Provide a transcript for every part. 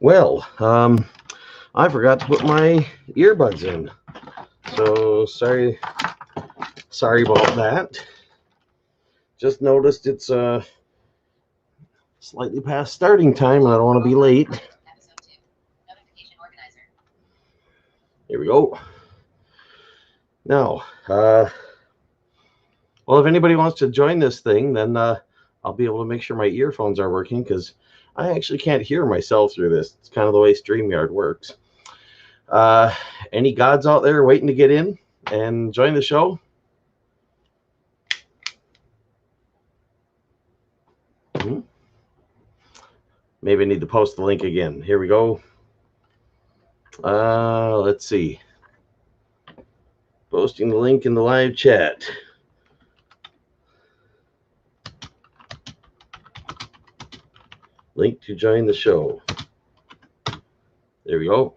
Well, I forgot to put my earbuds in, so sorry about that. Just noticed it's slightly past starting time, and I don't want to be late. Here we go. Now, well, if anybody wants to join this thing, then I'll be able to make sure my earphones are working, because I actually can't hear myself through this. It's kind of the way StreamYard works. Any gods out there waiting to get in and join the show? Maybe I need to post the link again. Here we go. Let's see. Posting the link in the live chat. Link to join the show. There we go.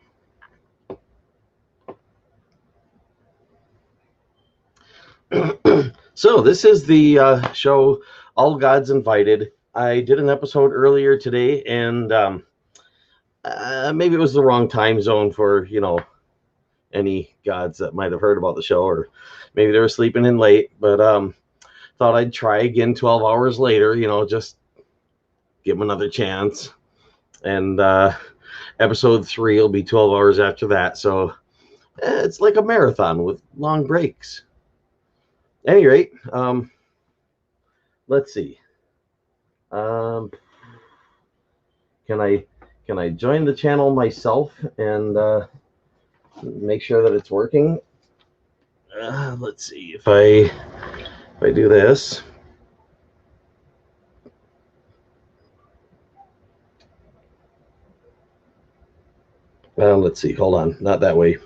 So this is the show, All Gods Invited. I did an episode earlier today, and maybe it was the wrong time zone for, any gods that might have heard about the show, or maybe they were sleeping in late, but thought I'd try again 12 hours later, just give them another chance. And episode 3 will be 12 hours after that, so it's like a marathon with long breaks. At any rate, let's see. Can I join the channel myself and make sure that it's working? Let's see if I do this. Let's see. Hold on. Not that way.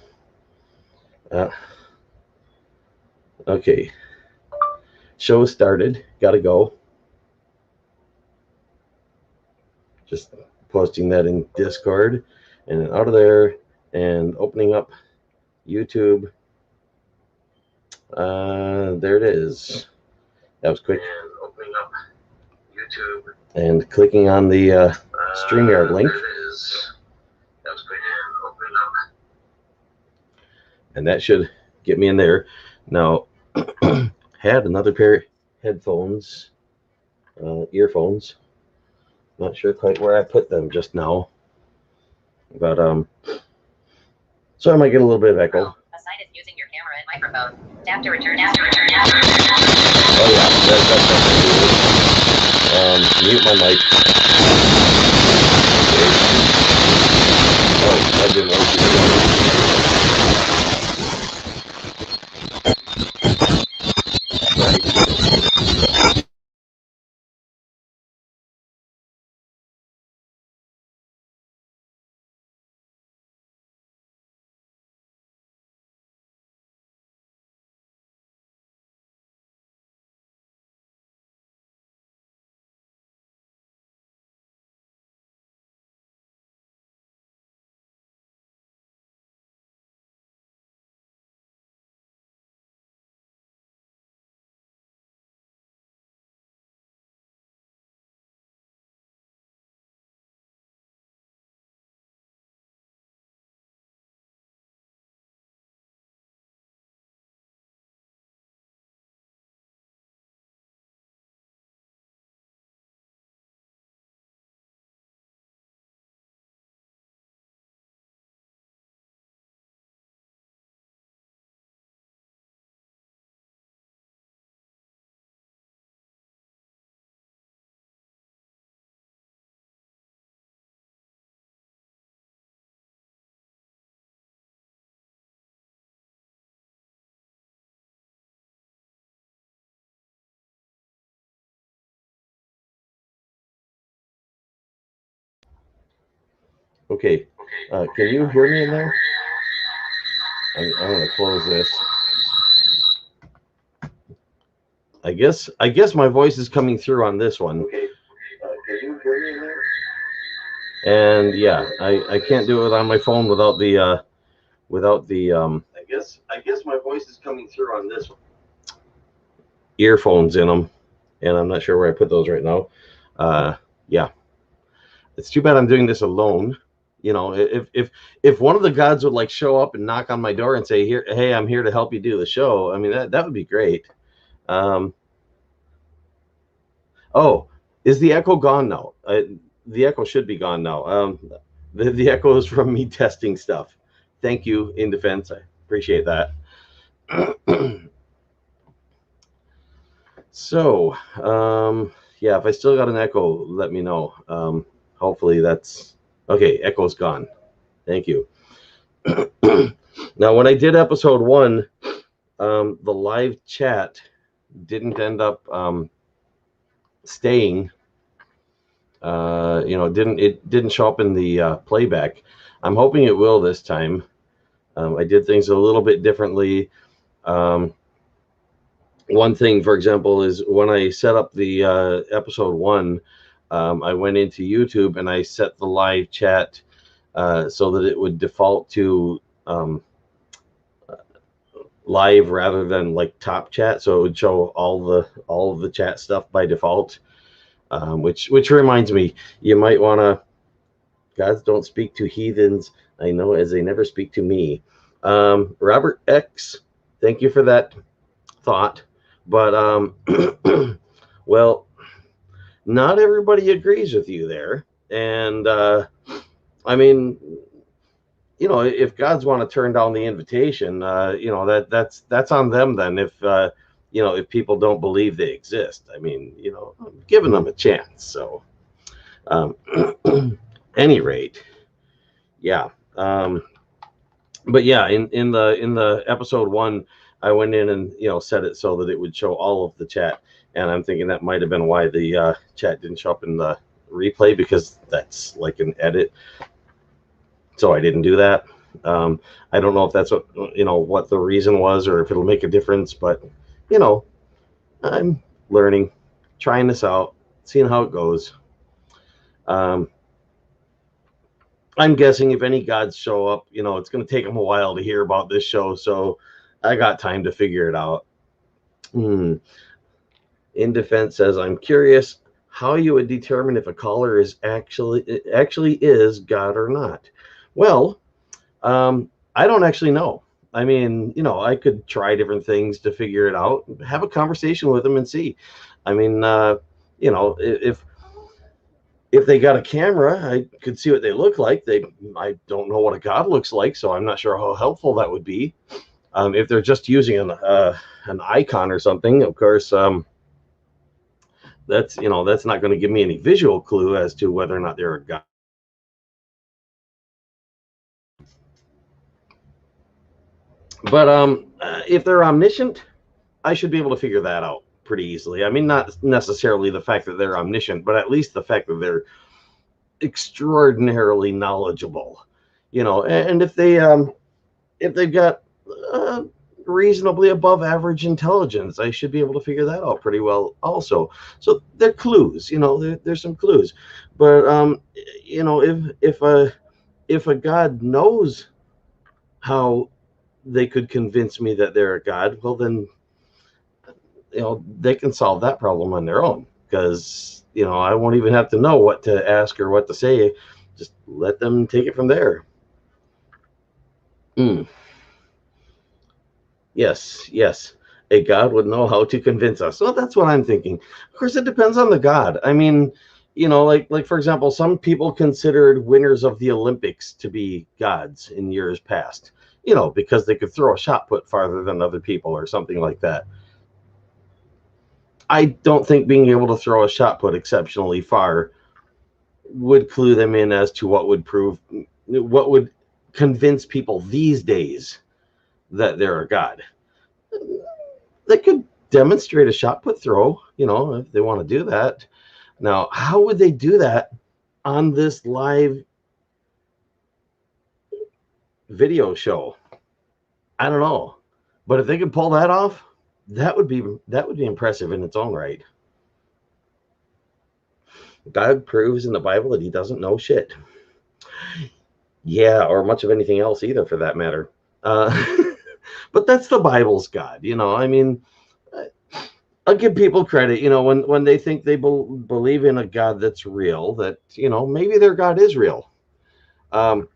Okay. Show started. Gotta go. Just posting that in Discord, and then out of there, and opening up YouTube. There it is. That was quick. And opening up YouTube. And clicking on the StreamYard link. There it is. That was quick. And opening up. And that should get me in there. Now, had another pair of headphones, earphones. Not sure quite where I put them just now, but so I might get a little bit of echo. A site is using your camera and microphone. Tap to return. Oh yeah, that's mute my mic. Okay. Oh, that didn't work. Right. Okay, can you hear me in there? I'm going to close this. I guess my voice is coming through on this one. Okay, can you hear me in there? And yeah, I can't do it on my phone without the I guess my voice is coming through on this one. Earphones in them, and I'm not sure where I put those right now. Yeah, it's too bad I'm doing this alone. You know, if one of the gods would like show up and knock on my door and say, "Here, hey, I'm here to help you do the show." I mean, that would be great. Um, oh, is the echo gone now? The echo should be gone now. The echo is from me testing stuff. Thank you, In Defense. I appreciate that. So, yeah, if I still got an echo, let me know. Hopefully that's okay. Echo's gone. Thank you. Now, when I did episode 1, the live chat didn't end up staying. It didn't show up in the playback. I'm hoping it will this time. I did things a little bit differently. One thing, for example, is when I set up the episode 1, I went into YouTube and I set the live chat so that it would default to live rather than like top chat, so it would show all of the chat stuff by default. Which reminds me, you might want to. Gods don't speak to heathens, I know, as they never speak to me. Robert X, thank you for that thought. But well, not everybody agrees with you there, and I mean, you know, if gods want to turn down the invitation, you know, that's on them then. If you know, if people don't believe they exist, I mean, you know, I'm giving them a chance. So, any rate, yeah. But yeah, in the episode 1, I went in and, you know, set it so that it would show all of the chat, and I'm thinking that might have been why the chat didn't show up in the replay, because that's like an edit. So I didn't do that. I don't know if that's what the reason was, or if it'll make a difference, but you know, I'm learning, trying this out, seeing how it goes. I'm guessing if any gods show up, you know, it's going to take them a while to hear about this show, so I got time to figure it out. In Defense says, I'm curious how you would determine if a caller is actually is God or not. Well, I don't actually know. I mean, you know, I could try different things to figure it out, have a conversation with them and see. I mean, you know, if they got a camera, I could see what they look like. I don't know what a god looks like, so I'm not sure how helpful that would be. If they're just using an icon or something, of course, that's not going to give me any visual clue as to whether or not they're a god. But if they're omniscient, I should be able to figure that out pretty easily. I mean, not necessarily the fact that they're omniscient, but at least the fact that they're extraordinarily knowledgeable. You know, and if they've got reasonably above average intelligence, I should be able to figure that out pretty well also. So they're clues, you know, there's some clues. But you know, if a god knows how they could convince me that they're a god, well then, you know, they can solve that problem on their own, because, you know, I won't even have to know what to ask or what to say. Just let them take it from there. Yes, a god would know how to convince us. So that's what I'm thinking. Of course, it depends on the god. I mean, you know, like for example, some people considered winners of the Olympics to be gods in years past, you know, because they could throw a shot put farther than other people or something like that. I don't think being able to throw a shot put exceptionally far would clue them in as to what would convince people these days that they're a god. They could demonstrate a shot put throw, you know, if they want to do that. Now, how would they do that on this live video show? I don't know. But if they could pull that off, that would be impressive in its own right. God proves in the Bible that he doesn't know shit. Yeah, or much of anything else either, for that matter. But that's the Bible's God, you know. I mean, I'll give people credit, you know, when they think they believe in a God that's real, that, you know, maybe their God is real. Um,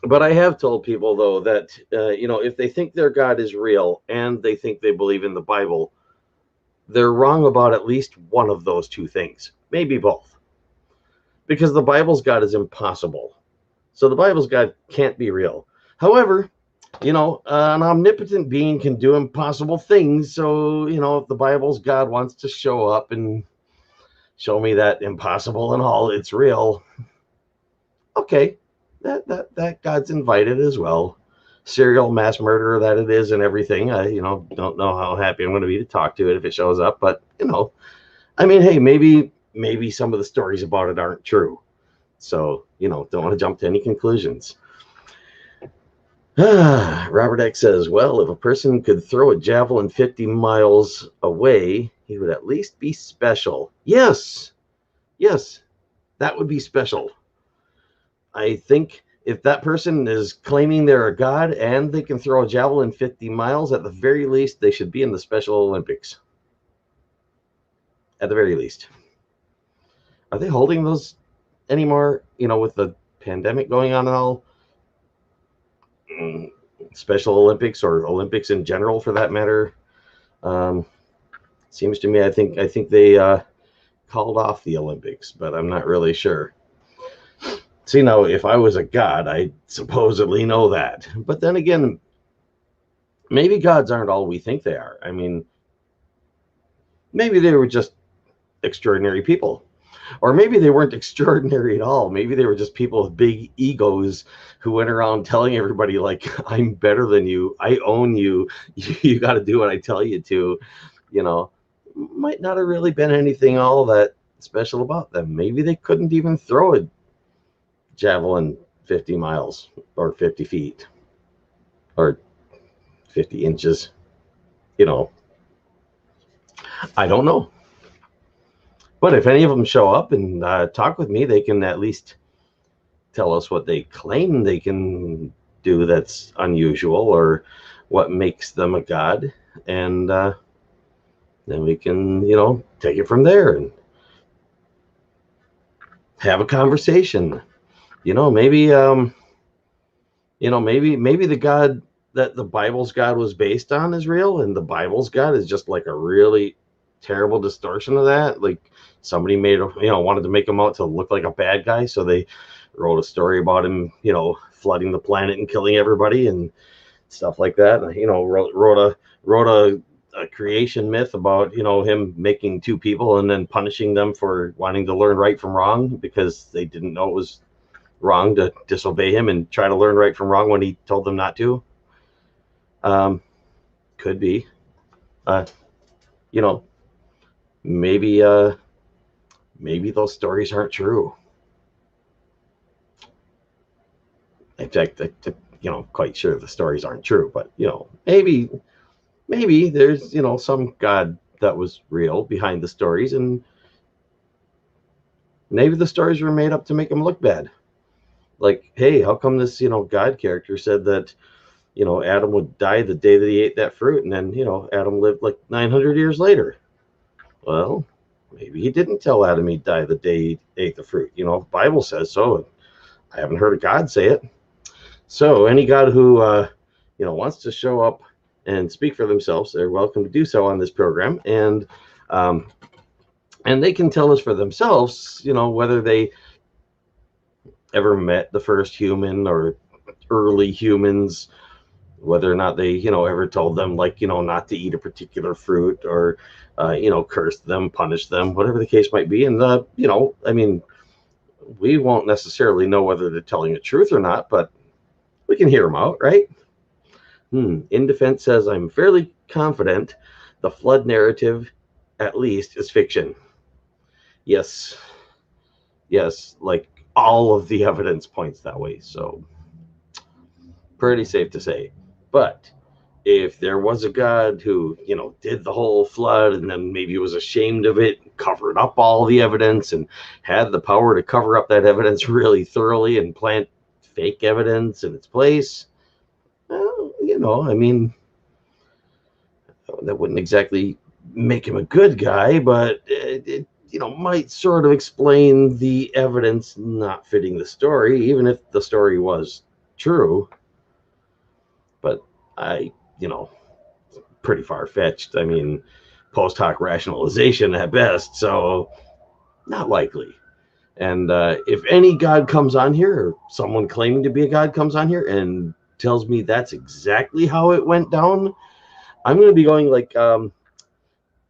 but I have told people though that if they think their God is real and they think they believe in the Bible, they're wrong about at least one of those two things, maybe both, because the Bible's God is impossible. So the Bible's God can't be real. However, an omnipotent being can do impossible things. So, if the Bible's God wants to show up and show me that impossible and all, it's real. Okay, that God's invited as well. Serial mass murderer that it is and everything. I, don't know how happy I'm going to be to talk to it if it shows up. But, I mean, hey, maybe some of the stories about it aren't true. So, don't want to jump to any conclusions. Robert X says, well, if a person could throw a javelin 50 miles away, he would at least be special. Yes, that would be special. I think if that person is claiming they're a god and they can throw a javelin 50 miles, at the very least, they should be in the Special Olympics. At the very least. Are they holding those anymore, with the pandemic going on and all? Special Olympics or Olympics in general, for that matter. Seems to me, I think they called off the Olympics, but I'm not really sure. See, now, if I was a god, I supposedly know that. But then again, maybe gods aren't all we think they are. I mean, maybe they were just extraordinary people. Or maybe they weren't extraordinary at all. Maybe they were just people with big egos who went around telling everybody, like, I'm better than you. I own you. You got to do what I tell you to. Might not have really been anything all that special about them. Maybe they couldn't even throw a javelin 50 miles or 50 feet or 50 inches. I don't know. But if any of them show up and talk with me, they can at least tell us what they claim they can do that's unusual or what makes them a god. And then we can, take it from there and have a conversation. Maybe, maybe the God that the Bible's God was based on is real, and the Bible's God is just like a really terrible distortion of that. Like somebody wanted to make him out to look like a bad guy, so they wrote a story about him, flooding the planet and killing everybody and stuff like that. Wrote a creation myth about him making two people and then punishing them for wanting to learn right from wrong because they didn't know it was wrong to disobey him and try to learn right from wrong when he told them not to. Could be. Maybe those stories aren't true. In fact, quite sure the stories aren't true, but maybe there's some God that was real behind the stories, and maybe the stories were made up to make him look bad. Like, hey, how come this God character said that Adam would die the day that he ate that fruit, and then Adam lived like 900 years later? Well, maybe he didn't tell Adam he'd die the day he ate the fruit. The Bible says so. I haven't heard a God say it. So any God who wants to show up and speak for themselves, they're welcome to do so on this program, and they can tell us for themselves, whether they ever met the first human or early humans, whether or not they ever told them, like, not to eat a particular fruit or cursed them, punished them, whatever the case might be. And I mean, we won't necessarily know whether they're telling the truth or not, but we can hear them out, right? In Defense says, I'm fairly confident the flood narrative, at least, is fiction. Yes, like all of the evidence points that way, so pretty safe to say. But if there was a God who, did the whole flood and then maybe was ashamed of it, covered up all the evidence and had the power to cover up that evidence really thoroughly and plant fake evidence in its place, well, I mean, that wouldn't exactly make him a good guy, but it might sort of explain the evidence not fitting the story, even if the story was true. But pretty far-fetched. I mean, post hoc rationalization at best, so not likely. And if any god comes on here, or someone claiming to be a god comes on here and tells me that's exactly how it went down, I'm going to be going like,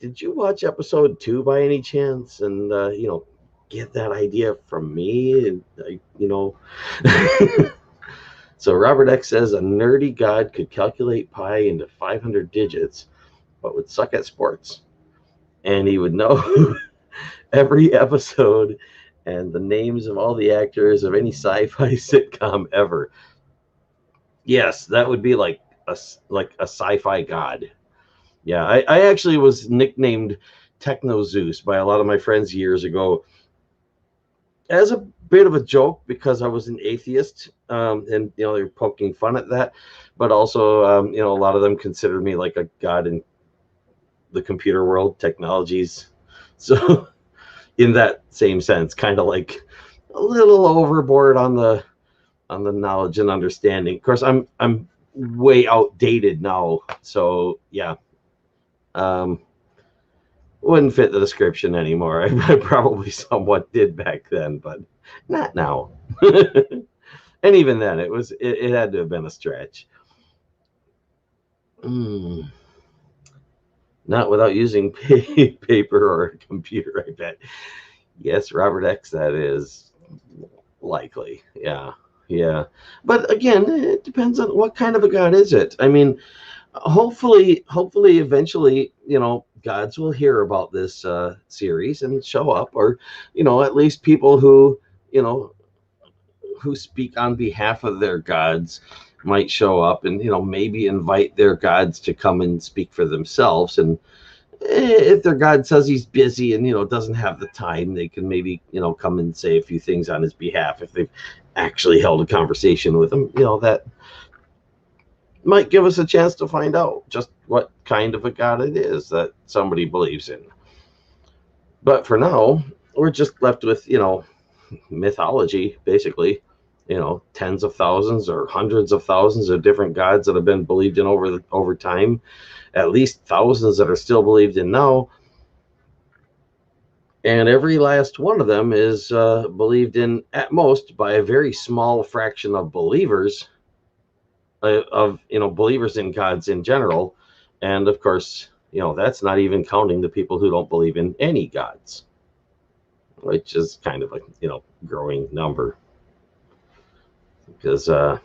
did you watch episode 2 by any chance? And, get that idea from me? And, So Robert X says a nerdy god could calculate pi into 500 digits, but would suck at sports. And he would know every episode and the names of all the actors of any sci-fi sitcom ever. Yes, that would be like a sci-fi god. Yeah, I actually was nicknamed Techno Zeus by a lot of my friends years ago as a bit of a joke because I was an atheist, and they're poking fun at that, but also a lot of them considered me like a god in the computer world, technologies. So in that same sense, kind of like a little overboard on the knowledge and understanding. Of course, I'm way outdated now, so yeah, wouldn't fit the description anymore. I probably somewhat did back then, but not now. And even then, it had to have been a stretch. Not without using paper or a computer, I bet. Yes, Robert X, that is likely. Yeah. But again, it depends on what kind of a god is it. I mean, hopefully eventually, gods will hear about this series and show up, or at least people who speak on behalf of their gods might show up and maybe invite their gods to come and speak for themselves. And if their god says he's busy and doesn't have the time, they can maybe come and say a few things on his behalf if they've actually held a conversation with him. That might give us a chance to find out just what kind of a god it is that somebody believes in. But for now, we're just left with mythology, basically. Tens of thousands or hundreds of thousands of different gods that have been believed in over time, at least thousands that are still believed in now, and every last one of them is believed in at most by a very small fraction of believers, believers in gods in general. And of course, that's not even counting the people who don't believe in any gods, which is kind of a growing number. Because we're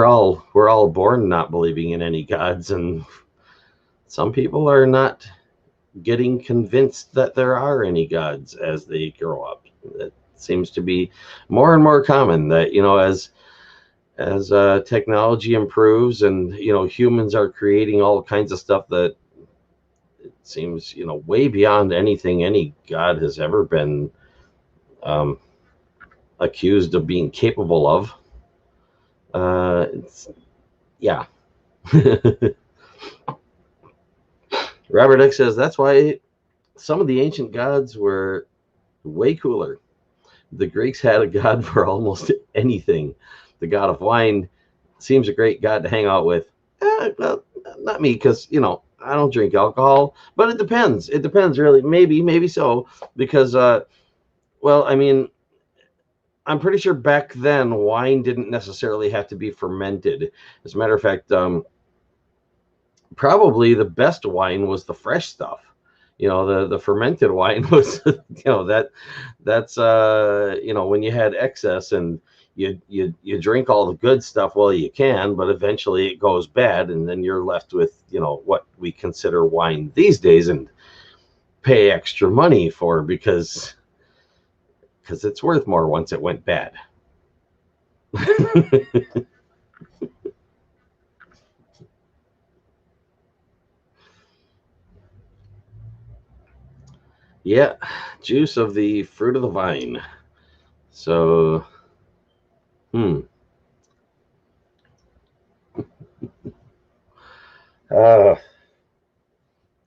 all born not believing in any gods, and some people are not getting convinced that there are any gods as they grow up. It seems to be more and more common that as technology improves and humans are creating all kinds of stuff that it seems way beyond anything any god has ever been accused of being capable of. Yeah. Robert X says that's why some of the ancient gods were way cooler. The Greeks had a god for almost anything. The god of wine seems a great god to hang out with. Well, not me, because I don't drink alcohol. But it depends. It depends, really. Maybe so, because I mean, I'm pretty sure back then wine didn't necessarily have to be fermented. As a matter of fact, probably the best wine was the fresh stuff. The fermented wine was that's when you had excess and you drink all the good stuff while you can, but eventually it goes bad, and then you're left with what we consider wine these days and pay extra money for because it's worth more once it went bad. Yeah, juice of the fruit of the vine. So,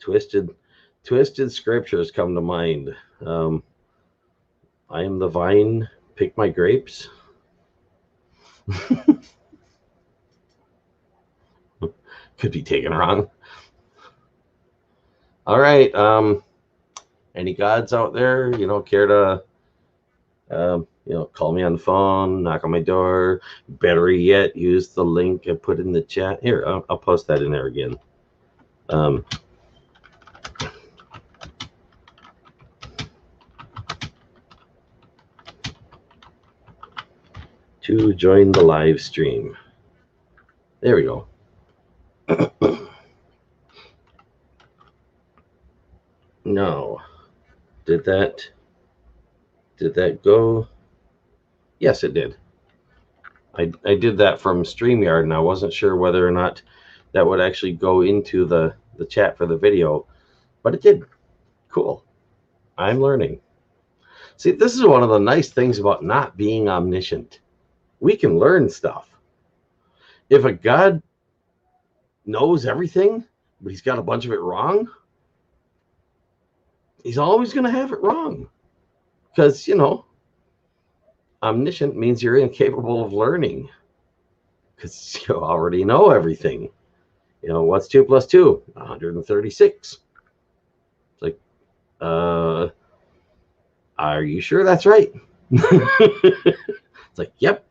twisted twisted scriptures come to mind. I am the vine, pick my grapes. Could be taken wrong. All right. Any gods out there, care to, call me on the phone, knock on my door. Better yet, use the link I put in the chat. Here, I'll post that in there again. To join the live stream. There we go. No. Did that go? Yes, it did. I did that from StreamYard, and I wasn't sure whether or not that would actually go into the chat for the video, but it did. Cool. I'm learning. See, this is one of the nice things about not being omniscient. We can learn stuff. If a God knows everything, but he's got a bunch of it wrong, he's always going to have it wrong. Because, omniscient means you're incapable of learning. Because you already know everything. What's 2 plus 2? 136. It's like, are you sure that's right? It's like, yep,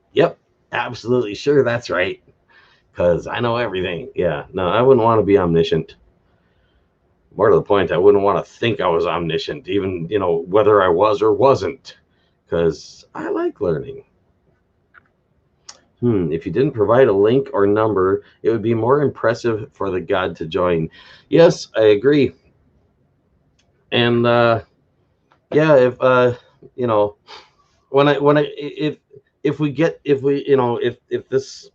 absolutely sure that's right. Because I know everything. Yeah, no, I wouldn't want to be omniscient. More to the point, I wouldn't want to think I was omniscient, even, whether I was or wasn't. Because I like learning. If you didn't provide a link or number, it would be more impressive for the God to join. Yes, I agree. And if if this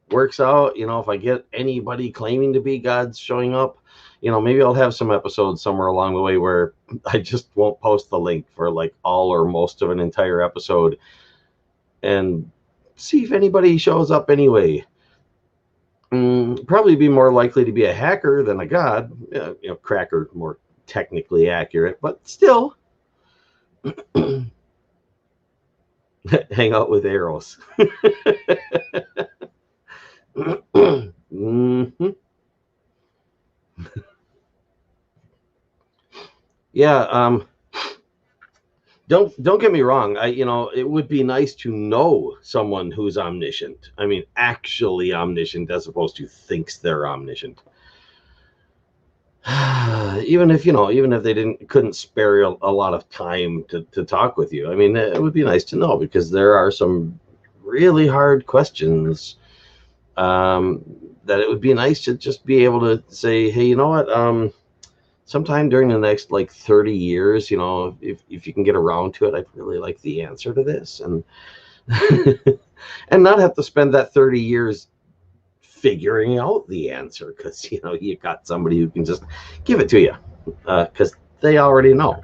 works out, if I get anybody claiming to be God showing up, maybe I'll have some episodes somewhere along the way where I just won't post the link for like all or most of an entire episode, and see if anybody shows up anyway. Probably be more likely to be a hacker than a god. Cracker, more technically accurate, but still. Hang out with arrows. Mm-hmm. Yeah. Don't get me wrong. It would be nice to know someone who's omniscient. I mean, actually omniscient, as opposed to thinks they're omniscient. Even if they couldn't spare a lot of time to talk with you. I mean, it would be nice to know, because there are some really hard questions that it would be nice to just be able to say, hey, you know what? Sometime during the next 30 years, if you can get around to it, I'd really like the answer to this, and and not have to spend that 30 years figuring out the answer, because you got somebody who can just give it to you, because they already know.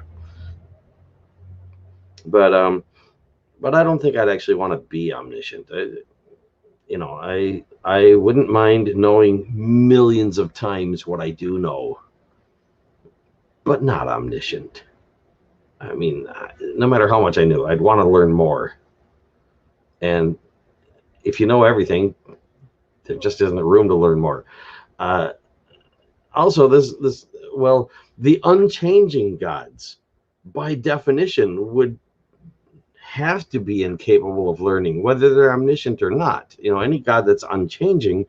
But I don't think I'd actually want to be omniscient. I wouldn't mind knowing millions of times what I do know, but not omniscient. I mean, no matter how much I knew, I'd want to learn more. And if you know everything, there just isn't a room to learn more. Also, the unchanging gods, by definition, would have to be incapable of learning, whether they're omniscient or not. Any god that's unchanging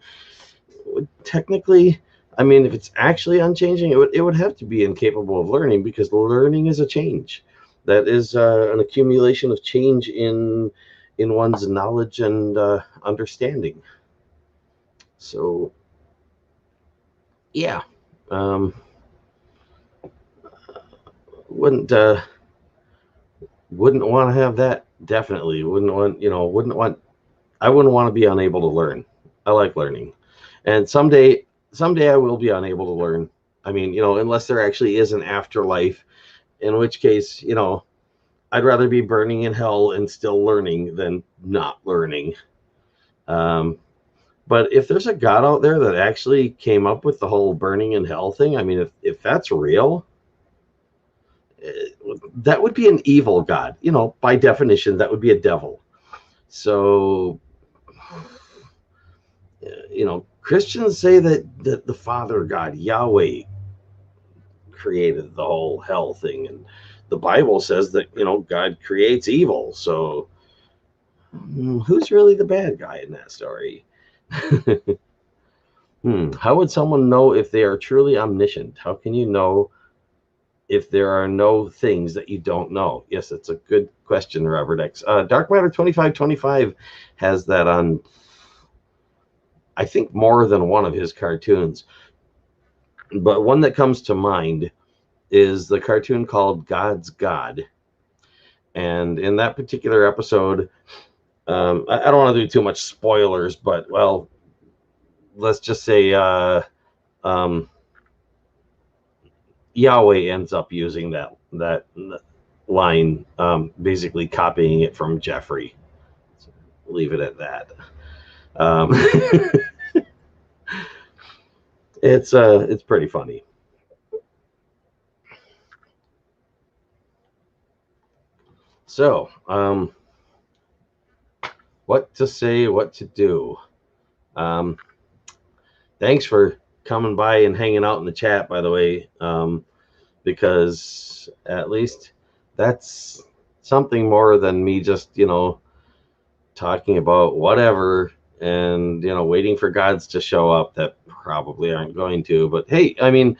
would technically, I mean, if it's actually unchanging, it would have to be incapable of learning, because learning is a change. That is an accumulation of change in one's knowledge and understanding. So, yeah, wouldn't want to have that. Definitely wouldn't want. I wouldn't want to be unable to learn. I like learning, and someday I will be unable to learn. I mean, unless there actually is an afterlife, in which case, I'd rather be burning in hell and still learning than not learning. But if there's a God out there that actually came up with the whole burning in hell thing, I mean, if that's real, that would be an evil God. By definition, that would be a devil. So, Christians say that the Father God, Yahweh, created the whole hell thing. And the Bible says that, God creates evil. So, who's really the bad guy in that story? How would someone know if they are truly omniscient? How can you know if there are no things that you don't know? Yes, it's a good question, Robert X. Dark Matter 2525 has that on, I think, more than one of his cartoons. But one that comes to mind is the cartoon called God's God. And in that particular episode, I don't want to do too much spoilers, but, well, let's just say Yahweh ends up using that line, basically copying it from Jeffrey. So leave it at that. It's pretty funny. So, what to say, what to do. Thanks for coming by and hanging out in the chat, by the way, because at least that's something more than me just, talking about whatever and, waiting for gods to show up that probably aren't going to. But hey, I mean,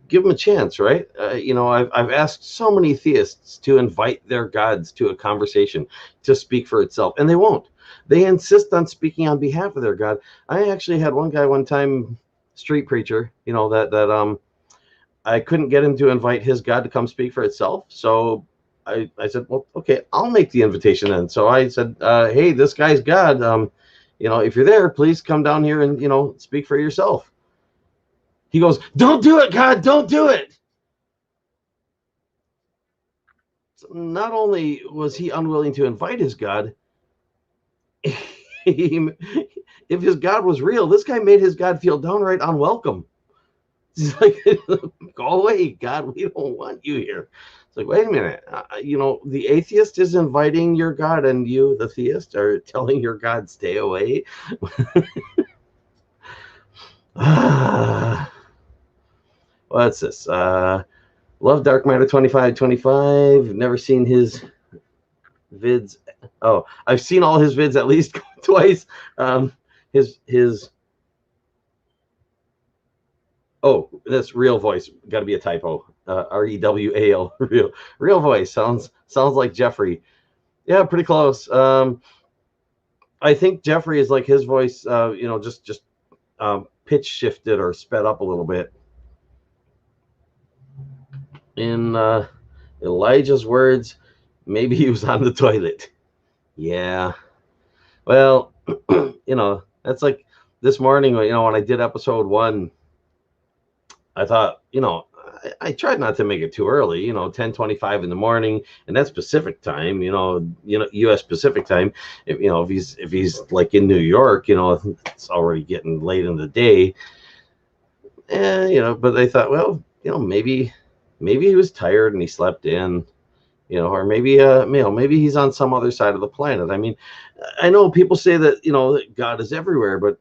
give them a chance, right? I've asked so many theists to invite their gods to a conversation to speak for itself, and they won't. They insist on speaking on behalf of their God. I actually had one guy one time, street preacher, that I couldn't get him to invite his God to come speak for itself. So I said, well, okay, I'll make the invitation then. So I said, hey, this guy's God, if you're there, please come down here and, speak for yourself. He goes, don't do it, God, don't do it. So not only was he unwilling to invite his God, if his God was real, this guy made his God feel downright unwelcome. He's like, go away, God, we don't want you here. It's like, wait a minute, the atheist is inviting your God, and you, the theist, are telling your God, stay away. What's this? Love Dark Matter 2525. Never seen his vids. Oh, I've seen all his vids at least twice. His oh, that's real voice. Got to be a typo. REWAL. Real voice sounds like Jeffrey. Yeah, pretty close. I think Jeffrey is like his voice. Just pitch shifted or sped up a little bit. In Elijah's words, maybe he was on the toilet. Yeah. Well, that's like this morning, when I did episode 1, I thought, I tried not to make it too early, 10:25 in the morning, and that's Pacific time, U.S. Pacific time. If he's like in New York, it's already getting late in the day. But I thought, well, maybe he was tired and he slept in, or maybe maybe he's on some other side of the planet. I mean, I know people say that, that God is everywhere, but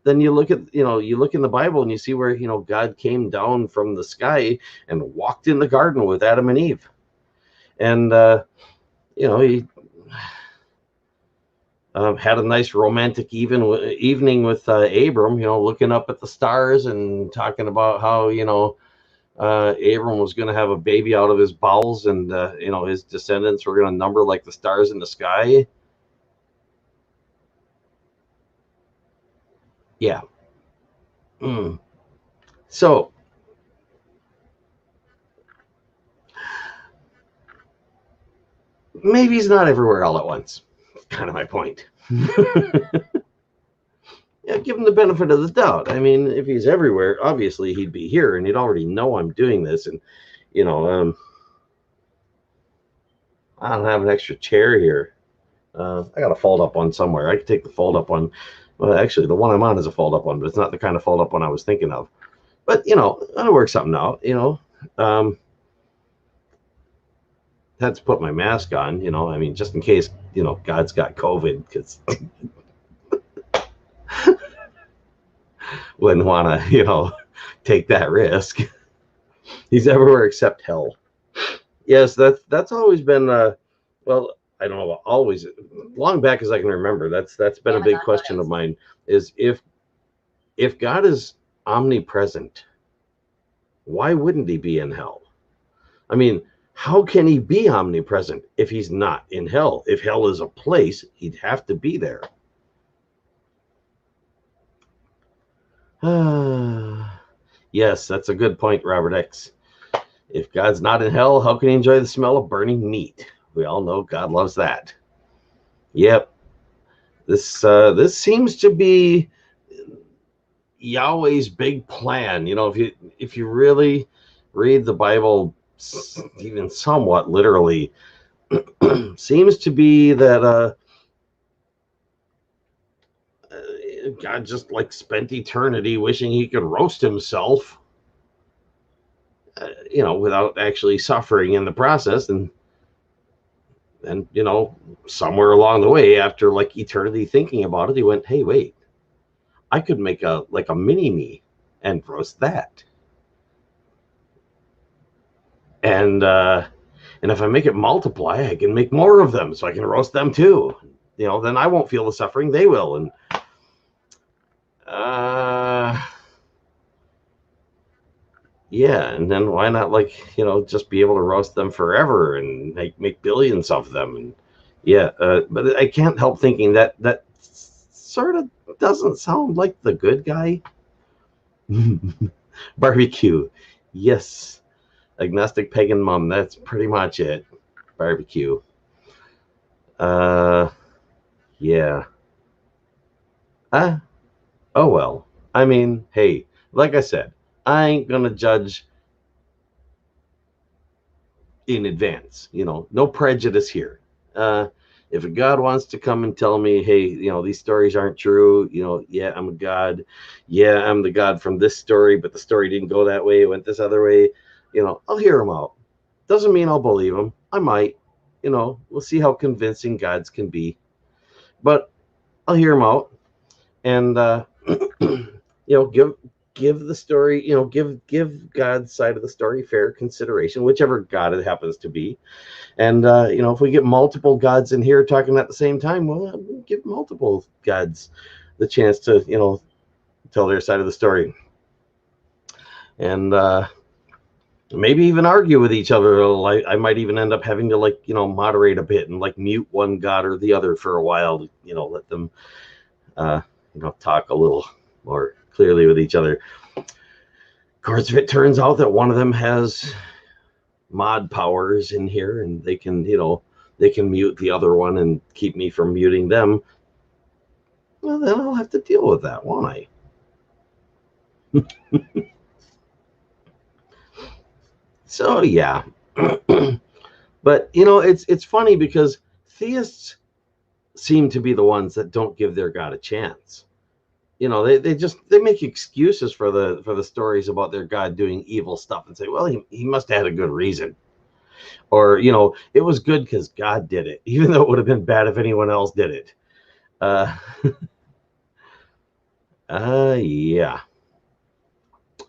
then you look in the Bible and you see where, God came down from the sky and walked in the garden with Adam and Eve. And, he had a nice romantic evening with Abram, looking up at the stars and talking about how, Abram was going to have a baby out of his bowels, and, his descendants were going to number like the stars in the sky. Yeah. So, maybe he's not everywhere all at once. That's kind of my point. Yeah, give him the benefit of the doubt. I mean, if he's everywhere, obviously he'd be here, and he'd already know I'm doing this. And, I don't have an extra chair here. I got a fold-up one somewhere. I could take the fold-up one. Well, actually, the one I'm on is a fold-up one, but it's not the kind of fold-up one I was thinking of. But, I'll work something out, Had to put my mask on, I mean, just in case, God's got COVID, because wouldn't want to, take that risk. He's everywhere except hell. Yes, that's always been, well, I don't know about always, long back as I can remember. That's been a big question of mine. Is if God is omnipresent, why wouldn't he be in hell? I mean, how can he be omnipresent if he's not in hell? If hell is a place, he'd have to be there. Yes, that's a good point, Robert X. If God's not in hell, how can he enjoy the smell of burning meat? We all know God loves that. Yep. This seems to be Yahweh's big plan. If you really read the Bible even somewhat literally, seems to be that God just like spent eternity wishing he could roast himself, without actually suffering in the process. And somewhere along the way, after like eternity thinking about it, he went, hey, wait, I could make a mini me and roast that. And if I make it multiply, I can make more of them, so I can roast them too. Then I won't feel the suffering; they will. And yeah, and then why not just be able to roast them forever and make billions of them? And yeah, but I can't help thinking that sort of doesn't sound like the good guy. Barbecue, yes. Agnostic pagan mom, that's pretty much it. Barbecue. Yeah. Oh well. I mean, hey, like I said, I ain't gonna judge in advance. No prejudice here. If a God wants to come and tell me, hey, these stories aren't true, yeah, I'm a God. Yeah, I'm the God from this story, but the story didn't go that way. It went this other way. I'll hear him out. Doesn't mean I'll believe him. I might. We'll see how convincing God's can be. But I'll hear him out. And, give the story, give God's side of the story fair consideration, whichever God it happens to be. And if we get multiple gods in here talking at the same time, well, give multiple gods the chance to tell their side of the story, and maybe even argue with each other. I might even end up having to moderate a bit and mute one god or the other for a while, let them talk a little more clearly with each other. Of course, if it turns out that one of them has mod powers in here and they can mute the other one and keep me from muting them, well, then I'll have to deal with that, won't I? So yeah. But it's funny because theists seem to be the ones that don't give their God a chance. They make excuses for the stories about their God doing evil stuff and say, well, he must have had a good reason. Or, it was good because God did it, even though it would have been bad if anyone else did it. Yeah.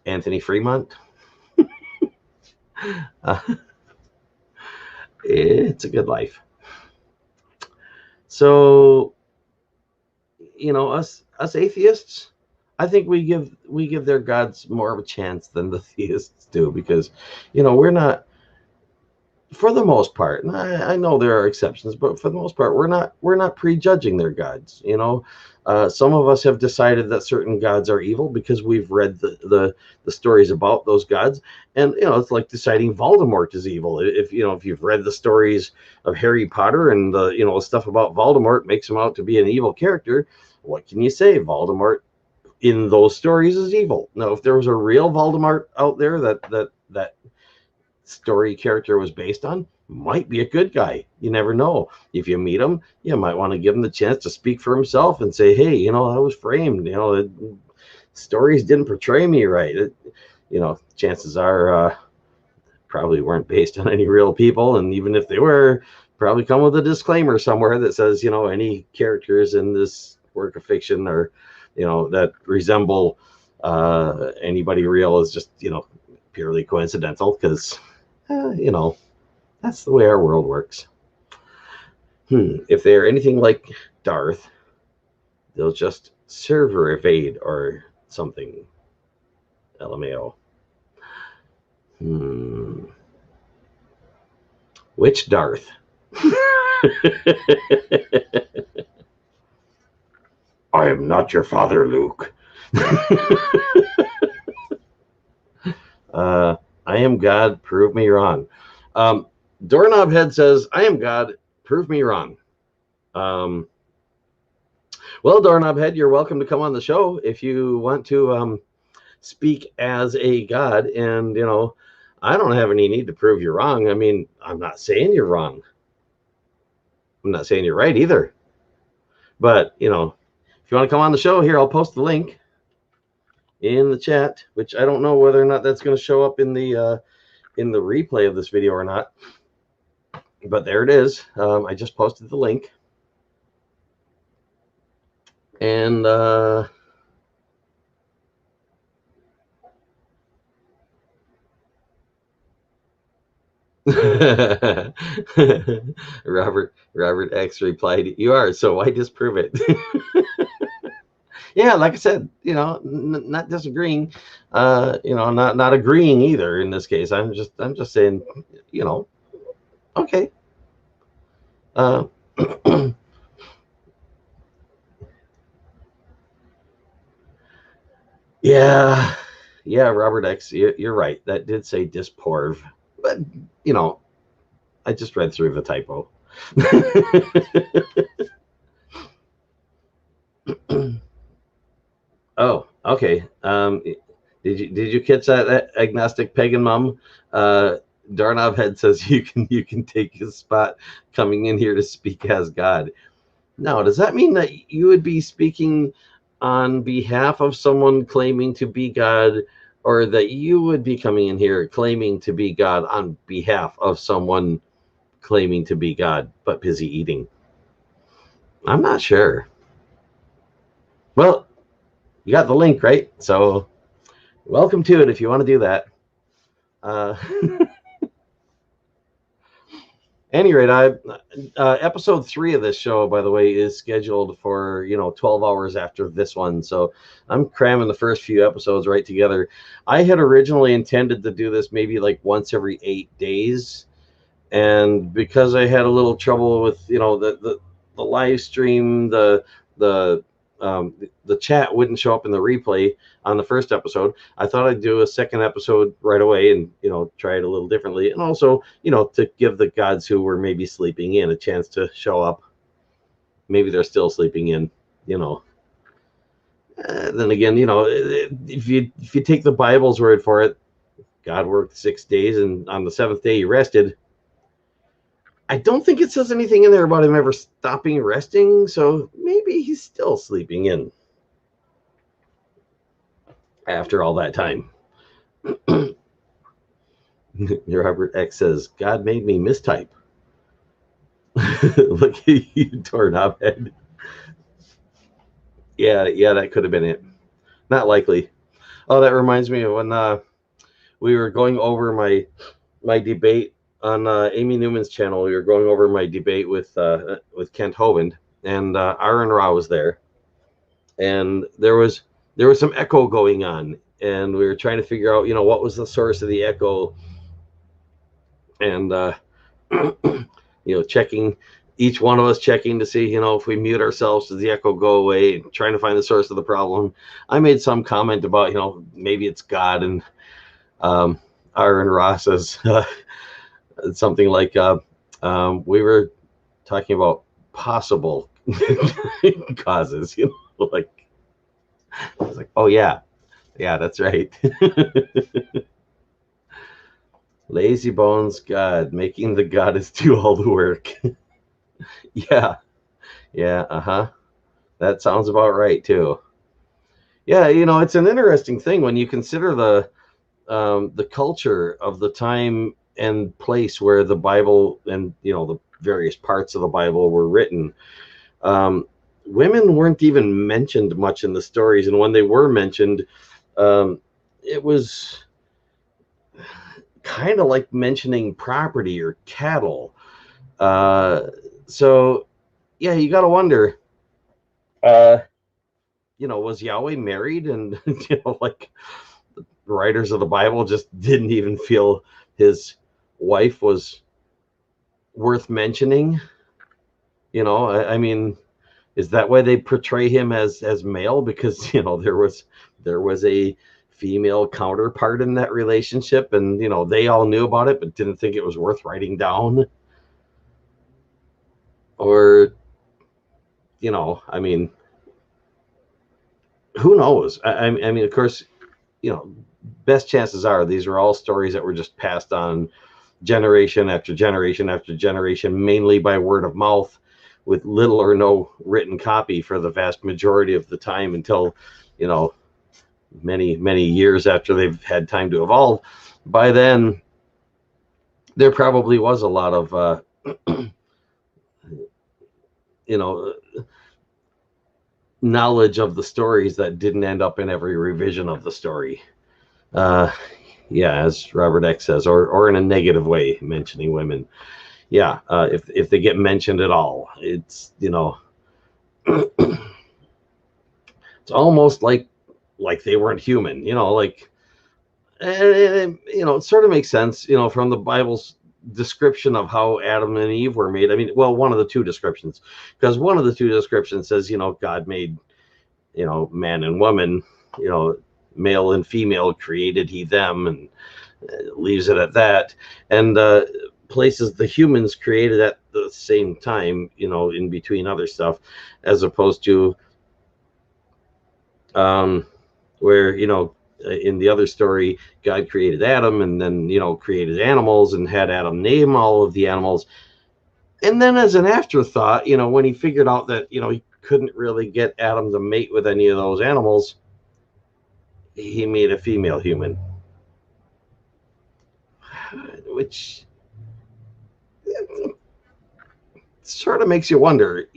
Anthony Fremont. It's a good life. So, us atheists, I think we give their gods more of a chance than the theists do, because we're not, for the most part, and I know there are exceptions, but for the most part, we're not prejudging their gods. Some of us have decided that certain gods are evil because we've read the stories about those gods, and it's like deciding Voldemort is evil. If you've read the stories of Harry Potter and the stuff about Voldemort makes him out to be an evil character, what can you say? Voldemort in those stories is evil. Now, if there was a real Voldemort out there that story character was based on, might be a good guy. You never know. If you meet him, you might want to give him the chance to speak for himself and say, hey, you know, I was framed. You know, stories didn't portray me right. You know, chances are probably weren't based on any real people. And even if they were, probably come with a disclaimer somewhere that says, you know, any characters in this work of fiction or, you know, that resemble anybody real is just, you know, purely coincidental because, you know, that's the way our world works. If they're anything like Darth, they'll just server evade or something. LMAO. Which Darth? I am not your father, Luke. I am God, prove me wrong. Doorknob Head says, I am God, prove me wrong. Well, Doorknob Head, you're welcome to come on the show if you want to speak as a God. And, you know, I don't have any need to prove you're wrong. I mean, I'm not saying you're wrong. I'm not saying you're right either. But, you know, if you want to come on the show here, I'll post the link in the chat, which I don't know whether or not that's going to show up in the replay of this video or not. But there it is. I just posted the link. And Robert X replied, "You are, so why disprove it?" Yeah, like I said, you know, not disagreeing, you know, not agreeing either in this case. I'm just saying, you know, okay. Yeah, Robert X, you're right. That did say disporv, but you know, I just read through the typo. Oh, okay. Did you catch that agnostic pagan mom? Darnov Head says you can take his spot coming in here to speak as God. Now, does that mean that you would be speaking on behalf of someone claiming to be God, or that you would be coming in here claiming to be God on behalf of someone claiming to be God but busy eating? I'm not sure. Well, you got the link, right? So welcome to it if you want to do that. Any rate, episode 3 of this show, by the way, is scheduled for 12 hours after this one, so I'm cramming the first few episodes right together. I had originally intended to do this maybe like once every 8 days, and because I had a little trouble with the live stream, the chat wouldn't show up in the replay on the first episode. I thought I'd do a second episode right away and try it a little differently, and also to give the gods who were maybe sleeping in a chance to show up. Maybe they're still sleeping in. Then again, if you take the Bible's word for it, God worked 6 days and on the 7th day he rested. I don't think it says anything in there about him ever stopping resting, so maybe he's still sleeping in after all that time. Robert X says, God made me mistype. Look at you, doorknob head. Yeah, that could have been it. Not likely. Oh, that reminds me of when we were going over my debate on Amy Newman's channel. We were going over my debate with Kent Hovind, and Aaron Ra was there, and there was some echo going on, and we were trying to figure out what was the source of the echo, and checking, each one of us checking to see if we mute ourselves, does the echo go away, trying to find the source of the problem. I made some comment about maybe it's God, and Aaron Ra says something like we were talking about possible causes, like I was like, oh yeah, that's right. Lazy bones God, making the goddess do all the work. Yeah, yeah, uh-huh. That sounds about right too. Yeah, it's an interesting thing when you consider the culture of the time and place where the Bible and the various parts of the Bible were written. Um, Women weren't even mentioned much in the stories, and when they were mentioned, it was kind of like mentioning property or cattle. Uh, so yeah, you got to wonder. Uh, was Yahweh married, and like the writers of the Bible just didn't even feel his wife was worth mentioning? I mean, is that why they portray him as male? Because there was a female counterpart in that relationship, and they all knew about it, but didn't think it was worth writing down. Or I mean, who knows? I mean, of course, you know, best chances are these are all stories that were just passed on generation after generation after generation, mainly by word of mouth, with little or no written copy for the vast majority of the time until, you know, many, many years after they've had time to evolve. By then, there probably was a lot of, you know, knowledge of the stories that didn't end up in every revision of the story. Uh, yeah, as Robert X says, or in a negative way, mentioning women. Yeah, if they get mentioned at all, it's it's almost like they weren't human. It sort of makes sense. From the Bible's description of how Adam and Eve were made. I mean, well, one of the two descriptions, because one of the two descriptions says, God made, man and woman, you know, male and female created he them, and leaves it at that, and places the humans created at the same time, in between other stuff, as opposed to um, where in the other story, God created Adam, and then created animals and had Adam name all of the animals, and then as an afterthought, when he figured out that he couldn't really get Adam to mate with any of those animals, he made a female human, which sort of makes you wonder,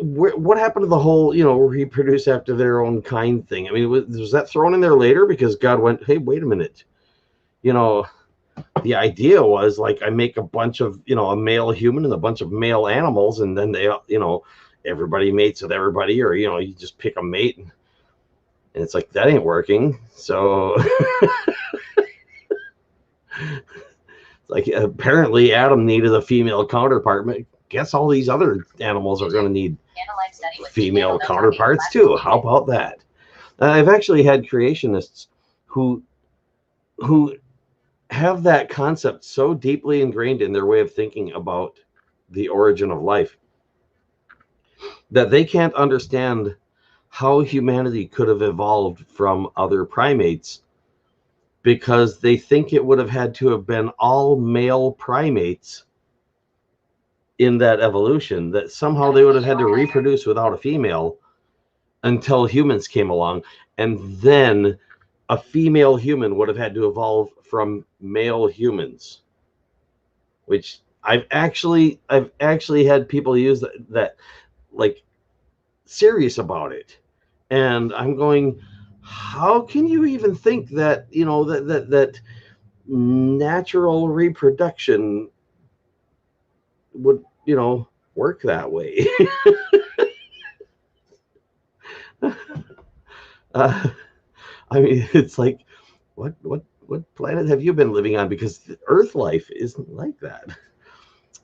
what happened to the whole reproduce after their own kind thing? I mean, was that thrown in there later because God went, hey, wait a minute, you know the idea was like, I make a bunch of a male human and a bunch of male animals, and then they everybody mates with everybody, or you just pick a mate, and it's like, that ain't working. So like, apparently Adam needed a female counterpart. Guess all these other animals are going to need female counterparts too. How about that? I've actually had creationists who who have that concept so deeply ingrained in their way of thinking about the origin of life that they can't understand how humanity could have evolved from other primates, because they think it would have had to have been all male primates in that evolution, that somehow they would have had to reproduce without a female until humans came along, and then a female human would have had to evolve from male humans, which I've actually had people use that like, serious about it, and I'm going, how can you even think that that natural reproduction would work that way? uh, I mean, it's like, what planet have you been living on? Because Earth life isn't like that.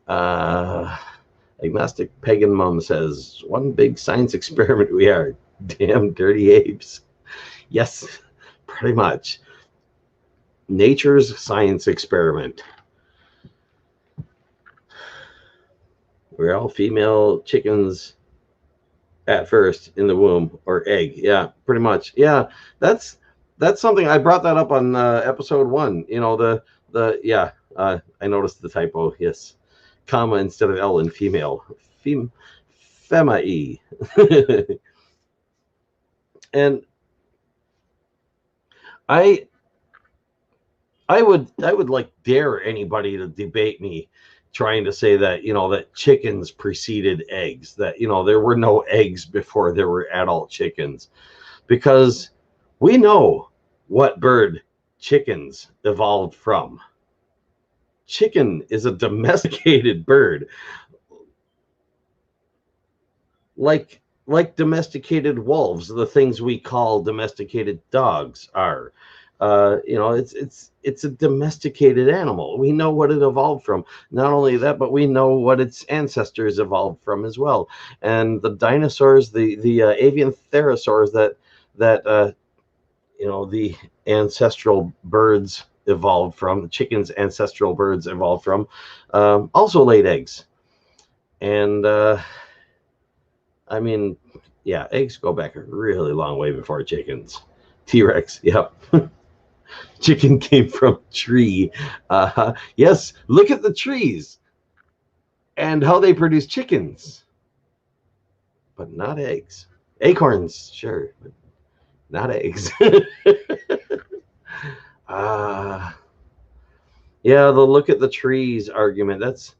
Uh, Agnostic Pagan Mom says, one big science experiment we are. Damn dirty apes. Yes, pretty much. Nature's science experiment. We're all female chickens at first in the womb, or egg. Yeah, pretty much. Yeah, that's that's something I brought that up on episode 1. You know, yeah, I noticed the typo. Yes, comma instead of L in female. Fema-e. And I I would like dare anybody to debate me trying to say that, you know, that chickens preceded eggs, that, you know, there were no eggs before there were adult chickens, because we know what bird chickens evolved from. Chicken is a domesticated bird, like domesticated wolves, the things we call domesticated dogs are. You know, it's a domesticated animal. We know what it evolved from. Not only that, but we know what its ancestors evolved from as well. And the dinosaurs, the avian therosaurs that you know, the ancestral birds evolved from, the chickens' ancestral birds evolved from, also laid eggs. And I mean, yeah, eggs go back a really long way before chickens. T-Rex, yep. Chicken came from tree. Yes, look at the trees and how they produce chickens, but not eggs. Acorns, sure, but not eggs. uh, yeah, the look at the trees argument. That's,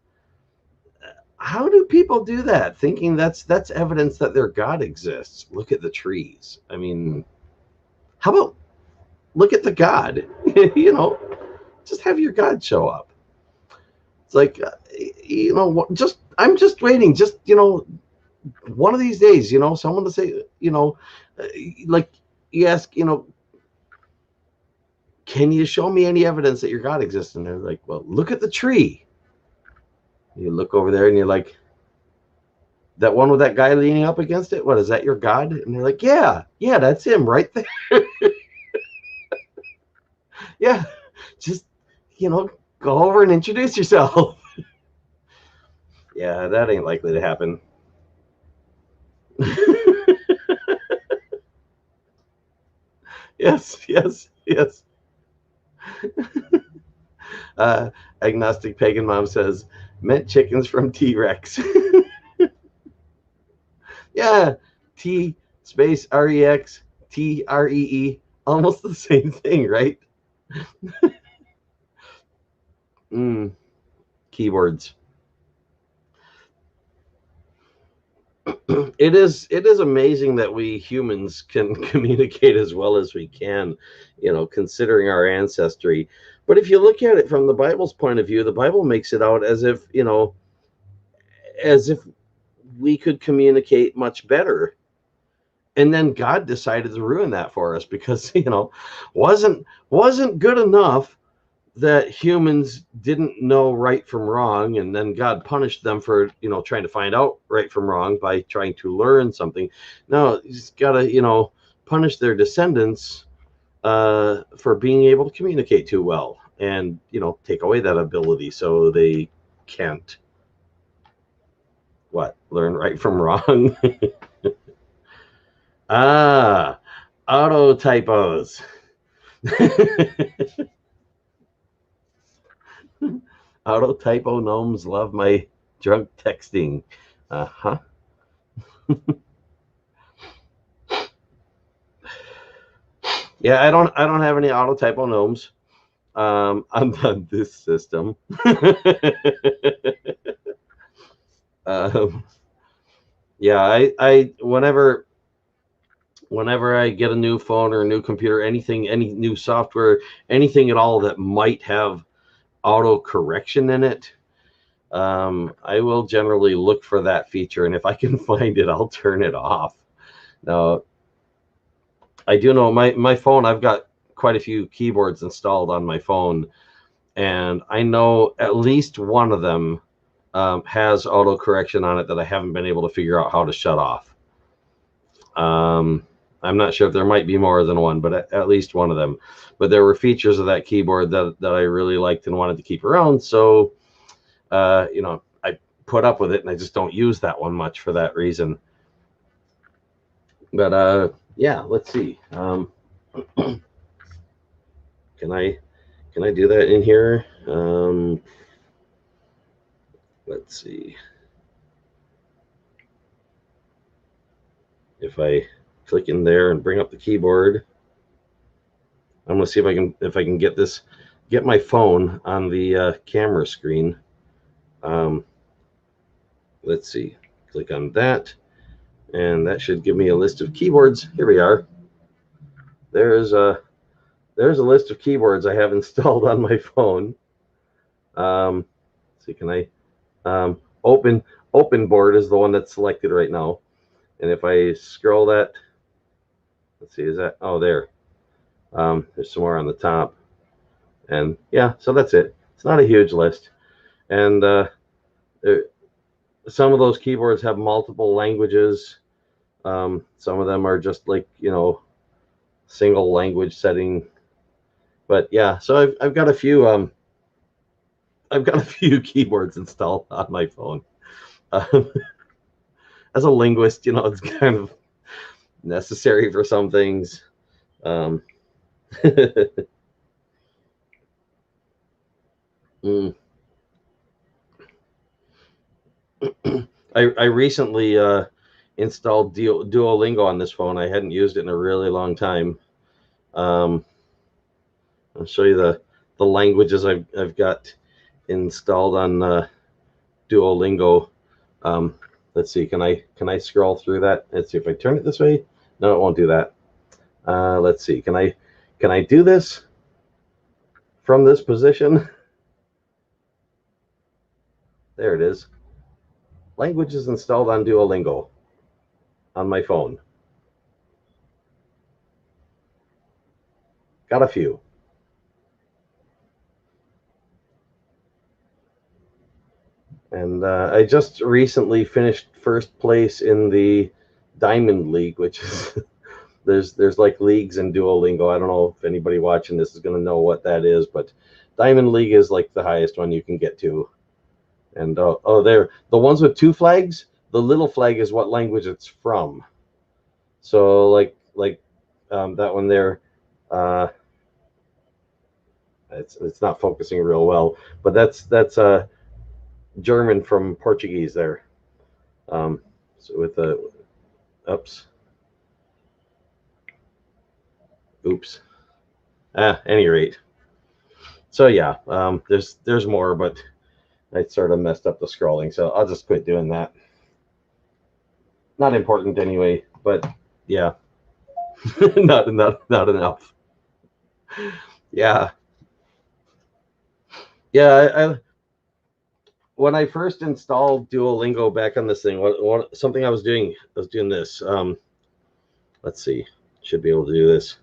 how do people do that? Thinking that's evidence that their God exists. Look at the trees. I mean, how about look at the God? You know, just have your God show up. It's like, you know, just I'm just waiting. Just, you know, one of these days, you know, someone to say, you know, like you ask, you know, can you show me any evidence that your God exists? And they're like, well, look at the tree. You look over there and you're like, that one with that guy leaning up against it, what is that, your God? And they're like, yeah, that's him right there. Yeah, just, you know, go over and introduce yourself. Yeah, that ain't likely to happen. Yes. Agnostic Pagan Mom says, meant chickens from T-Rex. Yeah, T space REX, TREE, almost the same thing, right? Keywords. It is amazing that we humans can communicate as well as we can, you know, considering our ancestry. But if you look at it from the Bible's point of view, the Bible makes it out as if, you know, as if we could communicate much better. And then God decided to ruin that for us because, you know, wasn't good enough that humans didn't know right from wrong, and then God punished them for, you know, trying to find out right from wrong by trying to learn something. No, he's got to, you know, punish their descendants for being able to communicate too well, and, you know, take away that ability so they can't learn right from wrong. Auto typos. Auto typo gnomes love my drunk texting. Uh-huh. Yeah, I don't have any auto typo gnomes on this system. um, yeah, I whenever I get a new phone or a new computer, anything, any new software, anything at all that might have auto correction in it, I will generally look for that feature, and if I can find it, I'll turn it off. Now, I do know my phone, I've got quite a few keyboards installed on my phone, and I know at least one of them has auto correction on it that I haven't been able to figure out how to shut off. I'm not sure if there might be more than one, but at least one of them. But there were features of that keyboard that I really liked and wanted to keep around, so you know, I put up with it, and I just don't use that one much for that reason. But yeah, let's see. Can I do that in here? Let's see. If I click in there and bring up the keyboard, I'm gonna see if I can get my phone on the camera screen. Let's see. Click on that, and that should give me a list of keyboards. Here we are. There's a list of keyboards I have installed on my phone. See, can I open board is the one that's selected right now, and if I scroll that, let's see, is that, oh, there. There's some more on the top, and yeah, so that's it. It's not a huge list, and some of those keyboards have multiple languages. Some of them are just like, single language setting. But yeah, so I've got a few keyboards installed on my phone. As a linguist, it's kind of necessary for some things. I recently installed Duolingo on this phone. I hadn't used it in a really long time. I'll show you the languages I've got installed on Duolingo. Let's see, can I scroll through that? Let's see if I turn it this way. No, it won't do that. Let's see, can I do this from this position? There it is. Languages installed on Duolingo on my phone. Got a few. And I just recently finished first place in the Diamond League, which is there's like leagues in Duolingo. I don't know if anybody watching this is going to know what that is, but Diamond League is like the highest one you can get to. And there, the ones with two flags, the little flag is what language it's from. So like that one there, it's not focusing real well, but that's German from Portuguese there. So with the oops. Any rate. So yeah, there's more, but I sort of messed up the scrolling, so I'll just quit doing that. Not important anyway, but yeah, not enough. Yeah, yeah. When I first installed Duolingo back on this thing, something I was doing this. Let's see, should be able to do this.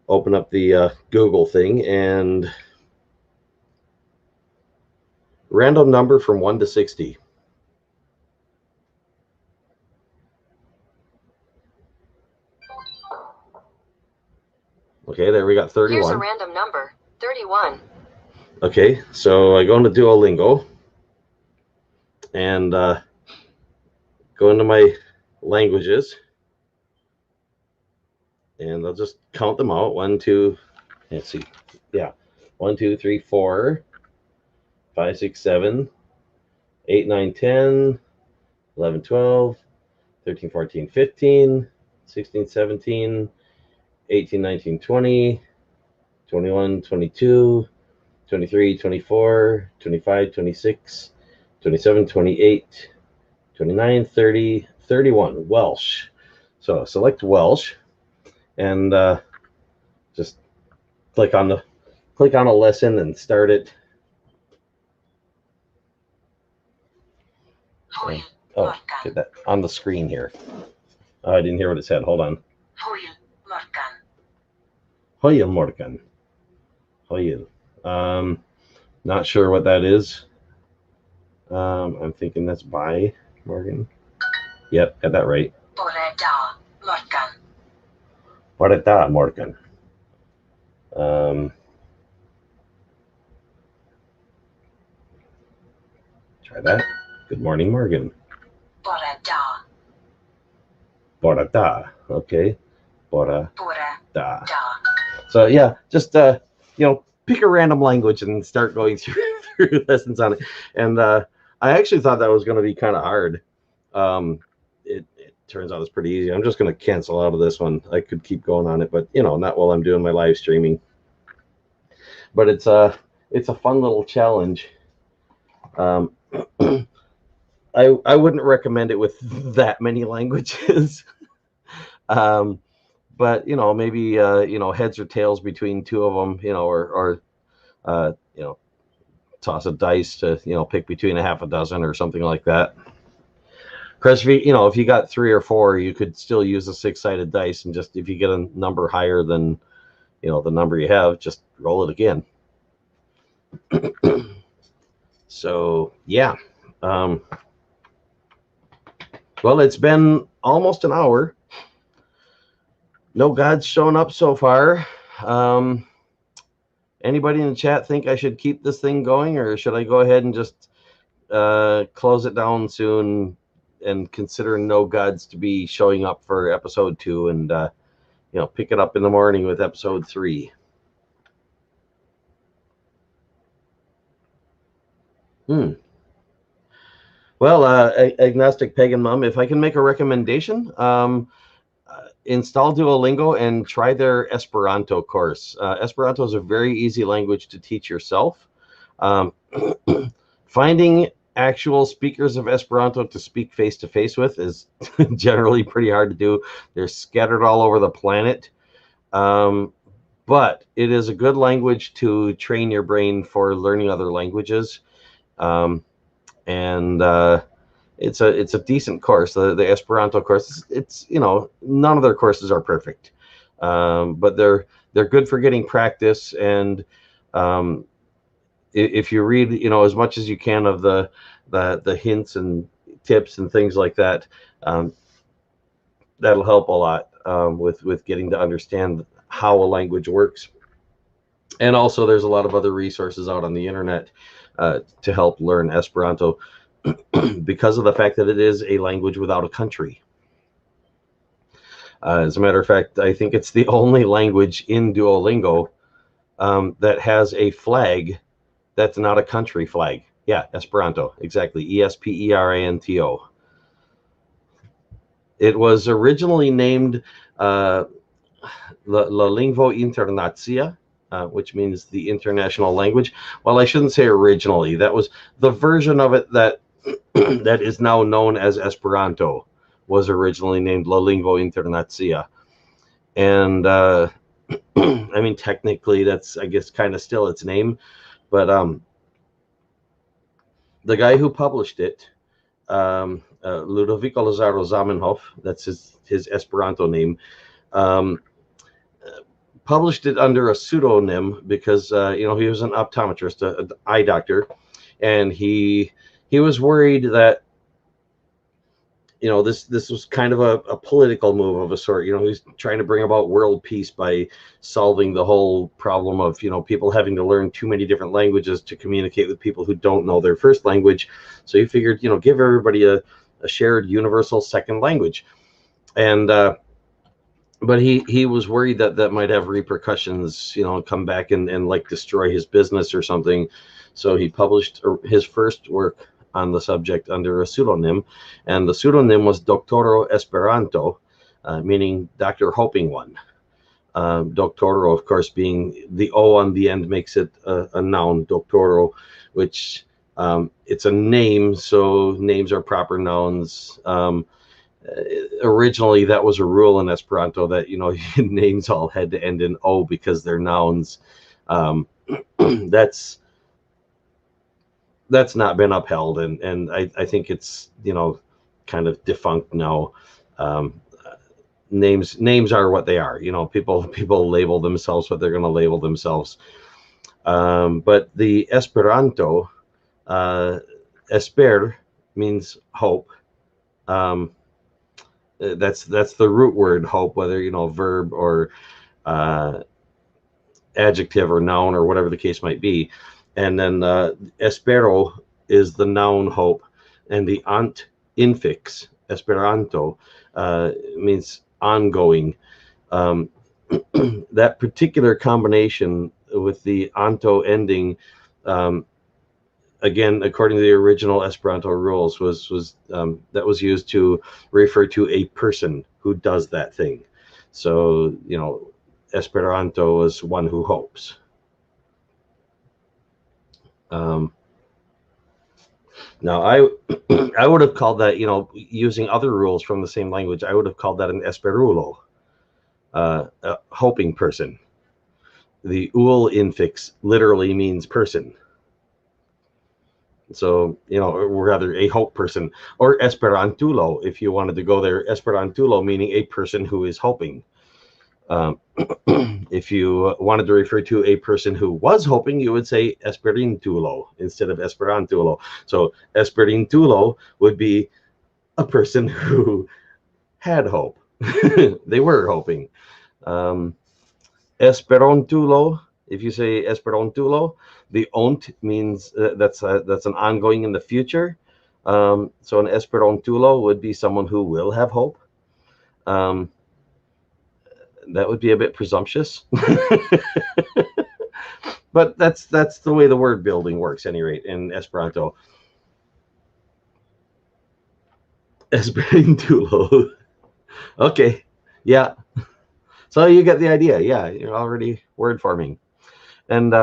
Open up the Google thing and random number from 1 to 60. Okay, there we got 31. Here's a random number, 31. Okay, so I go into Duolingo and go into my languages, and I'll just count them out. 1, 2, let's see. Yeah, 1, 2, 3, 4, 5, 6, 7, 8, 9, 10, 11, 12, 13, 14, 15, 16, 17, 18, 19, 20, 21, 22, 23, 24, 25, 26, 27, 28, 29, 30, 31. Welsh. So select Welsh and just click on a lesson and start it. Oh, get that on the screen here. Oh, I didn't hear what it said. Hold on. Hoyel Morgan. Hoyel. Not sure what that is. I'm thinking that's by Morgan. Yep, got that right. Boreda Morgan. Try that. Good morning, Morgan. Boreda. Okay. Boreda. So yeah, just pick a random language and start going through lessons on it. And I actually thought that was going to be kind of hard. It turns out it's pretty easy. I'm just going to cancel out of this one. I could keep going on it, but not while I'm doing my live streaming. But it's a fun little challenge. Um, I wouldn't recommend it with that many languages. But maybe heads or tails between two of them, or toss a dice to pick between a half a dozen or something like that. Because if you got 3 or 4, you could still use a 6-sided dice, and just if you get a number higher than the number you have, just roll it again. So yeah, well, it's been almost an hour. No God's shown up so far. Anybody in the chat think I should keep this thing going, or should I go ahead and just close it down soon and consider no Gods to be showing up for episode 2 and pick it up in the morning with episode 3? Well, agnostic pagan mom, if I can make a recommendation, install Duolingo and try their Esperanto course. Esperanto is a very easy language to teach yourself. Finding actual speakers of Esperanto to speak face-to-face with is generally pretty hard to do. They're scattered all over the planet. But it is a good language to train your brain for learning other languages. And it's a decent course. The Esperanto course, it's none of their courses are perfect, but they're good for getting practice. And if you read as much as you can of the hints and tips and things like that, that'll help a lot with getting to understand how a language works. And also, there's a lot of other resources out on the internet to help learn Esperanto because of the fact that it is a language without a country. As a matter of fact, I think it's the only language in Duolingo that has a flag that's not a country flag. Yeah, Esperanto, exactly. Esperanto. It was originally named La Lingua Internazia, which means the international language. Well, I shouldn't say originally. That was the version of it that that is now known as Esperanto, was originally named La Lingua Internazia. And I mean, technically, that's, I guess, kind of still its name. But the guy who published it, Ludovico Lazaro Zamenhof, that's his Esperanto name, published it under a pseudonym because he was an optometrist, an eye doctor, and he was worried that this was kind of a political move of a sort. He's trying to bring about world peace by solving the whole problem of people having to learn too many different languages to communicate with people who don't know their first language. So he figured give everybody a shared universal second language. And but he was worried that might have repercussions, come back and like destroy his business or something. So he published his first work on the subject under a pseudonym, and the pseudonym was Doctoro Esperanto, meaning Dr. Hoping One. Doctoro, of course, being the O on the end makes it a noun, Doctoro, which it's a name, so names are proper nouns. Originally, that was a rule in Esperanto that names all had to end in O because they're nouns. That's not been upheld, and I think it's kind of defunct now. Names are what they are. People label themselves what they're going to label themselves. But the Esperanto, esper means hope. That's the root word hope, whether verb or adjective or noun or whatever the case might be. And then espero is the noun hope, and the ant infix Esperanto means ongoing. that particular combination with the anto ending, again, according to the original Esperanto rules, was that was used to refer to a person who does that thing. So, Esperanto is one who hopes. Now, I would have called that, using other rules from the same language, I would have called that an esperulo, a hoping person. The ul infix literally means person. So, or rather a hope person, or esperantulo, if you wanted to go there. Esperantulo meaning a person who is hoping. If you wanted to refer to a person who was hoping, you would say esperintulo instead of esperantulo. So esperintulo would be a person who had hope. They were hoping. Esperantulo, if you say esperantulo, the ont means that's an ongoing in the future. So an esperantulo would be someone who will have hope. That would be a bit presumptuous. But that's the way the word building works, at any rate, in Esperanto. Esperantulo. Okay, yeah. So you get the idea. Yeah, you're already word forming. And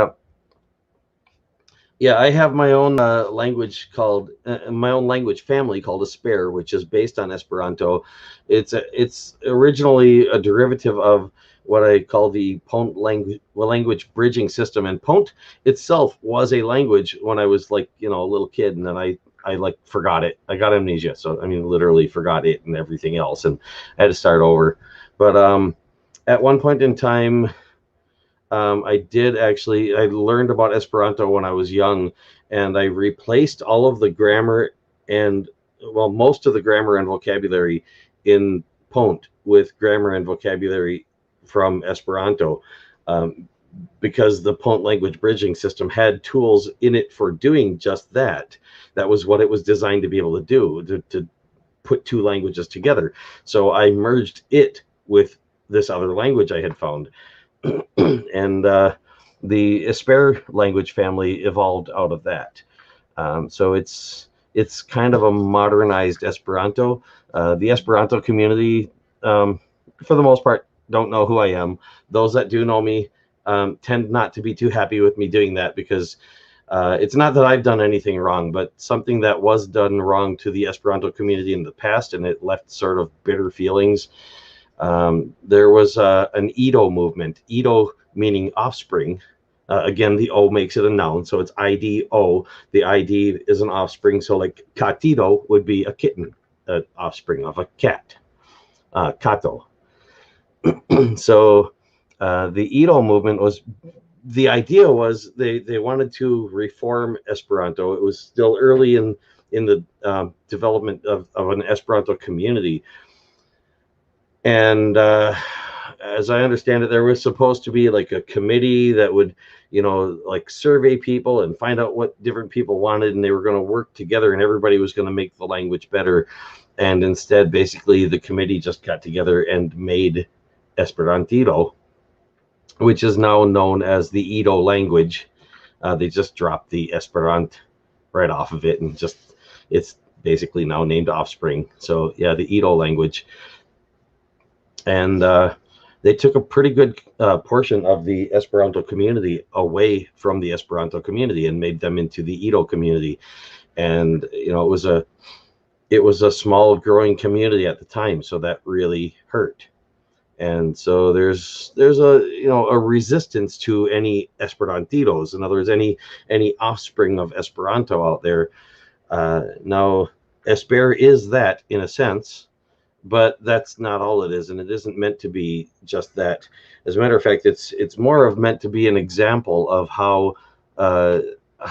yeah, I have my own language called my own language family called Esper, which is based on Esperanto. It's originally a derivative of what I call the Pont language bridging system. And Pont itself was a language when I was like, a little kid, and then I like forgot it. I got amnesia, so I mean literally forgot it and everything else, and I had to start over. But at one point in time, I learned about Esperanto when I was young, and I replaced all of the grammar and, well, most of the grammar and vocabulary in Pont with grammar and vocabulary from Esperanto, because the Pont language bridging system had tools in it for doing just that. That was what it was designed to be able to do, to put two languages together. So I merged it with this other language I had found. And the Esper language family evolved out of that. So it's kind of a modernized Esperanto. The Esperanto community, for the most part, don't know who I am. Those that do know me tend not to be too happy with me doing that, because it's not that I've done anything wrong, but something that was done wrong to the Esperanto community in the past, and it left sort of bitter feelings. There was an Ido movement, Ido meaning offspring. Again, the O makes it a noun, so it's IDO. The ID is an offspring, so like Catito would be a kitten, an offspring of a cat, Cato. So the Ido movement was, the idea was they wanted to reform Esperanto. It was still early in the development of an Esperanto community. And as I understand it, there was supposed to be like a committee that would, like survey people and find out what different people wanted, and they were going to work together, and everybody was going to make the language better. And instead, basically, the committee just got together and made Esperantito, which is now known as the Ido language. They just dropped the Esperant right off of it, and it's basically now named Offspring. So yeah, the Ido language. And they took a pretty good portion of the Esperanto community away from the Esperanto community and made them into the Ido community. And it was a small growing community at the time, so that really hurt. And so there's a resistance to any Esperantitos. In other words, any offspring of Esperanto out there. Now, Esper is that in a sense, but that's not all it is, and it isn't meant to be just that. As a matter of fact, it's more of meant to be an example of how a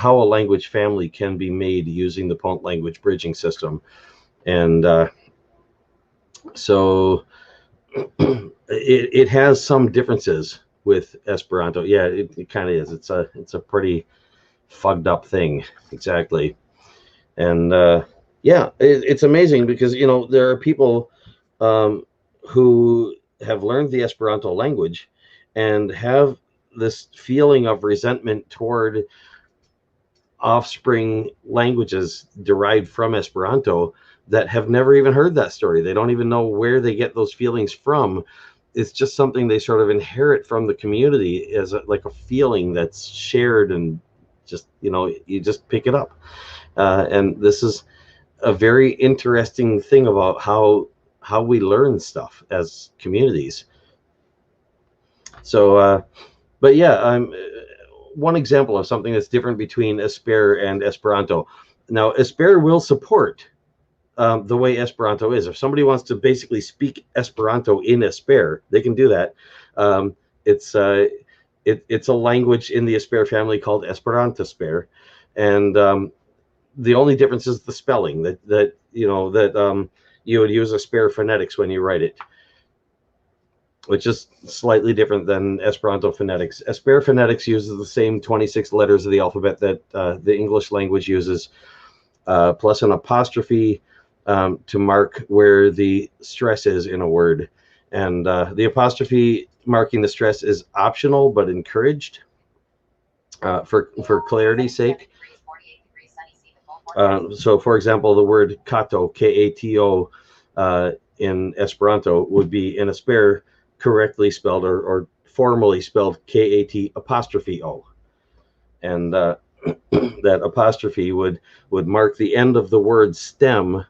language family can be made using the Pont language bridging system. And so it has some differences with Esperanto. Yeah, it kind of is. It's a pretty fucked up thing, exactly. And yeah, it's amazing because there are people who have learned the Esperanto language and have this feeling of resentment toward offspring languages derived from Esperanto that have never even heard that story. They don't even know where they get those feelings from. It's just something they sort of inherit from the community as like a feeling that's shared, and just, you just pick it up. And this is a very interesting thing about how we learn stuff as communities. So, but yeah, one example of something that's different between Esper and Esperanto. Now, Esper will support the way Esperanto is. If somebody wants to basically speak Esperanto in Esper, they can do that. Um, it's it's a language in the Esper family called Esperanto-Esper, and the only difference is the spelling. That you would use Esper phonetics when you write it, which is slightly different than Esperanto phonetics. Esper phonetics uses the same 26 letters of the alphabet that the English language uses, plus an apostrophe to mark where the stress is in a word. And the apostrophe marking the stress is optional but encouraged for clarity's sake. So, for example, the word kato, K-A-T-O, in Esperanto would be in Esper correctly spelled or formally spelled K-A-T apostrophe O. And that apostrophe would mark the end of the word stem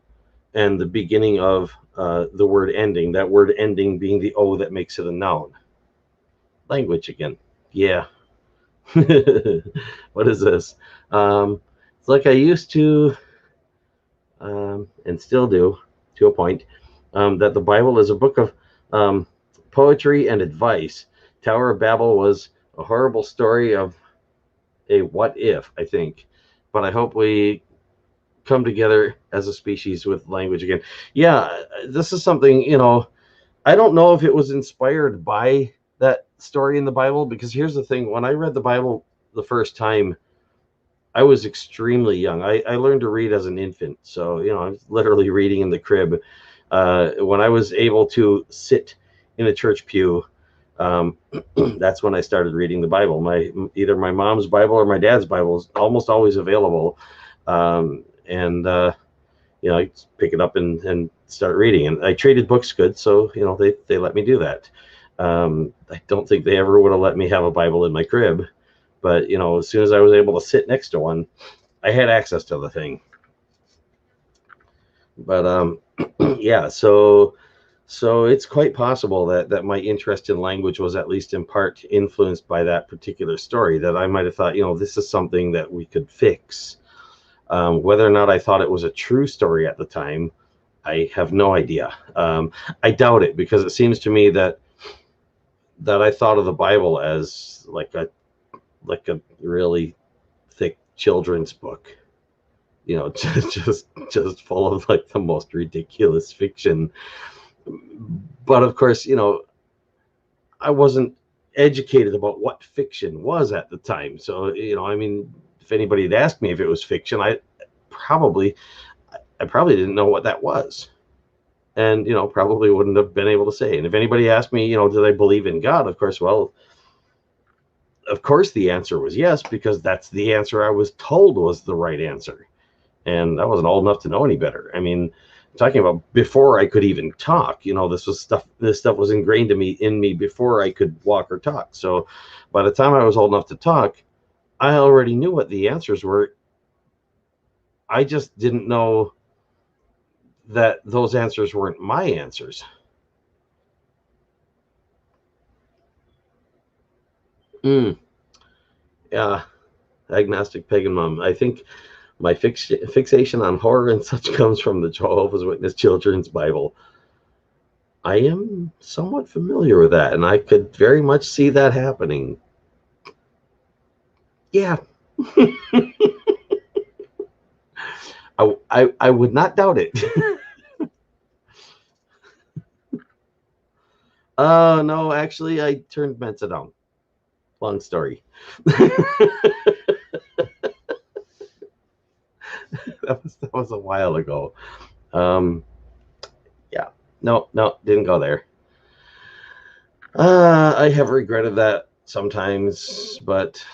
and the beginning of the word ending, that word ending being the O that makes it a noun. Language again. Yeah. What is this? It's like I used to, and still do to a point, that the Bible is a book of poetry and advice. Tower of Babel was a horrible story of a what if, I think. But I hope we come together as a species with language again. Yeah, this is something, I don't know if it was inspired by that story in the Bible, because here's the thing. When I read the Bible the first time, I was extremely young. I learned to read as an infant. So, I was literally reading in the crib. When I was able to sit in a church pew, that's when I started reading the Bible. Either my mom's Bible or my dad's Bible is almost always available. And I pick it up and start reading. And I traded books good, so they let me do that. I don't think they ever would have let me have a Bible in my crib, but as soon as I was able to sit next to one, I had access to the thing. But yeah, so it's quite possible that my interest in language was at least in part influenced by that particular story, that I might have thought, this is something that we could fix. Whether or not I thought it was a true story at the time, I have no idea. I doubt it, because it seems to me that I thought of the Bible as like a really thick children's book, just full of like the most ridiculous fiction. But of course, I wasn't educated about what fiction was at the time. So, if anybody had asked me if it was fiction, I probably didn't know what that was. And, probably wouldn't have been able to say. And if anybody asked me, did I believe in God? Of course, the answer was yes, because that's the answer I was told was the right answer. And I wasn't old enough to know any better. I mean, talking about before I could even talk, this stuff was ingrained in me before I could walk or talk. So by the time I was old enough to talk, I already knew what the answers were. I just didn't know that those answers weren't my answers. Yeah, agnostic pagan mom. I think my fixation on horror and such comes from the Jehovah's Witness Children's Bible. I am somewhat familiar with that, and I could very much see that happening. Yeah. I would not doubt it. No, actually, I turned Mensa down. Long story. that was a while ago. Yeah. No, didn't go there. I have regretted that sometimes, but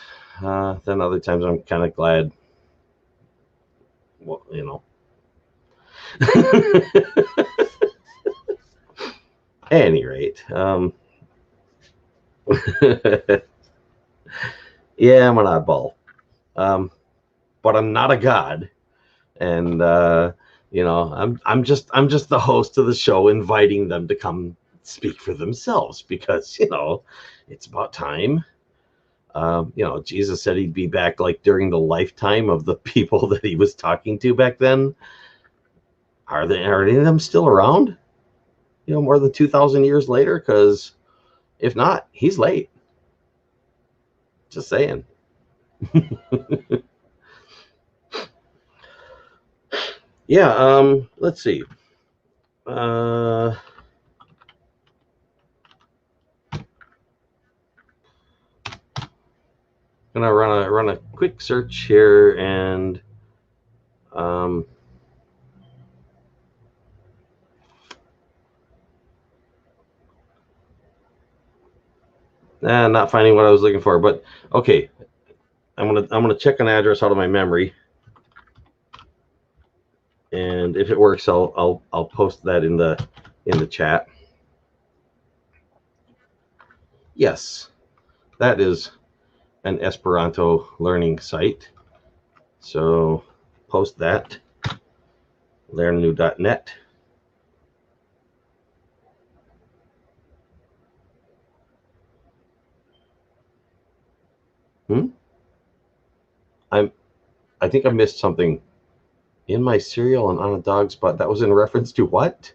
then other times I'm kind of glad. Well, At any rate, yeah, I'm an oddball, but I'm not a god, and I'm just the host of the show, inviting them to come speak for themselves because it's about time. Jesus said he'd be back like during the lifetime of the people that he was talking to back then. Are any of them still around? More than 2,000 years later? Because if not, he's late. Just saying. Yeah. Let's see. Gonna run a quick search here and not finding what I was looking for, but okay. I'm gonna check an address out of my memory, and if it works, I'll post that in the chat. Yes, that is an Esperanto learning site. So post that. learnanew.net. I think I missed something. In my cereal and on a dog's butt. That was in reference to what?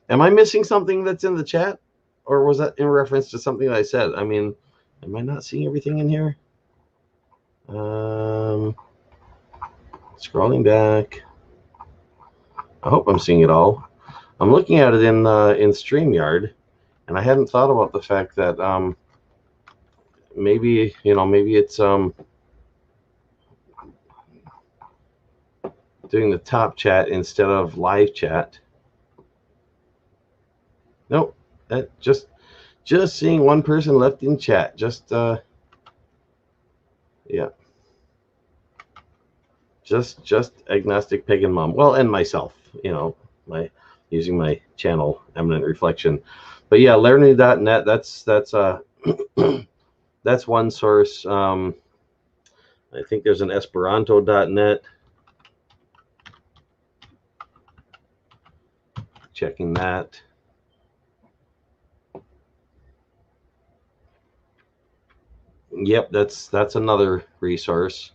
Am I missing something that's in the chat? Or was that in reference to something that I said? I mean, am I not seeing everything in here? Scrolling back. I hope I'm seeing it all. I'm looking at it in StreamYard, and I hadn't thought about the fact that maybe it's doing the top chat instead of live chat. Nope, that just seeing one person left in chat. Just yeah, just agnostic pagan mom. Well, and myself, using my channel Eminent Reflection. But yeah, learnanew.net. That's one source. I think there's an Esperanto.net. Checking that. Yep, that's another resource.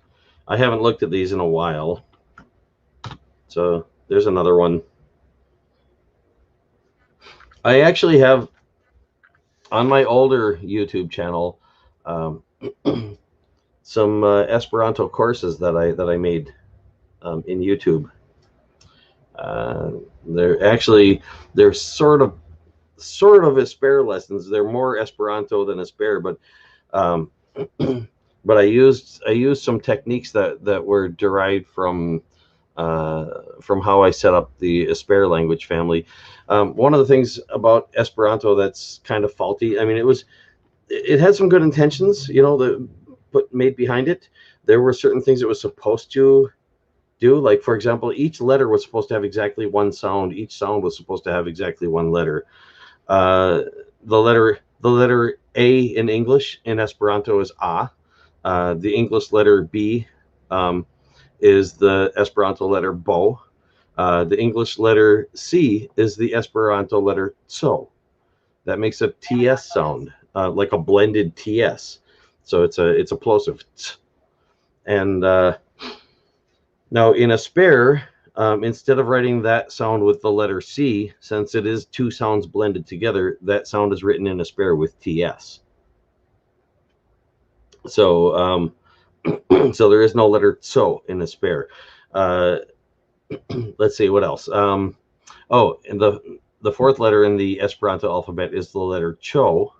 I haven't looked at these in a while. So there's another one. I actually have on my older YouTube channel some Esperanto courses that I made in YouTube. They're sort of Esper lessons. They're more Esperanto than Esper, but but I used some techniques that were derived from how I set up the Esper language family. One of the things about Esperanto that's kind of faulty. I mean, it had some good intentions, made behind it. There were certain things it was supposed to do. Like, for example, each letter was supposed to have exactly one sound. Each sound was supposed to have exactly one letter. The letter A in English in Esperanto is A. The English letter B is the Esperanto letter Bo. The English letter C is the Esperanto letter So. That makes a TS sound, like a blended TS. So it's a plosive. And now in Esper, instead of writing that sound with the letter C, since it is two sounds blended together, that sound is written in Esper with TS. So so there is no letter So in Esper. Let's see what else. And the fourth letter in the Esperanto alphabet is the letter Cho,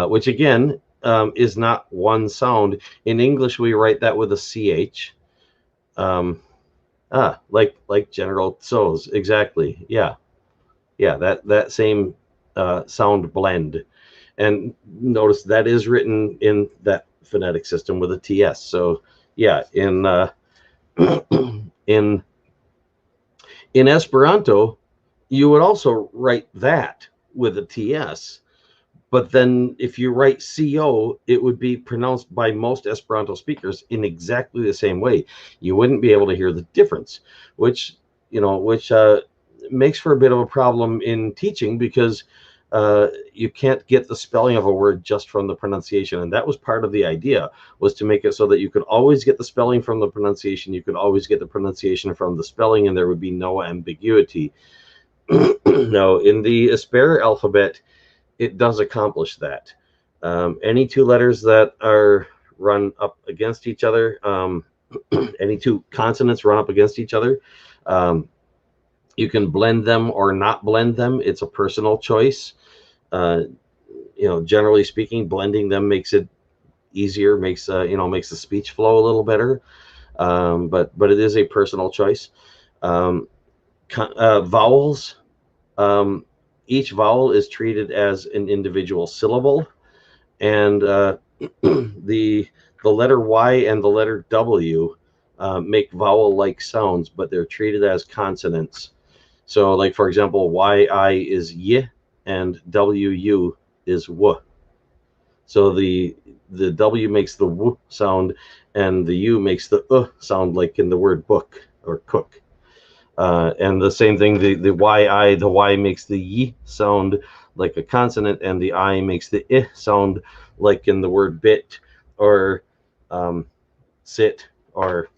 which again is not one sound. In English, we write that with a CH. Like General Tso's, exactly. Yeah. Yeah, that same sound blend. And notice that is written in that phonetic system with a TS. So yeah, in in Esperanto, you would also write that with a TS. But then if you write CO, it would be pronounced by most Esperanto speakers in exactly the same way. You wouldn't be able to hear the difference, which, which makes for a bit of a problem in teaching, because you can't get the spelling of a word just from the pronunciation. And that was part of the idea, was to make it so that you could always get the spelling from the pronunciation. You could always get the pronunciation from the spelling, and there would be no ambiguity. Now, in the Esper alphabet, it does accomplish that. Any two letters that are run up against each other, any two consonants run up against each other, you can blend them or not blend them. It's a personal choice. Generally speaking, blending them makes it easier, makes the speech flow a little better. But it is a personal choice. Vowels. Each vowel is treated as an individual syllable, and the letter Y and the letter W make vowel-like sounds, but they're treated as consonants. So, like for example, YI is Y, and WU is W. So the W makes the W sound, and the U makes the sound, like in the word book or cook. And the same thing, the Y makes the Y sound like a consonant, and the I makes the I sound like in the word bit, or sit, or,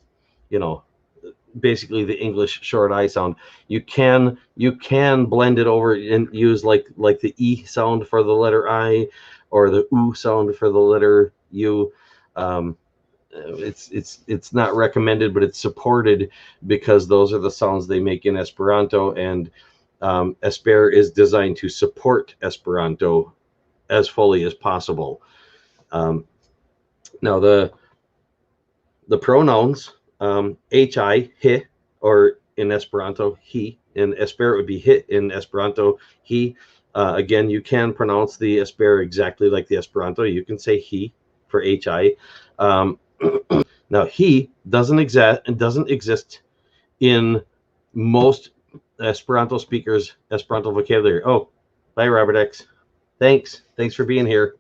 basically the English short I sound. You can blend it over and use like the E sound for the letter I, or the U sound for the letter U. It's not recommended, but it's supported, because those are the sounds they make in Esperanto, and Esper is designed to support Esperanto as fully as possible. Now the pronouns, hi, he, or in Esperanto he. In Esper it would be hit, in Esperanto he. Again, you can pronounce the Esper exactly like the Esperanto. You can say he for hi. Now, he doesn't exist in most Esperanto speakers' Esperanto vocabulary. Oh, bye, Robert X. Thanks for being here.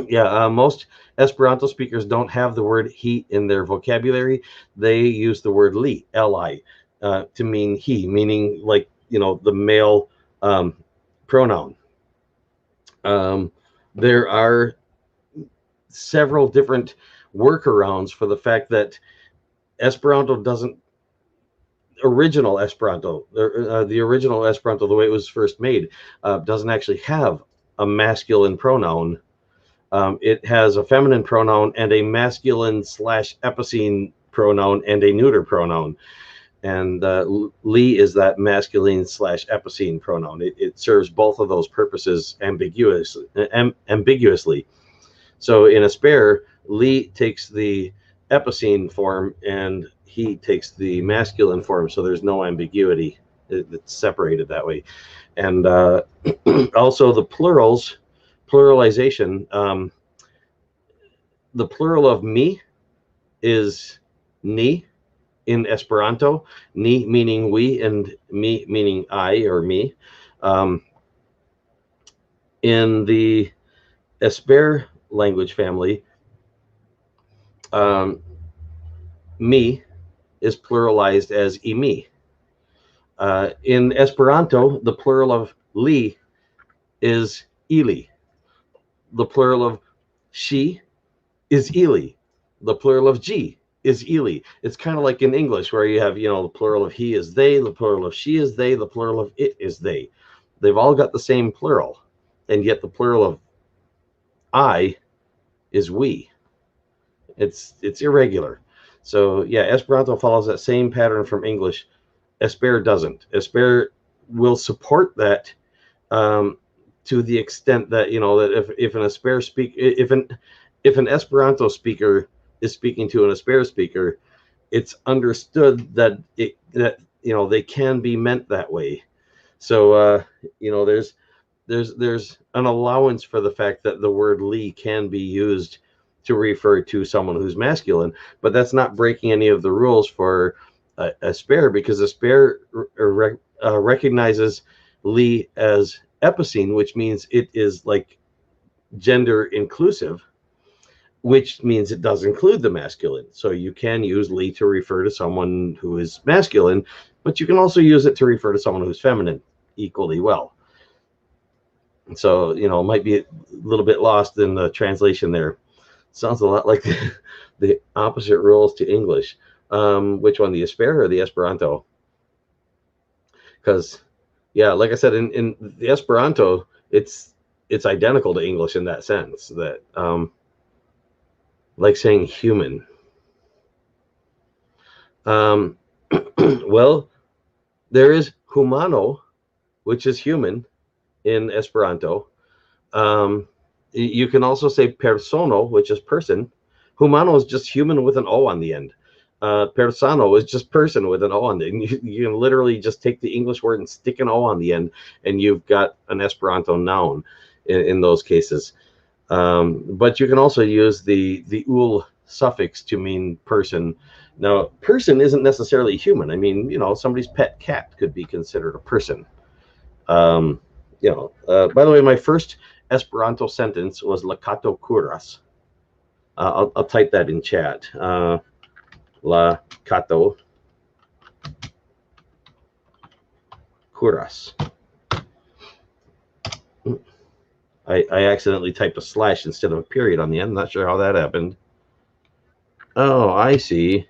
Yeah, most Esperanto speakers don't have the word he in their vocabulary. They use the word li, Li, to mean he, meaning like, the male pronoun. There are several different workarounds for the fact that Esperanto doesn't, original Esperanto, the original Esperanto, the way it was first made, doesn't actually have a masculine pronoun. It has a feminine pronoun and a masculine / epicene pronoun and a neuter pronoun. And li is that masculine / epicene pronoun. It serves both of those purposes ambiguously. So in Esper, li takes the epicene form, and he takes the masculine form, so there's no ambiguity. It's separated that way. And also the plurals, pluralization, the plural of me is ni in Esperanto, ni meaning we, and me meaning I or me. In the Esper language family, me is pluralized as imi. In Esperanto, the plural of li is ili. The plural of she is ili. The plural of ji is ili. It's kind of like in English, where you have, the plural of he is they, the plural of she is they, the plural of it is they. They've all got the same plural, and yet the plural of I is we. It's irregular. So yeah, Esperanto follows that same pattern from English. Esper doesn't. Esper will support that to the extent that, that if an Esper if an Esperanto speaker is speaking to an Esper speaker, it's understood that they can be meant that way. So there's an allowance for the fact that the word li can be used to refer to someone who's masculine, but that's not breaking any of the rules for a spare, because a spare recognizes li as epicene, which means it is like gender inclusive, which means it does include the masculine. So you can use li to refer to someone who is masculine, but you can also use it to refer to someone who's feminine equally well. So, it might be a little bit lost in the translation there. Sounds a lot like the opposite rules to English. Which one, the Esper or the Esperanto? Because, yeah, like I said, in the Esperanto, it's identical to English in that sense, that like saying human. Well, there is humano, which is human in Esperanto. You can also say persono, which is person. Humano is just human with an O on the end. Persano is just person with an O on the end. You can literally just take the English word and stick an O on the end, and you've got an Esperanto noun in those cases. But you can also use the ul suffix to mean person. Now, person isn't necessarily human. I mean, somebody's pet cat could be considered a person. By the way, my first Esperanto sentence was lakato kuras. I'll type that in chat. Lakato kuras. I accidentally typed a slash instead of a period on the end. Not sure how that happened. Oh, I see.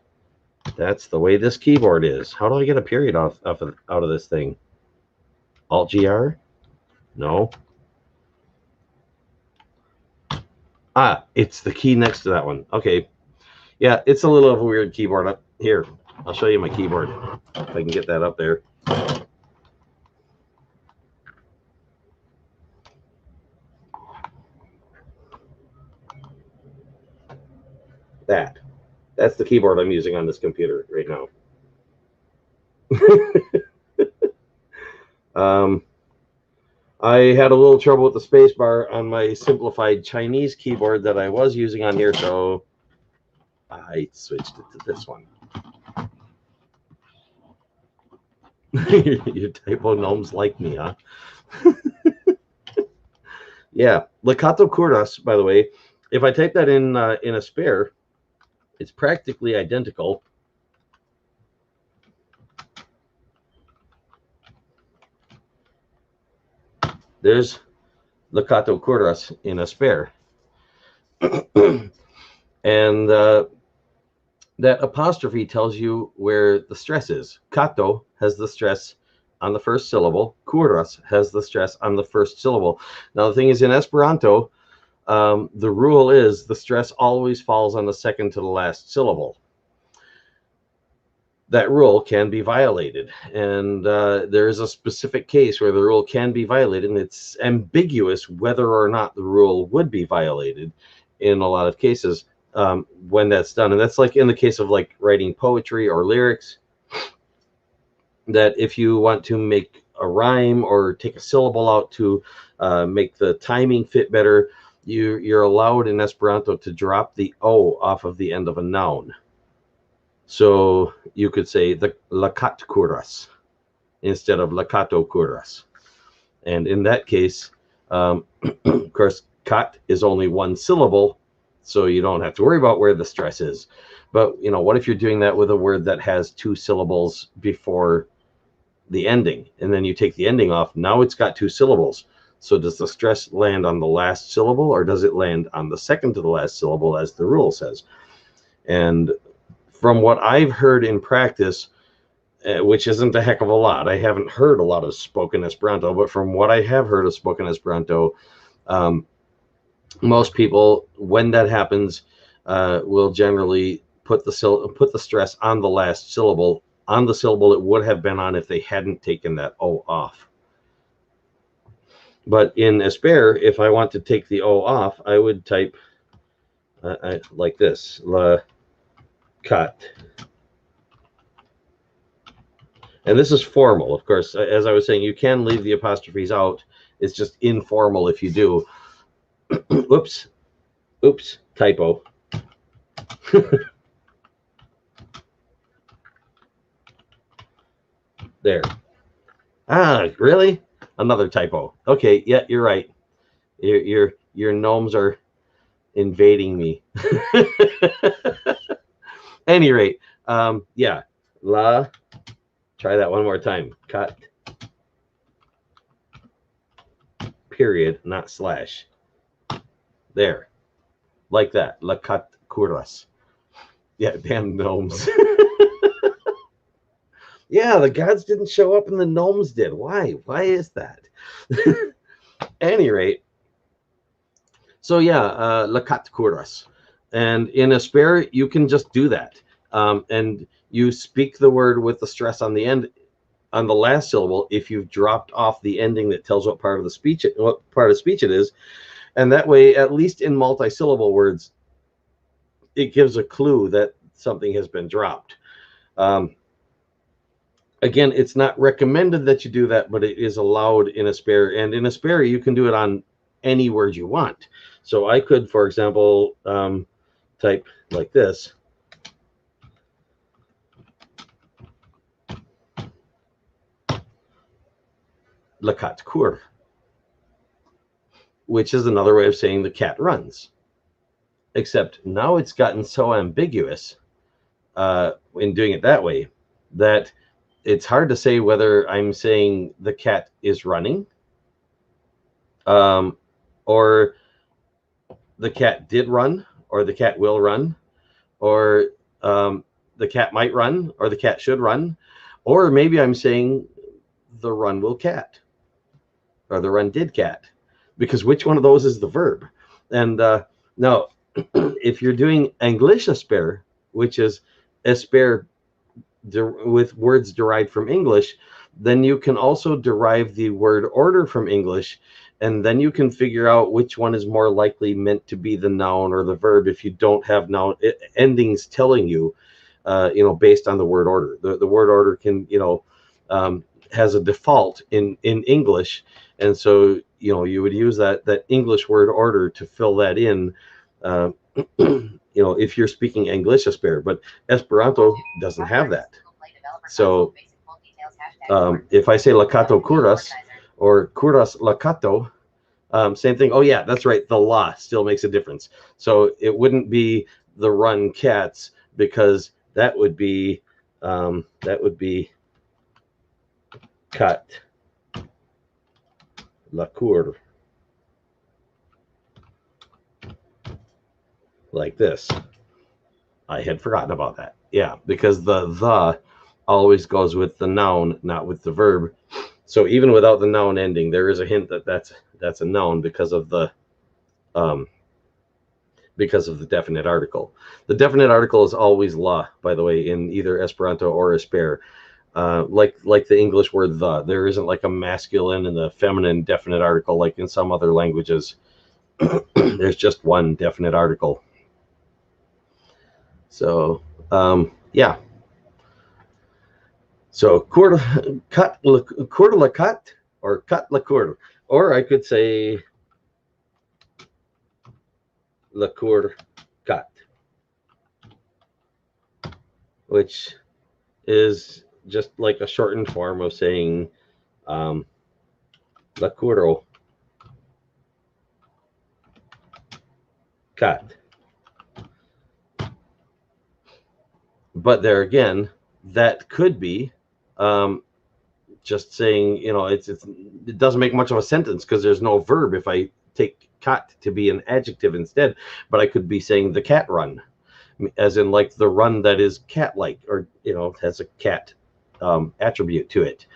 That's the way this keyboard is. How do I get a period out of this thing? Alt-GR? No. It's the key next to that one. Okay. Yeah, it's a little of a weird keyboard. Up here, I'll show you my keyboard, if I can get that up there. That's the keyboard I'm using on this computer right now. I had a little trouble with the space bar on my simplified Chinese keyboard that I was using on here, so I switched it to this one. You typo gnomes like me, huh? Yeah, Lakato Kuras, by the way, if I type that in a spare, it's practically identical. There's Lakato Kuras in a spare. And that apostrophe tells you where the stress is. Kato has the stress on the first syllable. Kuras has the stress on the first syllable. Now, the thing is, in Esperanto, the rule is the stress always falls on the second to the last syllable. That rule can be violated, and there is a specific case where the rule can be violated, and it's ambiguous whether or not the rule would be violated in a lot of cases when that's done. And that's like in the case of like writing poetry or lyrics, that if you want to make a rhyme or take a syllable out to make the timing fit better, you're allowed in Esperanto to drop the O off of the end of a noun. So you could say the lakat kuras instead of lakato kuras. And in that case, of course, kat is only one syllable, so you don't have to worry about where the stress is. But, what if you're doing that with a word that has two syllables before the ending, and then you take the ending off? Now it's got two syllables. So does the stress land on the last syllable, or does it land on the second to the last syllable, as the rule says? And from what I've heard in practice, which isn't a heck of a lot, I haven't heard a lot of spoken Esperanto, but from what I have heard of spoken Esperanto, most people, when that happens, will generally put the stress on the last syllable, on the syllable it would have been on if they hadn't taken that O off. But in Esper, if I want to take the O off, I would type like this, la kat And this is formal, of course. As I was saying, you can leave the apostrophes out. It's just informal if you do. Oops. Oops. Typo. There. Ah, really? Another typo. Okay, yeah, you're right. Your gnomes are invading me. Any rate, yeah. La. Try that one more time. Cut. Period, not slash. There. Like that. La cut curas. Yeah, damn gnomes. Yeah, the gods didn't show up and the gnomes did. Why? Why is that? Any rate, so yeah, lakat kuras. And in a spare, you can just do that. And you speak the word with the stress on the end, on the last syllable, if you've dropped off the ending that tells what part of the speech, it is. And that way, at least in multi-syllable words, it gives a clue that something has been dropped. Again, it's not recommended that you do that, but it is allowed in a spare. And in a spare, you can do it on any word you want. So I could, for example, type like this. Lakat kur, which is another way of saying the cat runs. Except now it's gotten so ambiguous in doing it that way that it's hard to say whether I'm saying the cat is running or the cat did run or the cat will run or the cat might run or the cat should run, or maybe I'm saying the run will cat or the run did cat, because which one of those is the verb? And now if you're doing English espère, which is espère with words derived from English, then you can also derive the word order from English, and then you can figure out which one is more likely meant to be the noun or the verb if you don't have noun endings telling you, based on the word order. The word order can, has a default in English, and so you would use that English word order to fill that in. If you're speaking English espère, but Esperanto doesn't have that. So if I say lakato kuras or kuras lakato, same thing. Oh yeah, that's right. The la still makes a difference. So it wouldn't be the run cats, because that would be cut la cour, like this. I had forgotten about that. Yeah, because the always goes with the noun, not with the verb. So even without the noun ending, there is a hint that that's a noun because of the definite article. The definite article is always la, by the way, in either Esperanto or espère. Like the English word the, there isn't like a masculine and a feminine definite article like in some other languages. There's just one definite article. So yeah. So cut la cut or cut la cour, or I could say la cour cut, which is just like a shortened form of saying la couro cut. But there again, that could be just saying, it doesn't make much of a sentence because there's no verb if I take cat to be an adjective instead. But I could be saying the cat run, as in like the run that is cat-like, or has a cat attribute to it.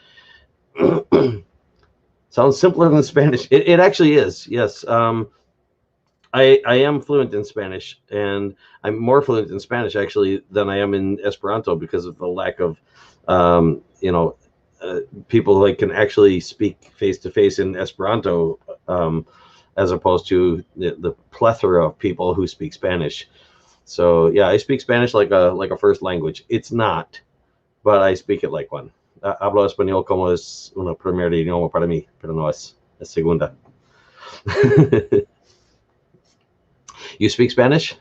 Sounds simpler than Spanish. It actually is. Yes. I am fluent in Spanish, and I'm more fluent in Spanish actually than I am in Esperanto because of the lack of people who can actually speak face to face in Esperanto, as opposed to the plethora of people who speak Spanish. So yeah, I speak Spanish like a first language. It's not, but I speak it like one. hablo español como es una primer idioma para mí, pero no es segunda. You speak Spanish?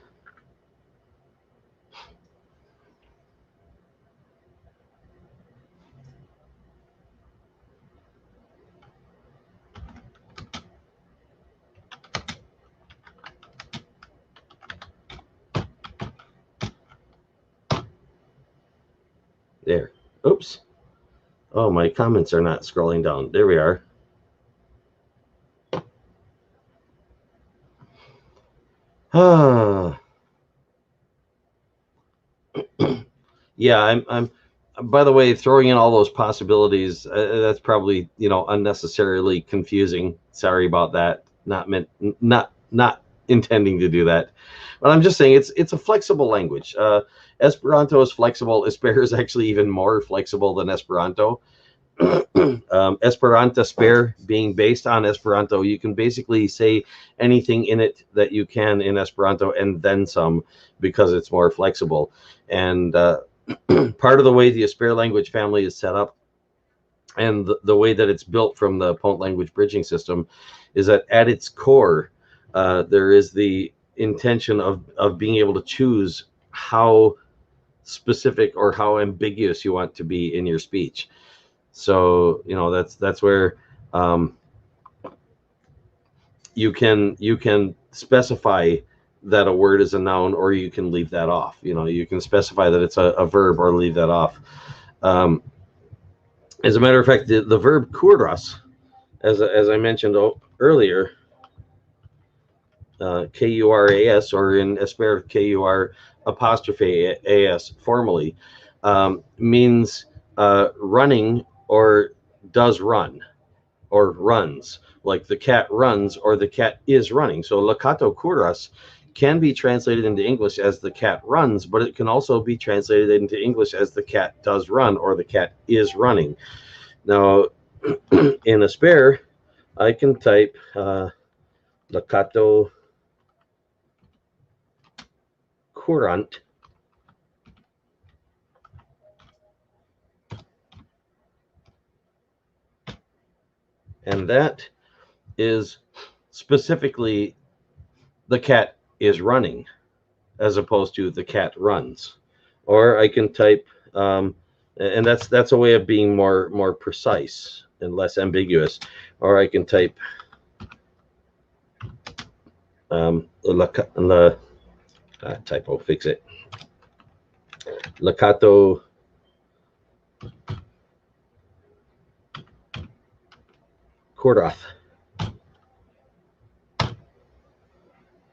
There. Oops. Oh, my comments are not scrolling down. There we are. Ah. Yeah, I'm by the way, throwing in all those possibilities, that's probably, unnecessarily confusing. Sorry about that. Not intending to do that. But I'm just saying it's a flexible language. Esperanto is flexible. Esper is actually even more flexible than Esperanto. Esperanto Spare being based on Esperanto, you can basically say anything in it that you can in Esperanto and then some, because it's more flexible. And part of the way the Esper language family is set up, and the way that it's built from the Pont language bridging system, is that at its core, there is the intention of being able to choose how specific or how ambiguous you want to be in your speech. So that's where you can specify that a word is a noun, or you can leave that off. You can specify that it's a verb or leave that off. As a matter of fact, the verb kuras, as I mentioned earlier, kuras, or in Esper kur apostrophe as formally, means running, or does run, or runs, like the cat runs or the cat is running. So Lakato kuras can be translated into English as the cat runs, but it can also be translated into English as the cat does run or the cat is running. Now, in Esper, I can type Lakato kurant, and that is specifically the cat is running, as opposed to the cat runs. Or I can type, and that's a way of being more precise and less ambiguous. Or I can type typo, fix it. Lakato Kordath.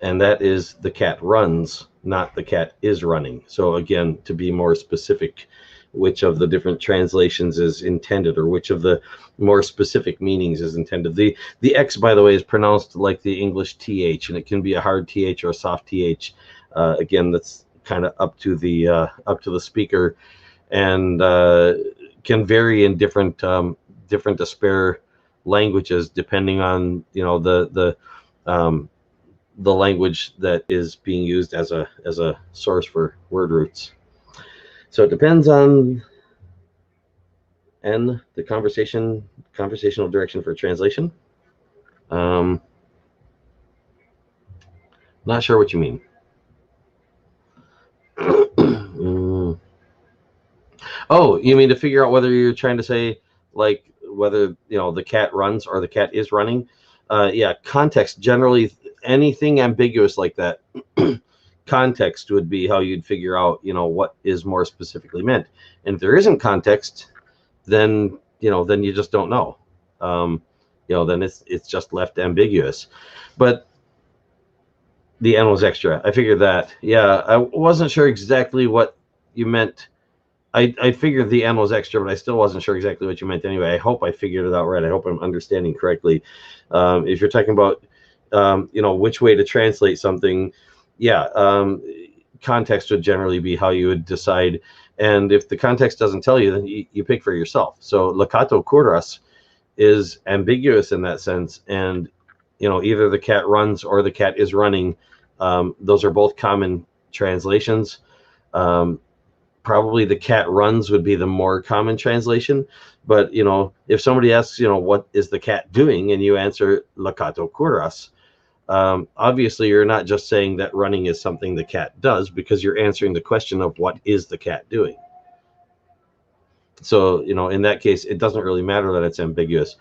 And that is the cat runs, not the cat is running. So again, to be more specific, which of the different translations is intended, or which of the more specific meanings is intended. The X, by the way, is pronounced like the English TH, and it can be a hard TH or a soft TH. Again, that's kind of up to the speaker, and can vary in different Esper languages, depending on the language that is being used as a source for word roots. So it depends on the conversational direction for translation. Not sure what you mean. Oh, you mean to figure out whether you're trying to say, like, whether the cat runs or the cat is running? Yeah, context. Generally, anything ambiguous like that, context would be how you'd figure out what is more specifically meant. And if there isn't context, then you just don't know. Then it's just left ambiguous. But the N was extra. I figured that. Yeah, I wasn't sure exactly what you meant. I figured the N was extra, but I still wasn't sure exactly what you meant anyway. I hope I figured it out right. I hope I'm understanding correctly. If you're talking about, which way to translate something, yeah, context would generally be how you would decide. And if the context doesn't tell you, then you pick for yourself. So Lakato Kuras is ambiguous in that sense. And, either the cat runs or the cat is running. Those are both common translations. probably the cat runs would be the more common translation. But, if somebody asks, what is the cat doing? And you answer, la cato curas. Obviously, you're not just saying that running is something the cat does, because you're answering the question of what is the cat doing. So, in that case, it doesn't really matter that it's ambiguous.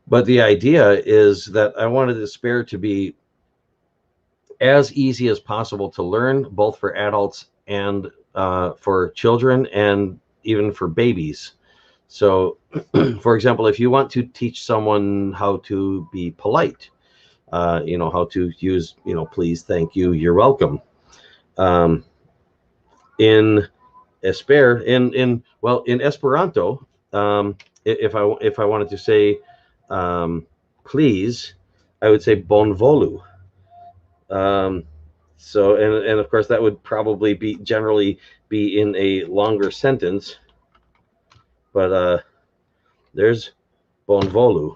But the idea is that I wanted the spare to be as easy as possible to learn, both for adults and for children, and even for babies. So, for example, if you want to teach someone how to be polite, how to use, please, thank you, you're welcome. In in Esperanto, if I wanted to say please, I would say bonvolu. So and of course that would probably generally be in a longer sentence, but there's bonvolu,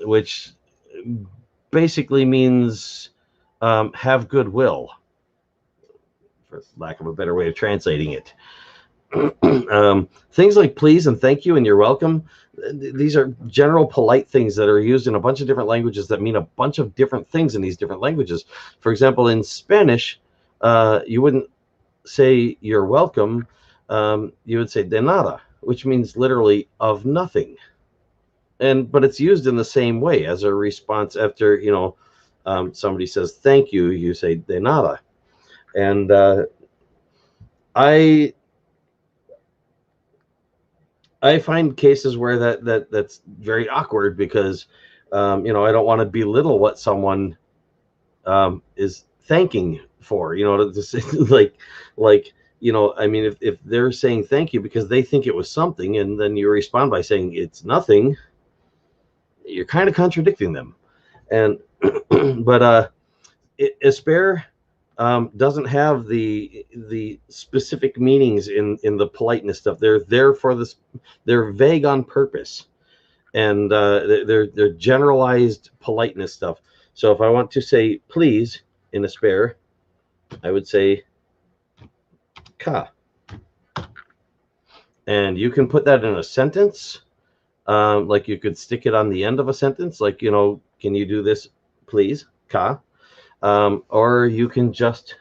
which basically means have goodwill, for lack of a better way of translating it. Things like please and thank you and you're welcome, these are general polite things that are used in a bunch of different languages that mean a bunch of different things in these different languages. For example, in Spanish, you wouldn't say you're welcome, you would say de nada, which means literally of nothing. But it's used in the same way as a response after, somebody says thank you, you say de nada. And I find cases where that's very awkward, because I don't want to belittle what someone is thanking for. I mean, if they're saying thank you because they think it was something, and then you respond by saying it's nothing, you're kind of contradicting them. And but espere doesn't have the specific meanings in the politeness stuff. They're there for this. They're vague on purpose, and they're generalized politeness stuff. So if I want to say please in espere, I would say ka, and you can put that in a sentence. Like you could stick it on the end of a sentence, like, can you do this, please, ka. Or you can just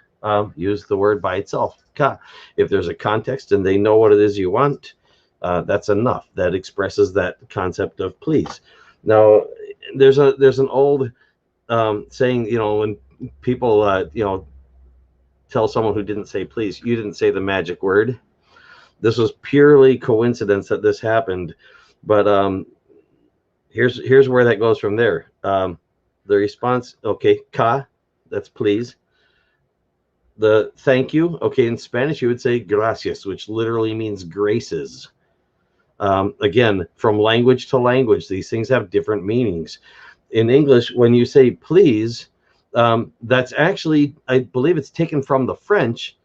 use the word by itself, ka. If there's a context and they know what it is you want, that's enough. That expresses that concept of please. Now, there's an old saying, when people, tell someone who didn't say please, you didn't say the magic word. This was purely coincidence that this happened, but here's where that goes from there. The response, okay, ka, that's please. The thank you, okay, in Spanish you would say gracias, which literally means graces. Again, from language to language, these things have different meanings. In English, when you say please, that's actually, I believe it's taken from the French,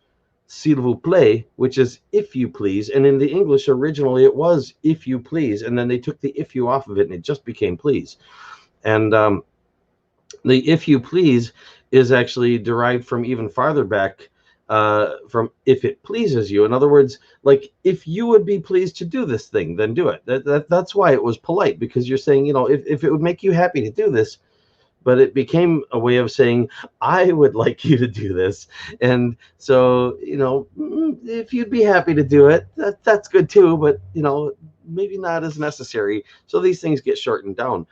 s'il vous plaît, which is if you please. And in the English, originally it was if you please, and then they took the if you off of it and it just became please. And the if you please is actually derived from even farther back, from if it pleases you. In other words, like, if you would be pleased to do this thing, then do it. That's why it was polite, because you're saying, if it would make you happy to do this. But it became a way of saying, I would like you to do this. And so, if you'd be happy to do it, that's good too, but, maybe not as necessary. So these things get shortened down.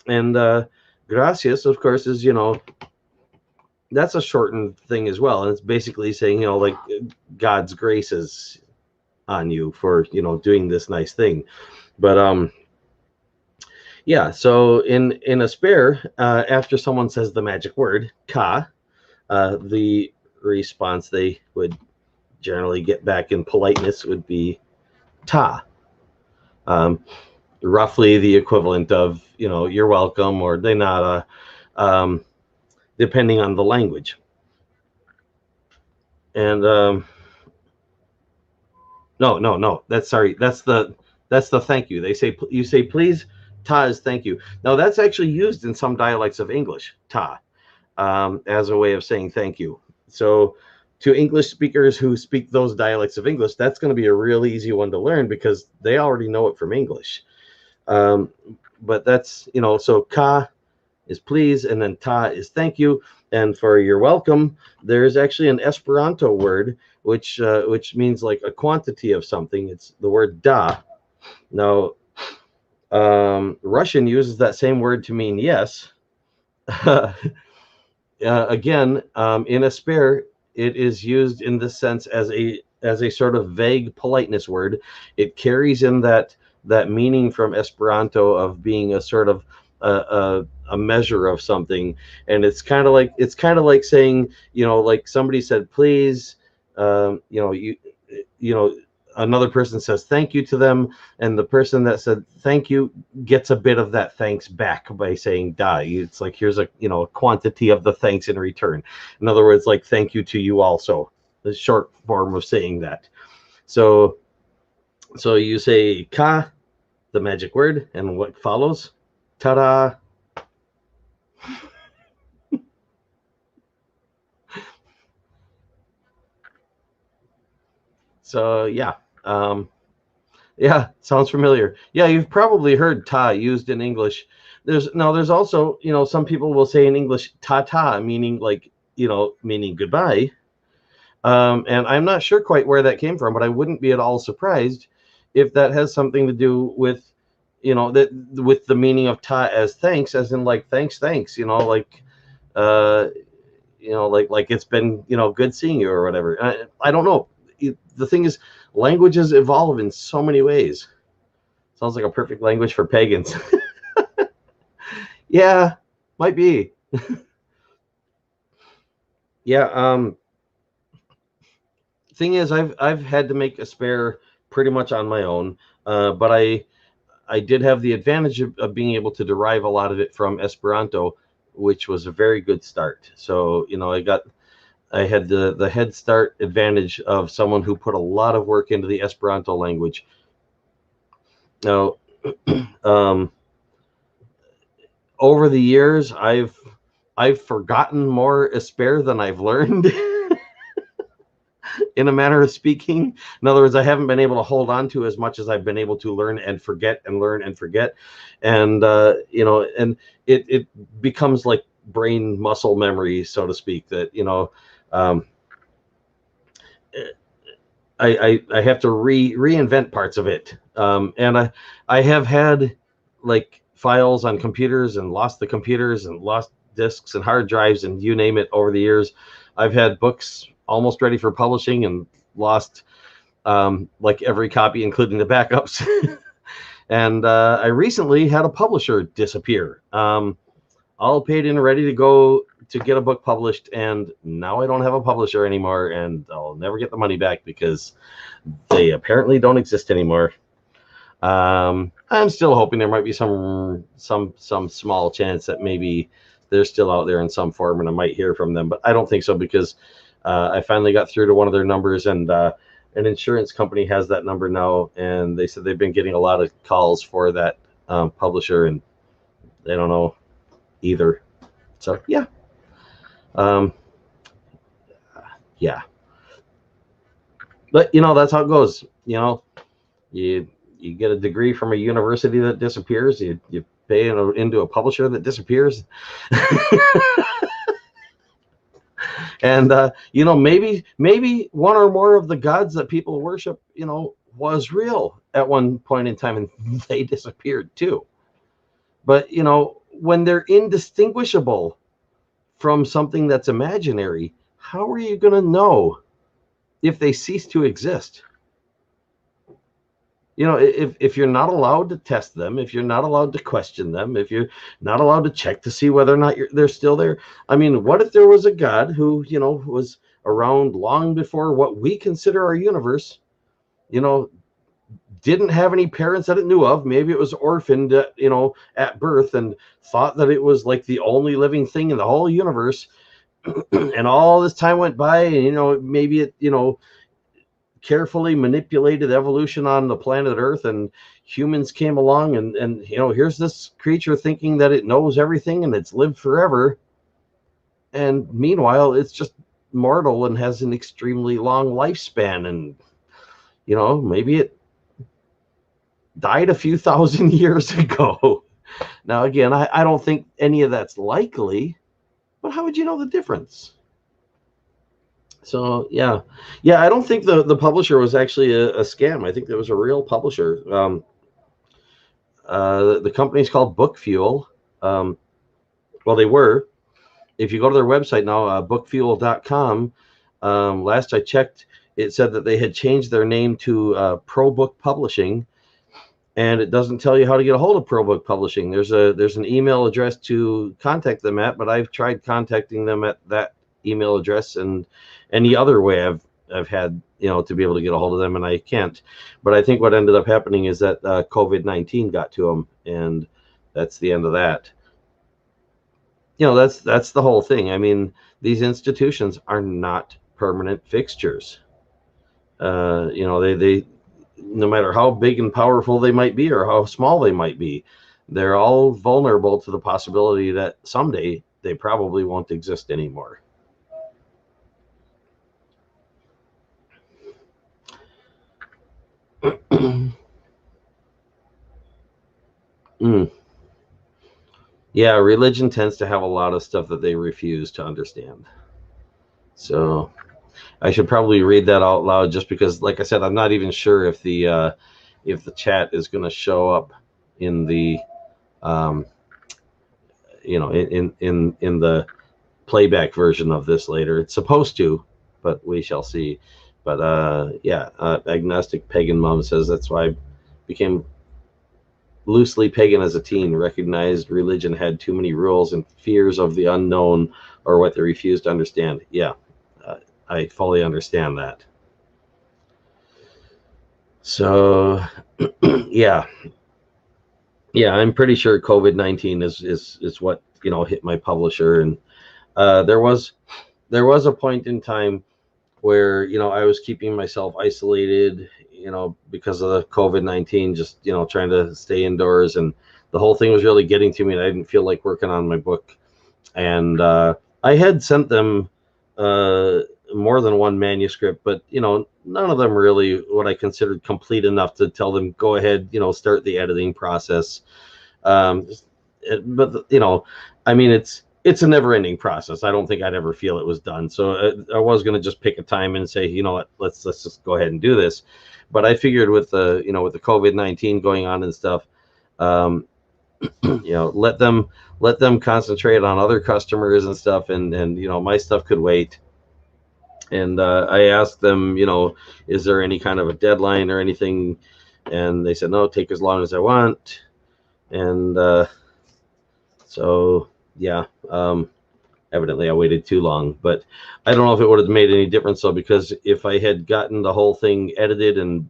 And gracias, of course, is, that's a shortened thing as well. And it's basically saying, like, God's graces on you for, doing this nice thing. But yeah, so in espere, after someone says the magic word, ka, the response they would generally get back in politeness would be ta. Roughly the equivalent of, you're welcome, or de nada, depending on the language. And no, that's the thank you. You say please, ta is thank you. Now that's actually used in some dialects of English, ta, as a way of saying thank you. So to English speakers who speak those dialects of English, that's going to be a really easy one to learn because they already know it from English. Um, but that's, so ka is please, and then ta is thank you. And for you're welcome, there's actually an Esperanto word which means like a quantity of something. It's the word da. Now, Russian uses that same word to mean yes. Again, in a spare, it is used in this sense as a sort of vague politeness word. It carries in that meaning from Esperanto of being a sort of a measure of something, and it's kind of like saying, like somebody said please, you know another person says thank you to them, and the person that said thank you gets a bit of that thanks back by saying da. It's like here's a a quantity of the thanks in return. In other words, like thank you to you also, the short form of saying that. So you say ka, the magic word, and what follows? Ta-da. So yeah, yeah, sounds familiar. Yeah, you've probably heard ta used in English. There's also, some people will say in English ta ta, meaning like, meaning goodbye. And I'm not sure quite where that came from, but I wouldn't be at all surprised if that has something to do with, that with the meaning of ta as thanks, as in like thanks, like uh like it's been, good seeing you or whatever. I don't know. The thing is, languages evolve in so many ways. Sounds like a perfect language for pagans. Yeah, might be. Yeah. Thing is, I've had to make a spare pretty much on my own, but I did have the advantage of being able to derive a lot of it from Esperanto, which was a very good start. So I had the head start advantage of someone who put a lot of work into the Esperanto language. Now, um, over the years, I've forgotten more Esper than I've learned, in a manner of speaking. In other words, I haven't been able to hold on to as much as I've been able to learn and forget and learn and forget, and and it becomes like brain muscle memory, so to speak. That um, I have to reinvent parts of it, and I have had like files on computers and lost the computers and lost disks and hard drives and you name it over the years. I've had books almost ready for publishing and lost like every copy, including the backups. And I recently had a publisher disappear. All paid in, ready to go to get a book published, and now I don't have a publisher anymore, and I'll never get the money back because they apparently don't exist anymore. I'm still hoping there might be some small chance that maybe they're still out there in some form, and I might hear from them. But I don't think so because I finally got through to one of their numbers, and an insurance company has that number now, and they said they've been getting a lot of calls for that publisher, and they don't know either. So yeah, um, yeah. But that's how it goes. You get a degree from a university that disappears. You pay into a publisher that disappears. And maybe one or more of the gods that people worship, was real at one point in time, and they disappeared too. But when they're indistinguishable from something that's imaginary, how are you going to know if they cease to exist? If you're not allowed to test them, if you're not allowed to question them, if you're not allowed to check to see whether or not they're still there. I mean, what if there was a God who was around long before what we consider our universe, you know didn't have any parents that it knew of, maybe it was orphaned at birth, and thought that it was like the only living thing in the whole universe. And all this time went by, and maybe it carefully manipulated evolution on the planet Earth, and humans came along, and here's this creature thinking that it knows everything and it's lived forever, and meanwhile it's just mortal and has an extremely long lifespan, and maybe it died a few thousand years ago. Now, again, I don't think any of that's likely, but how would you know the difference? So yeah, I don't think the publisher was actually a scam. I think there was a real publisher. The company's called Book Fuel. Well, they were. If you go to their website now, bookfuel.com, last I checked, it said that they had changed their name to ProBook Publishing, and it doesn't tell you how to get a hold of ProBook Publishing. There's an email address to contact them at, but I've tried contacting them at that email address and any other way I've had to be able to get a hold of them, and I can't. But I think what ended up happening is that COVID-19 got to them, and that's the end of that. That's the whole thing. I mean, these institutions are not permanent fixtures. They no matter how big and powerful they might be or how small they might be, they're all vulnerable to the possibility that someday they probably won't exist anymore. Yeah, religion tends to have a lot of stuff that they refuse to understand. So I should probably read that out loud, just because, like I said, I'm not even sure if the chat is going to show up in the in the playback version of this later. It's supposed to, but we shall see. But agnostic pagan mom says that's why I became loosely pagan as a teen. Recognized religion had too many rules and fears of the unknown or what they refused to understand. Yeah, I fully understand that. So yeah, I'm pretty sure COVID-19 is what hit my publisher, and there was a point in time where I was keeping myself isolated, because of the COVID-19, just trying to stay indoors, and the whole thing was really getting to me, and I didn't feel like working on my book. And I had sent them more than one manuscript, but none of them really what I considered complete enough to tell them go ahead, start the editing process. But I mean, it's a never-ending process. I don't think I'd ever feel it was done. So I was going to just pick a time and say, you know what, let's just go ahead and do this. But I figured with the with the COVID-19 going on and stuff, let them concentrate on other customers and stuff, and my stuff could wait. And I asked them, is there any kind of a deadline or anything? And they said, no, take as long as I want. And so yeah, evidently I waited too long, but I don't know if it would have made any difference though, because if I had gotten the whole thing edited and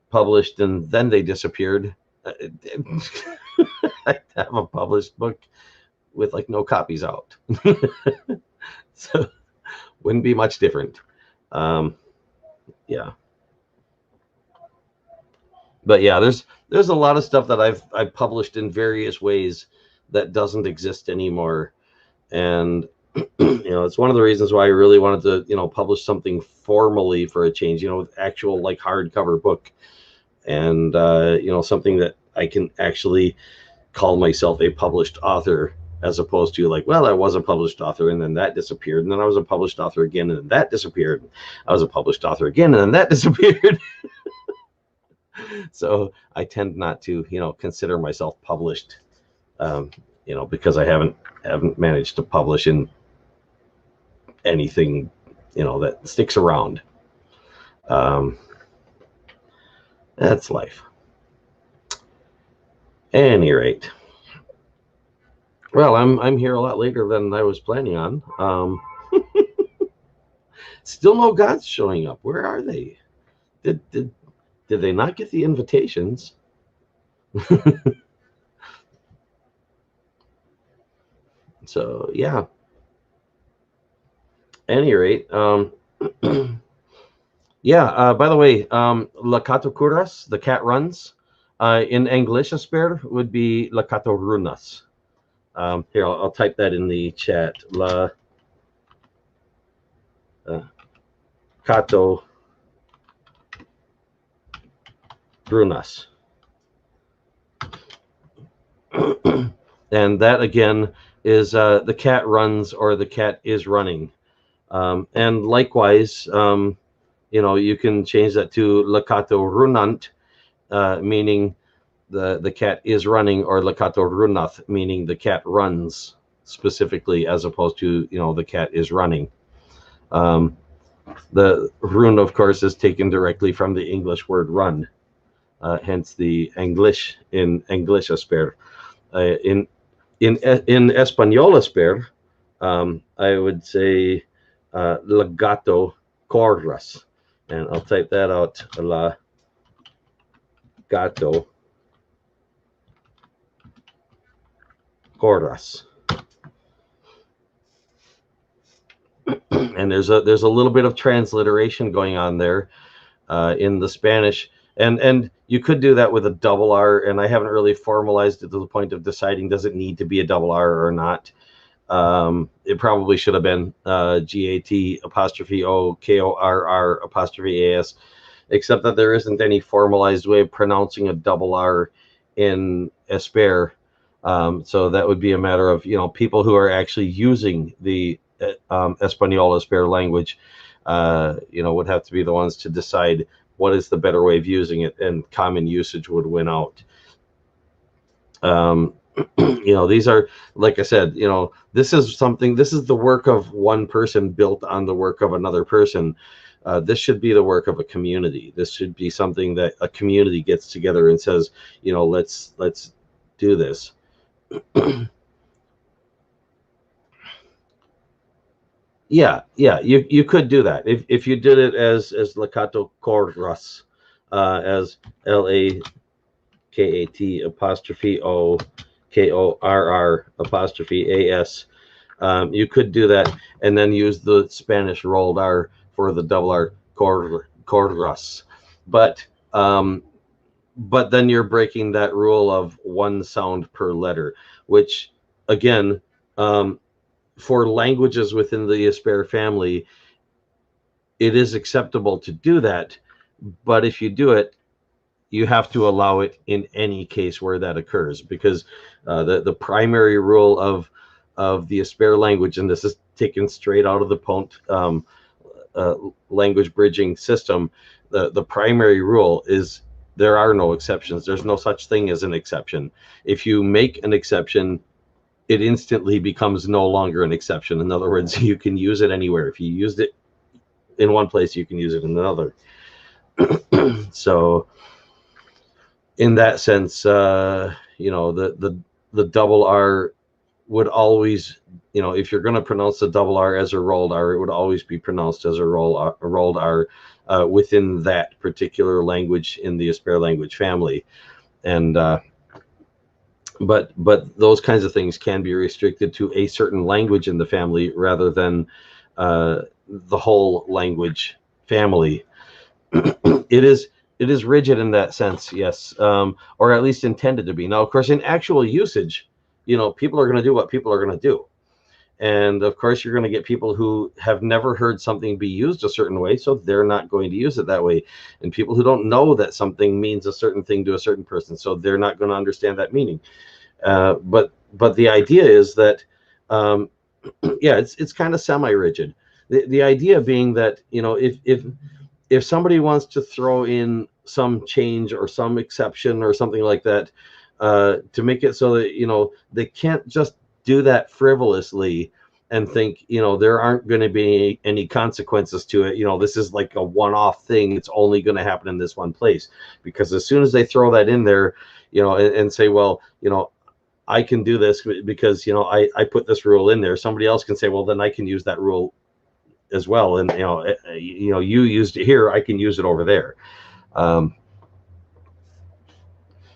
published and then they disappeared, I'd have a published book with like no copies out. So wouldn't be much different. Yeah. But yeah, there's a lot of stuff that I've published in various ways that doesn't exist anymore. And it's one of the reasons why I really wanted to publish something formally for a change, with actual like hardcover book, and something that I can actually call myself a published author, as opposed to like, well, I was a published author and then that disappeared, and then I was a published author again and then that disappeared. I was a published author again and then that disappeared. So I tend not to consider myself published, because I haven't managed to publish in anything that sticks around. That's life. At any rate, well, I'm here a lot later than I was planning on. Still no gods showing up. Where are they? Did they not get the invitations? So yeah. At any rate, yeah. By the way, La Cato Curas, the cat runs. In English, asper would be La Cato Runas. Here, I'll type that in the chat. La kato runas. And that again is the cat runs or the cat is running. And likewise, you can change that to lakato runant, meaning the cat is running, or lakato runath, meaning the cat runs specifically, as opposed to the cat is running. The run, of course, is taken directly from the English word run, hence the English in English esper. In Espanol esper, I would say la gato corras, and I'll type that out: la gato corras. And there's a little bit of transliteration going on there in the Spanish, and you could do that with a double R, and I haven't really formalized it to the point of deciding does it need to be a double R or not. It probably should have been GAT apostrophe O KORR apostrophe AS, except that there isn't any formalized way of pronouncing a double R in Esper. So that would be a matter of people who are actually using the Espanol Esper language, would have to be the ones to decide what is the better way of using it, and common usage would win out. These are, like I said, this is the work of one person built on the work of another person. This should be the work of a community. This should be something that a community gets together and says, let's do this. Yeah, you could do that if you did it as lakato corras, as LAKAT apostrophe O KORR apostrophe AS. You could do that and then use the Spanish rolled R for the double R, corras. But then you're breaking that rule of one sound per letter, which again, for languages within the Esper family, it is acceptable to do that. But if you do it, you have to allow it in any case where that occurs, because the primary rule of the Esper language, and this is taken straight out of the Pont language bridging system, the primary rule is there are no exceptions. There's no such thing as an exception. If you make an exception, it instantly becomes no longer an exception. In other words, you can use it anywhere. If you used it in one place, you can use it in another. So in that sense, the double R would always, if you're going to pronounce the double R as a rolled R, it would always be pronounced as a rolled R within that particular language in the Esper language family. And but those kinds of things can be restricted to a certain language in the family rather than the whole language family. It is rigid in that sense, yes, or at least intended to be. Now, of course, in actual usage, people are going to do what people are going to do. And of course, you're going to get people who have never heard something be used a certain way, so they're not going to use it that way. And people who don't know that something means a certain thing to a certain person, so they're not going to understand that meaning. But the idea is that, yeah, it's kind of semi-rigid. The idea being that, if somebody wants to throw in some change or some exception or something like that, to make it so that they can't just do that frivolously and think there aren't going to be any consequences to it. This is like a one-off thing. It's only going to happen in this one place, because as soon as they throw that in there, and say, well, I can do this because I put this rule in there, somebody else can say, well, then I can use that rule as well, and you used it here, I can use it over there.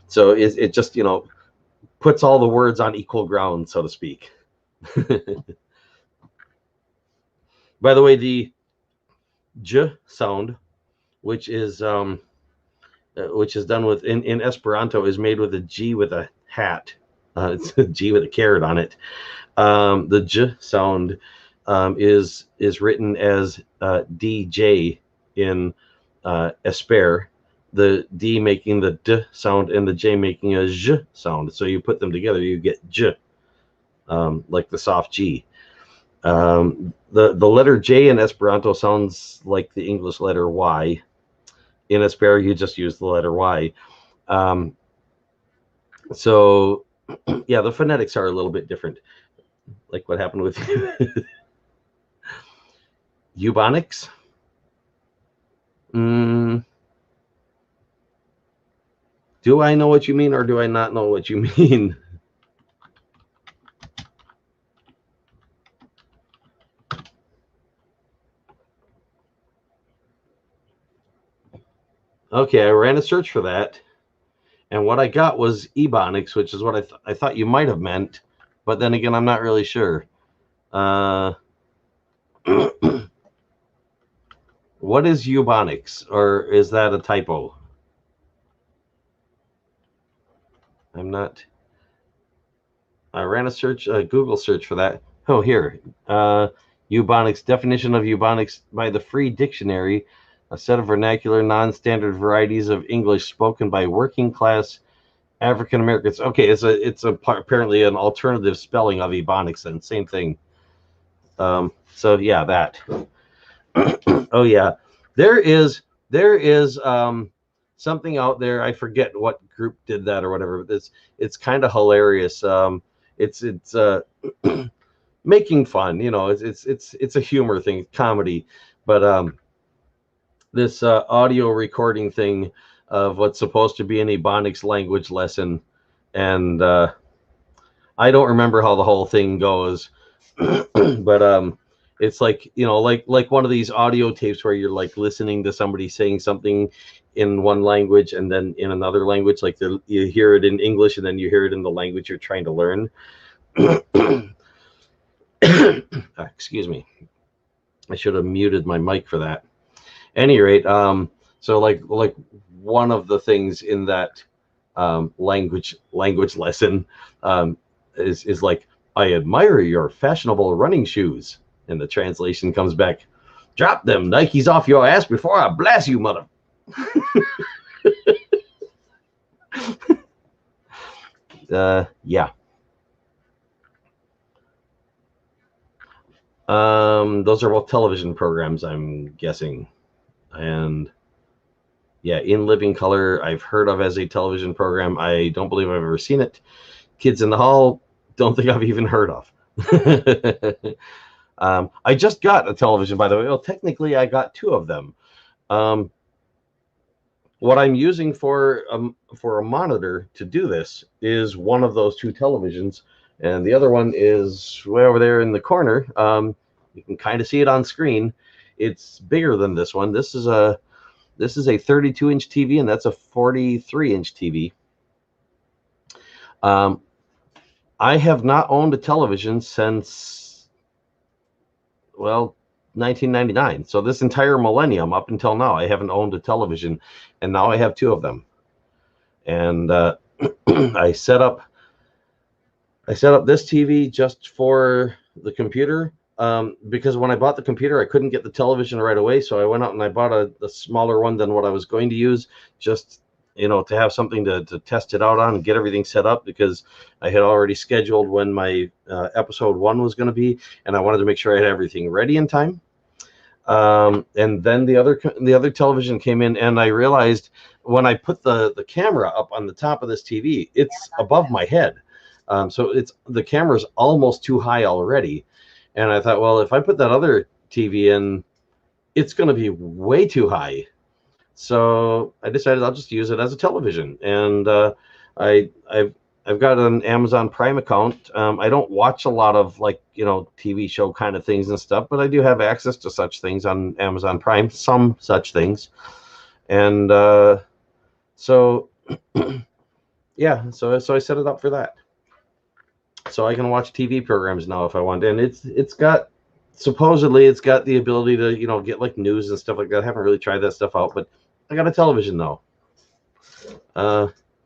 So it just puts all the words on equal ground, so to speak. By the way, the j sound, which is done with in Esperanto, is made with a G with a hat. It's a G with a carrot on it. The j sound is written as DJ in Esper, the D making the D sound and the J making a J sound. So you put them together, you get J, like the soft G. The letter J in Esperanto sounds like the English letter Y. In Esper, you just use the letter Y. So, yeah, the phonetics are a little bit different, like what happened with Eubonics. Do I know what you mean, or do I not know what you mean? Okay, I ran a search for that, and what I got was Ebonics, which is what I thought you might have meant, but then again, I'm not really sure. What is Eubonics, or is that a typo? I'm not. I ran a search, a Google search for that. Oh, here. Eubonics, definition of Eubonics by the Free Dictionary, a set of vernacular, non-standard varieties of English spoken by working class African Americans. Okay, it's apparently an alternative spelling of Ebonics, and same thing. So yeah, that. Oh yeah, there is something out there. I forget what group did that or whatever. But it's kind of hilarious. It's making fun. You know, it's a humor thing, comedy. But this audio recording thing of what's supposed to be an Ebonics language lesson, and I don't remember how the whole thing goes, but it's like, you know, like one of these audio tapes where you're like listening to somebody saying something in one language and then in another language, like you hear it in English and then you hear it in the language you're trying to learn. Excuse me. I should have muted my mic for that. At any rate, so like one of the things in that language lesson is like, I admire your fashionable running shoes. And the translation comes back, drop them Nikes off your ass before I blast you, mother. Yeah. Those are both television programs, I'm guessing. And yeah, In Living Color, I've heard of as a television program. I don't believe I've ever seen it. Kids in the Hall, don't think I've even heard of. I just got a television, by the way. Well, technically, I got two of them. What I'm using for a monitor to do this is one of those two televisions, and the other one is way over there in the corner. You can kind of see it on screen. It's bigger than this one. This is a 32-inch TV, and that's a 43-inch TV. I have not owned a television since, well, 1999. So this entire millennium up until now, I haven't owned a television, and now I have two of them. And I set up this TV just for the computer, because when I bought the computer, I couldn't get the television right away. So I went out and I bought a smaller one than what I was going to use, just, you know, to have something to test it out on and get everything set up, because I had already scheduled when my episode 1 was going to be, and I wanted to make sure I had everything ready in time. And then the other television came in, and I realized when I put the camera up on the top of this TV, it's above my head. So the camera's almost too high already. And I thought, well, if I put that other TV in, it's going to be way too high. So I decided I'll just use it as a television. And I've got an Amazon Prime account. I don't watch a lot of, like, you know, TV show kind of things and stuff, but I do have access to such things on Amazon Prime, some such things. And so yeah, so I set it up for that. So I can watch TV programs now if I want. And it's got, supposedly it's got the ability to, you know, get like news and stuff like that. I haven't really tried that stuff out, but I got a television now,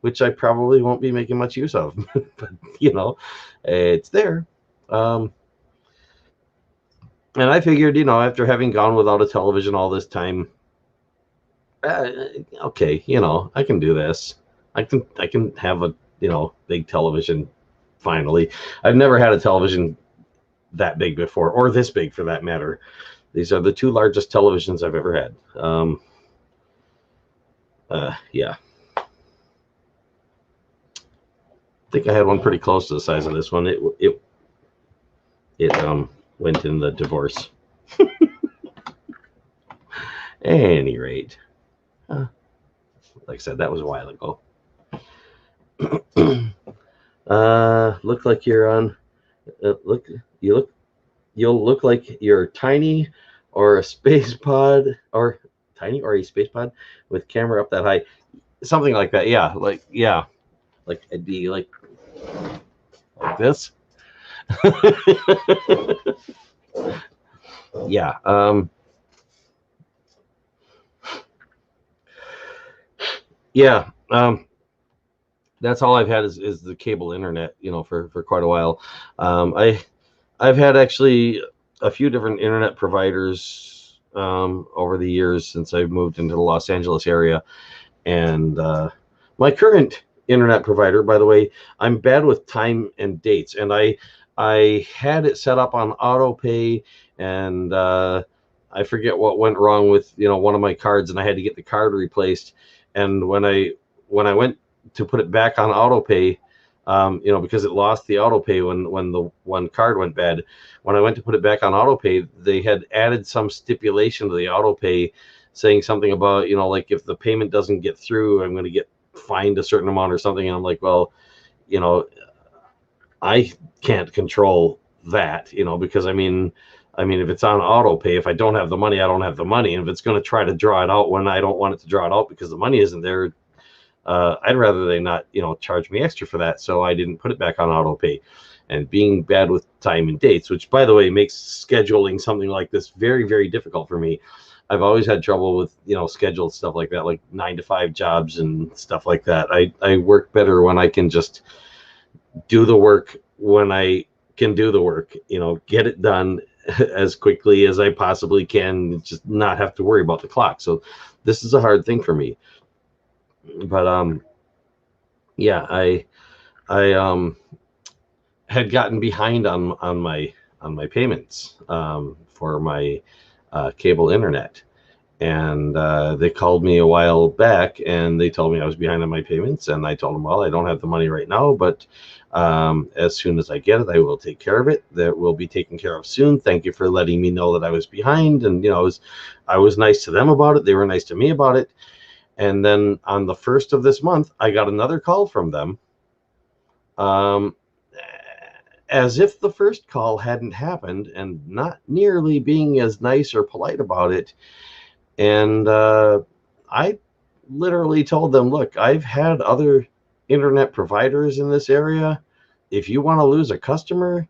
which I probably won't be making much use of, but you know, it's there. And I figured, after having gone without a television all this time, okay, I can do this. I can have a big television. Finally, I've never had a television that big before, or this big for that matter. These are the two largest televisions I've ever had. Yeah. I think I had one pretty close to the size of this one. It went in the divorce. Any rate, like I said, that was a while ago. Look like you're on. You'll look like you're tiny, or a space pod, or tiny, or a space pod with camera up that high, something like that. Yeah, like I'd be like this. Yeah. Yeah. That's all I've had is the cable internet, for quite a while. I've had actually a few different internet providers over the years since I've moved into the Los Angeles area, and my current internet provider, by the way, I'm bad with time and dates, and I had it set up on auto pay, and I forget what went wrong with one of my cards, and I had to get the card replaced. And when I went to put it back on auto pay, because it lost the auto pay when the one card went bad. When I went to put it back on auto pay, they had added some stipulation to the auto pay, saying something about like if the payment doesn't get through, I'm going to get fined a certain amount or something. And I'm like, well, I can't control that, because I mean, if it's on auto pay, if I don't have the money, I don't have the money. And if it's going to try to draw it out when I don't want it to draw it out because the money isn't there, I'd rather they not, charge me extra for that. So I didn't put it back on auto pay. And being bad with time and dates, which, by the way, makes scheduling something like this very, very difficult for me. I've always had trouble with, scheduled stuff like that, like 9-to-5 jobs and stuff like that. I work better when I can just do the work when I can do the work, get it done as quickly as I possibly can, just not have to worry about the clock. So this is a hard thing for me. But yeah, I had gotten behind on my payments for my cable internet, and they called me a while back and they told me I was behind on my payments, and I told them, well, I don't have the money right now, but as soon as I get it, I will take care of it. That will be taken care of soon. Thank you for letting me know that I was behind. And I was nice to them about it. They were nice to me about it. And then on the 1st of this month, I got another call from them, as if the first call hadn't happened, and not nearly being as nice or polite about it. And I literally told them, look, I've had other internet providers in this area. If you want to lose a customer,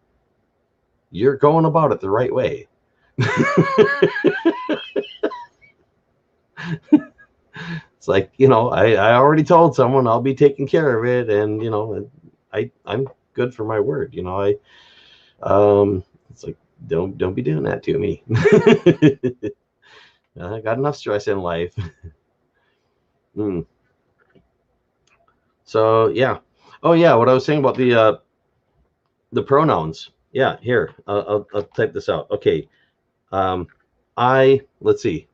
you're going about it the right way. It's like, I already told someone I'll be taking care of it, and I'm good for my word. It's like, don't be doing that to me. I got enough stress in life. So yeah. Oh yeah, what I was saying about the pronouns. Yeah, here, I'll type this out. Okay. Let's see.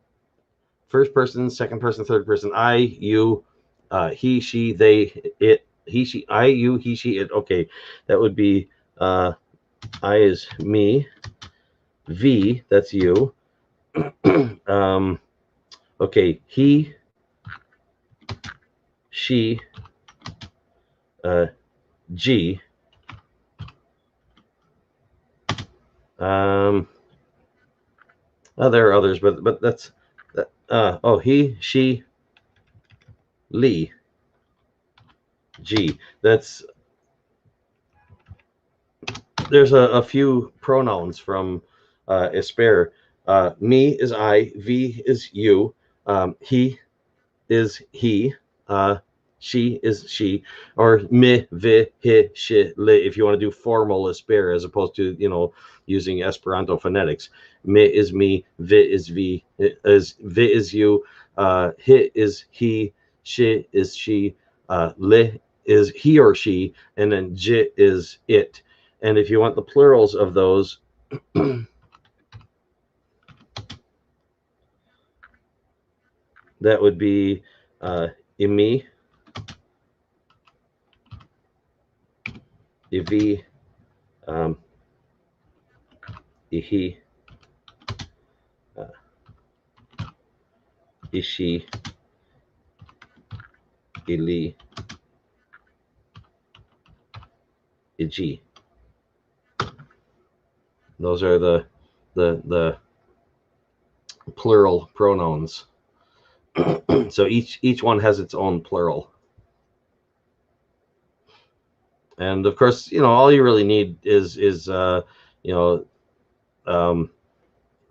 First person, second person, third person. I, you, he, she, they, it, he, she, I, you, he, she, it. Okay, that would be I is me. V, that's you. Okay, he, she, G. There are others, but that's that. Oh, he, she, Lee, G. There's a few pronouns from Esper. Me is I, V is you, he is he, she is she, or mi, vi, hi, shi, li, if you want to do formal Esper as opposed to, using Esperanto phonetics. Mi is me, vi is vi, vi is you, hi is he, shi is she, li is he or she, and then j is it. And if you want the plurals of those, that would be imi, ivi, ihi, ishi, ili, iji. Those are the plural pronouns. So each one has its own plural. And of course, all you really need is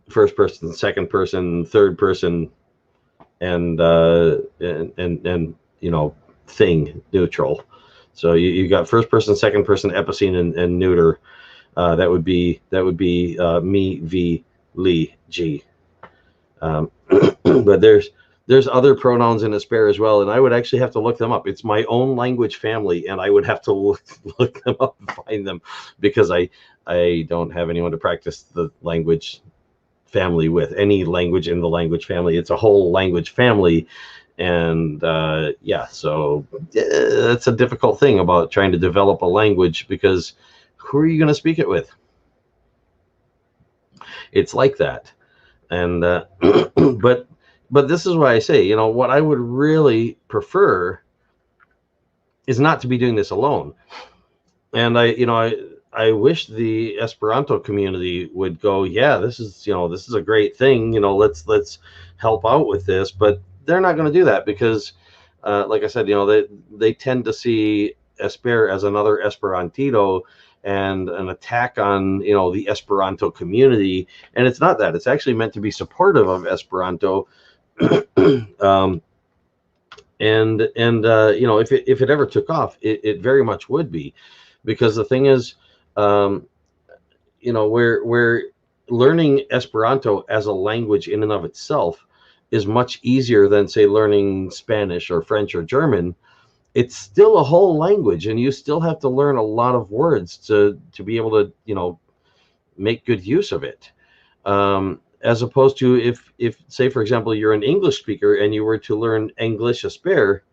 first person, second person, third person, and thing, neutral. So you got first person, second person, epicene, and neuter. That would be me, v, li, g. But there's other pronouns in Esper as well, and I would actually have to look them up. It's my own language family, and I would have to look them up and find them, because I don't have anyone to practice the language family with. Any language in the language family, it's a whole language family. And so that's a difficult thing about trying to develop a language, because who are you going to speak it with? It's like that. And but this is why I say, what I would really prefer is not to be doing this alone. And I wish the Esperanto community would go, yeah, this is a great thing, let's help out with this. But they're not going to do that, because like I said, they tend to see Esper as another Esperantito and an attack on the Esperanto community. And it's not that. It's actually meant to be supportive of Esperanto. If it ever took off, it very much would be, because the thing is, we're learning Esperanto as a language in and of itself is much easier than, say, learning Spanish or French or German. It's still a whole language, and you still have to learn a lot of words to be able to make good use of it. As opposed to if say, for example, you're an English speaker and you were to learn English Esper,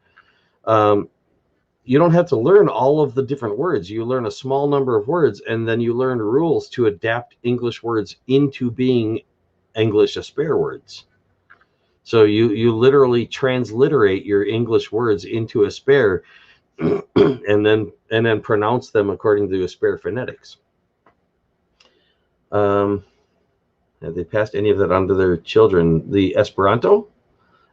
you don't have to learn all of the different words. You learn a small number of words, and then you learn rules to adapt English words into being English Esper words. So you literally transliterate your English words into Esper, and then pronounce them according to Esper phonetics. Have they passed any of that on to their children? The Esperanto?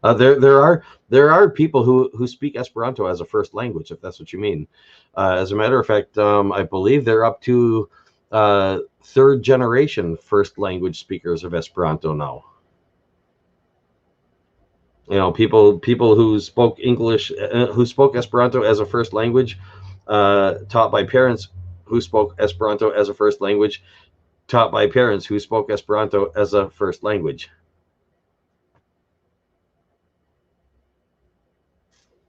There are people who speak Esperanto as a first language, if that's what you mean. As a matter of fact, I believe they're up to third generation first language speakers of Esperanto now. People who spoke English, who spoke Esperanto as a first language, taught by parents who spoke Esperanto as a first language, taught by parents who spoke Esperanto as a first language.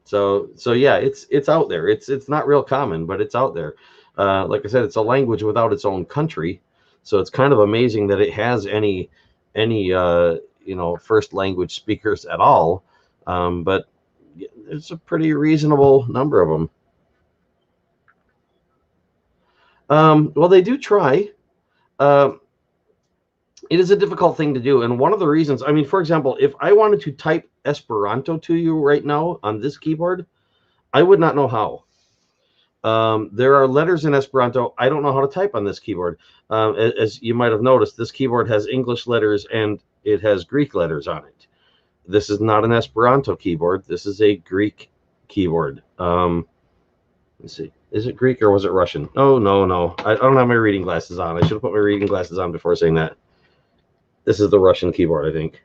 So yeah, it's out there. It's not real common, but it's out there. Like I said, it's a language without its own country, so it's kind of amazing that it has any first language speakers at all. But it's a pretty reasonable number of them. Well, they do try. It is a difficult thing to do, and one of the reasons, I mean, for example, if I wanted to type Esperanto to you right now on this keyboard, I would not know how. There are letters in Esperanto I don't know how to type on this keyboard. As you might have noticed, this keyboard has English letters and it has Greek letters on it. This is not an Esperanto keyboard. This is a Greek keyboard. Let's see. Is it Greek or was it Russian? Oh, no. I don't have my reading glasses on. I should have put my reading glasses on before saying that. This is the Russian keyboard, I think.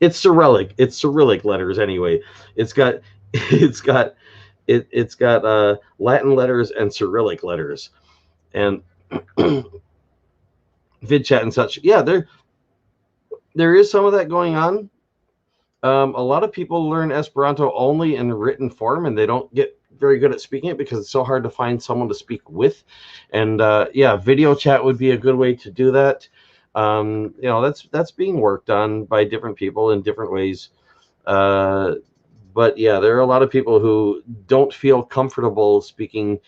It's Cyrillic. It's Cyrillic letters anyway. It's got it's got it's got Latin letters and Cyrillic letters, and vid chat and such. Yeah, there is some of that going on. A lot of people learn Esperanto only in written form, and they don't get very good at speaking it because it's so hard to find someone to speak with. And yeah, video chat would be a good way to do that. That's being worked on by different people in different ways. But yeah, there are a lot of people who don't feel comfortable speaking,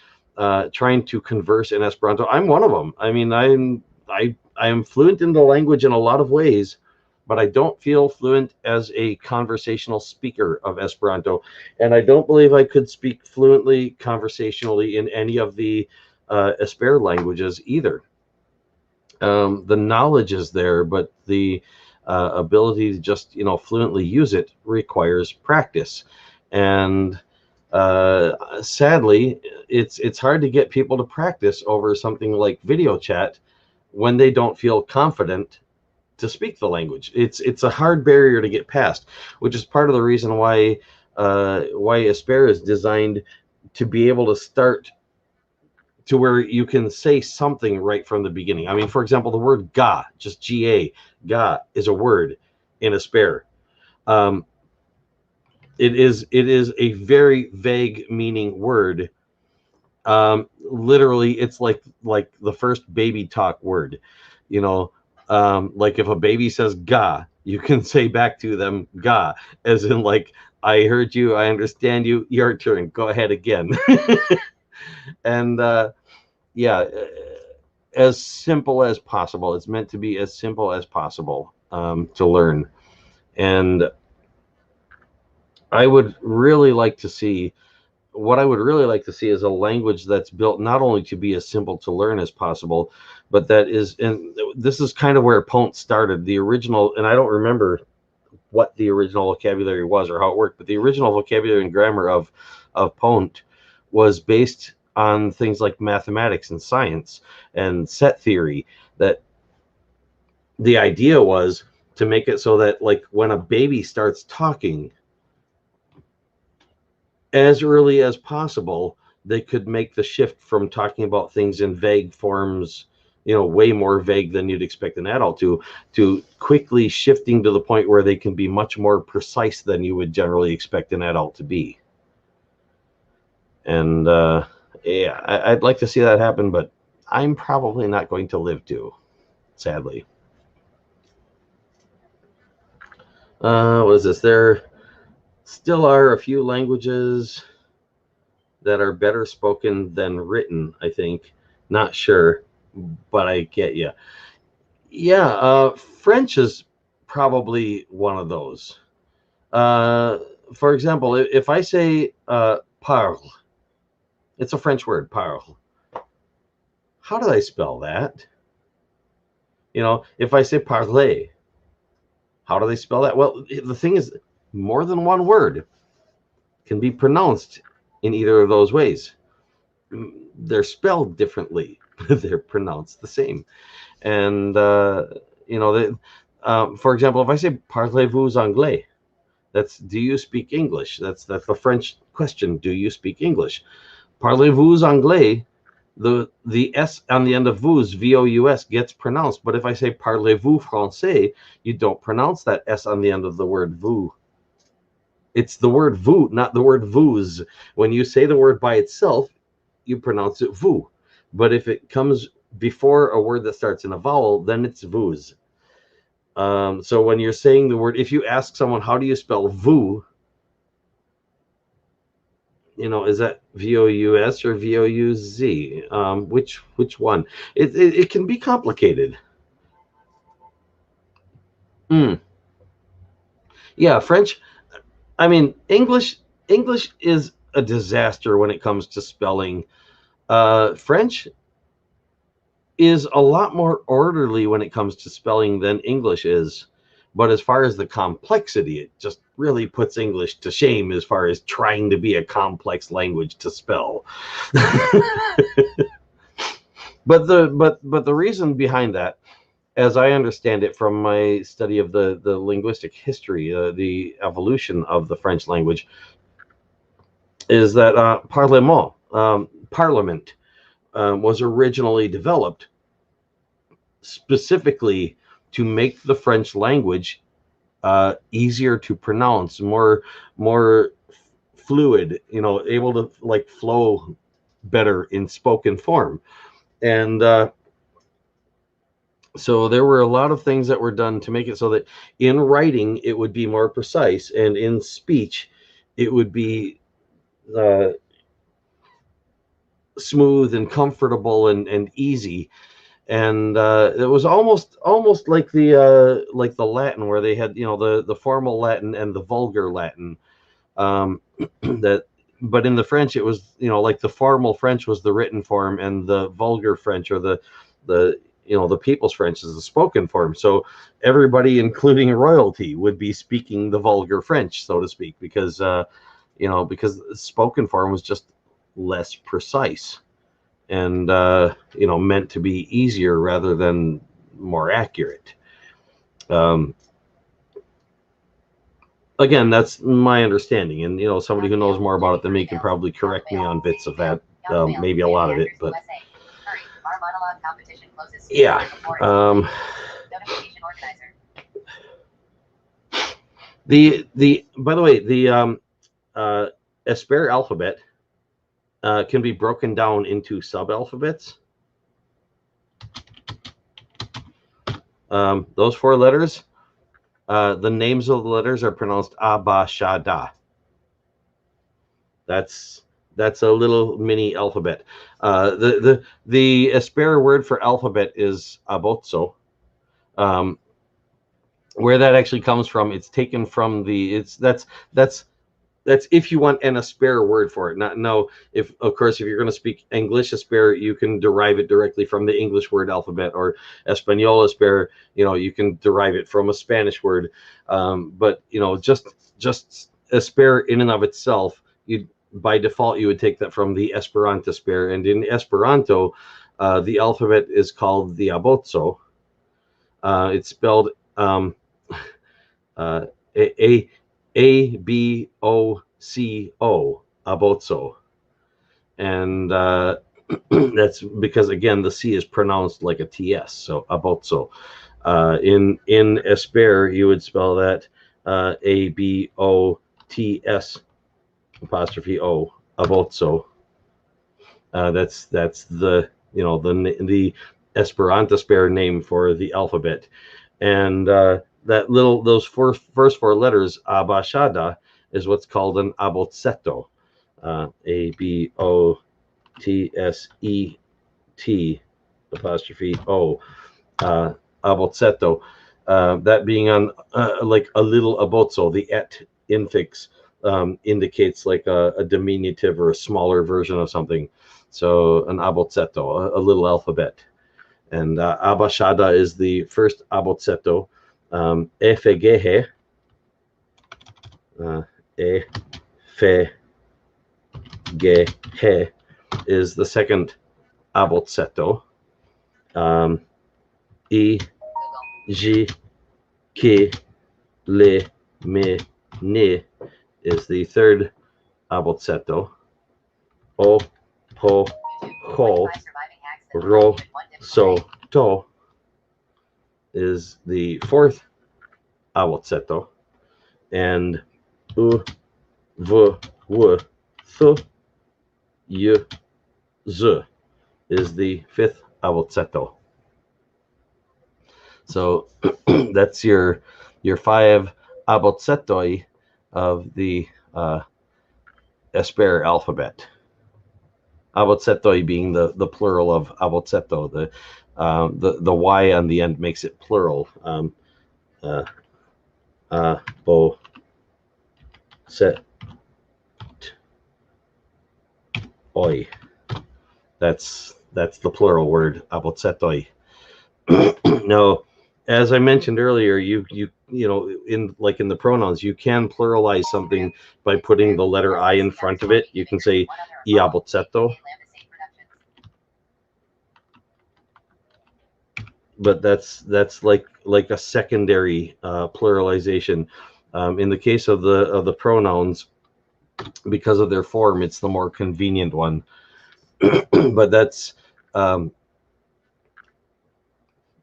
trying to converse in Esperanto. I'm one of them. I mean, I am fluent in the language in a lot of ways, but I don't feel fluent as a conversational speaker of Esperanto, and I don't believe I could speak fluently conversationally in any of the Esper languages either. The knowledge is there, but the ability to just fluently use it requires practice, and sadly, it's hard to get people to practice over something like video chat when they don't feel confident to speak the language. It's a hard barrier to get past, which is part of the reason why Esper is designed to be able to start to where you can say something right from the beginning. I mean, for example, the word ga, just ga, ga is a word in Esper. Um, it is a very vague meaning word. Literally, it's like the first baby talk word. You know, like if a baby says "ga," you can say back to them "ga," as in like, "I heard you, I understand you. Your turn. Go ahead again." And yeah, as simple as possible. It's meant to be as simple as possible to learn. And I would really like to see what I would really like to see is a language that's built not only to be as simple to learn as possible, but that is, and this is kind of where Pont started. The original, and I don't remember what the original vocabulary was or how it worked, but the original vocabulary and grammar of Pont was based on things like mathematics and science and set theory. That the idea was to make it so that, like, when a baby starts talking, as early as possible, they could make the shift from talking about things in vague forms, way more vague than you'd expect an adult to quickly shifting to the point where they can be much more precise than you would generally expect an adult to be. And yeah, I'd like to see that happen, but I'm probably not going to live to, sadly. What is this? There still are a few languages that are better spoken than written, I think. Not sure, but I get you. Yeah, French is probably one of those. Uh, for example, if I say parle, it's a French word, parle. How do I spell that? If I say parler, how do they spell that? Well, the thing is, more than one word can be pronounced in either of those ways. They're spelled differently, but they're pronounced the same. And for example, if I say "Parlez-vous anglais," that's "Do you speak English?" That's the French question. Do you speak English? Parlez-vous anglais? The S on the end of vous, V-O-U-S, gets pronounced. But if I say "Parlez-vous français," you don't pronounce that S on the end of the word vous. It's the word vous, not the word vous. When you say the word by itself, you pronounce it vous. But if it comes before a word that starts in a vowel, then it's vous. So when you're saying the word, if you ask someone, how do you spell vous? Is that V-O-U-S or V-O-U-Z? Which one? It can be complicated. Yeah, French. I mean, English is a disaster when it comes to spelling. French is a lot more orderly when it comes to spelling than English is. But as far as the complexity, it just really puts English to shame as far as trying to be a complex language to spell. But the reason behind that, as I understand it from my study of the linguistic history, the evolution of the French language, is that parliament was originally developed specifically to make the French language easier to pronounce, more fluid, able to like flow better in spoken form. And so there were a lot of things that were done to make it so that in writing it would be more precise, and in speech it would be uh, smooth and comfortable and easy. And it was almost like the Latin, where they had the formal Latin and the vulgar Latin. That, but in the French it was like the formal French was the written form, and the vulgar French, or the the people's French, is the spoken form. So everybody, including royalty, would be speaking the vulgar French, so to speak, because because spoken form was just less precise, and meant to be easier rather than more accurate. Again, that's my understanding, and somebody who knows more about it than me can probably correct me on bits of that, maybe a lot of it, but yeah. The by the way, the Esper alphabet can be broken down into sub-alphabets. Those 4 letters, the names of the letters are pronounced Aba Shada. That's a little mini alphabet. The Esper word for alphabet is abotso. Where that actually comes from, it's taken from that's if you want an Esper word for it. If you're going to speak English Esper, you can derive it directly from the English word alphabet, or Espanol Esper, you can derive it from a Spanish word. But just Esper in and of itself, by default you would take that from the Esperanto Esper, and in Esperanto, the alphabet is called the abotso. It's spelled A-B-O-C-O, abotso. And that's because, again, the C is pronounced like a TS, so abotso. In Esper, you would spell that A-B-O-T-S apostrophe O, abotso. That's the the Esperanto Esper name for the alphabet. And those first 4 letters, abashada, is what's called an abotsetto. A-B-O-T-S-E-T apostrophe O, abotsetto. That being on like a little abotso, the et infix indicates like a diminutive or a smaller version of something. So an abotsetto, a little alphabet. And abashada is the first abotsetto. Efegehe, efegehe is the second abotsetto. I, ji, ki, le, me, ni is the third abotsetto. O, ho, ho, ro, so, to is the fourth abotsetto, and u, v, w, th, y, z is the fifth abotsetto. So that's your 5 abotsettoi of the Esper alphabet. Abotsettoi being the plural of abotsetto. The Y on the end makes it plural. Bo, set, oi. That's the plural word, abotsettoi. Now, as I mentioned earlier, you in the pronouns, you can pluralize something by putting the letter I in front of it. You can say I abotsetto. But that's like a secondary pluralization. In the case of the pronouns, because of their form. It's the more convenient one. But that's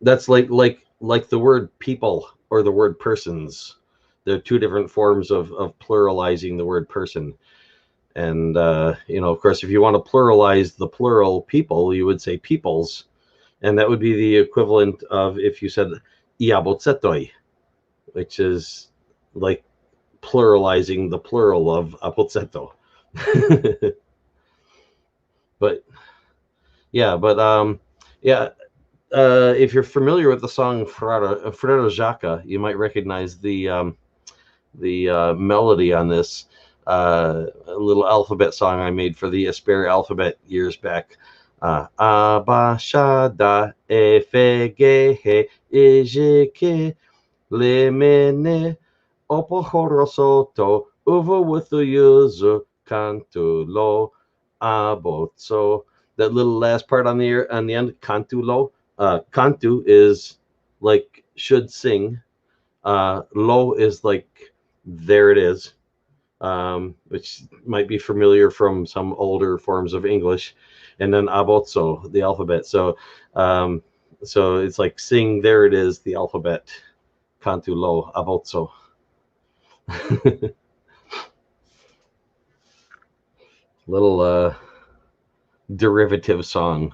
like the word people or the word persons. They're two different forms of pluralizing the word person. And of course, if you want to pluralize the plural people, you would say peoples, and that would be the equivalent of if you said iabotsetoi, which is like pluralizing the plural of apotseto. But yeah. If you're familiar with the song Frere Jacques, you might recognize the melody on this a little alphabet song I made for the Asper alphabet years back. Aba shada efege ejike lemene opohorosoto uvo with the yuzu cantulo abot. So that little last part on the end, cantulo. Cantu is like should sing. Lo is like there it is, which might be familiar from some older forms of English, and then abotso, the alphabet. So it's like sing there it is, the alphabet. Cantu lo abotso. Little derivative song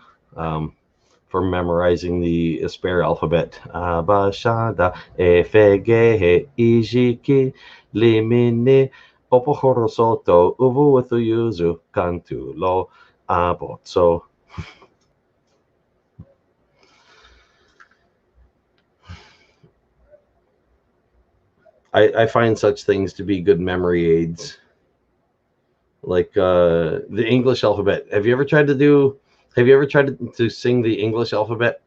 for memorizing the Asper alphabet. Abashada efege ijiki limine opohorosoto uvu with the yuzu kantu lo abot. So I find such things to be good memory aids. Like the English alphabet. Have you ever tried to sing the English alphabet?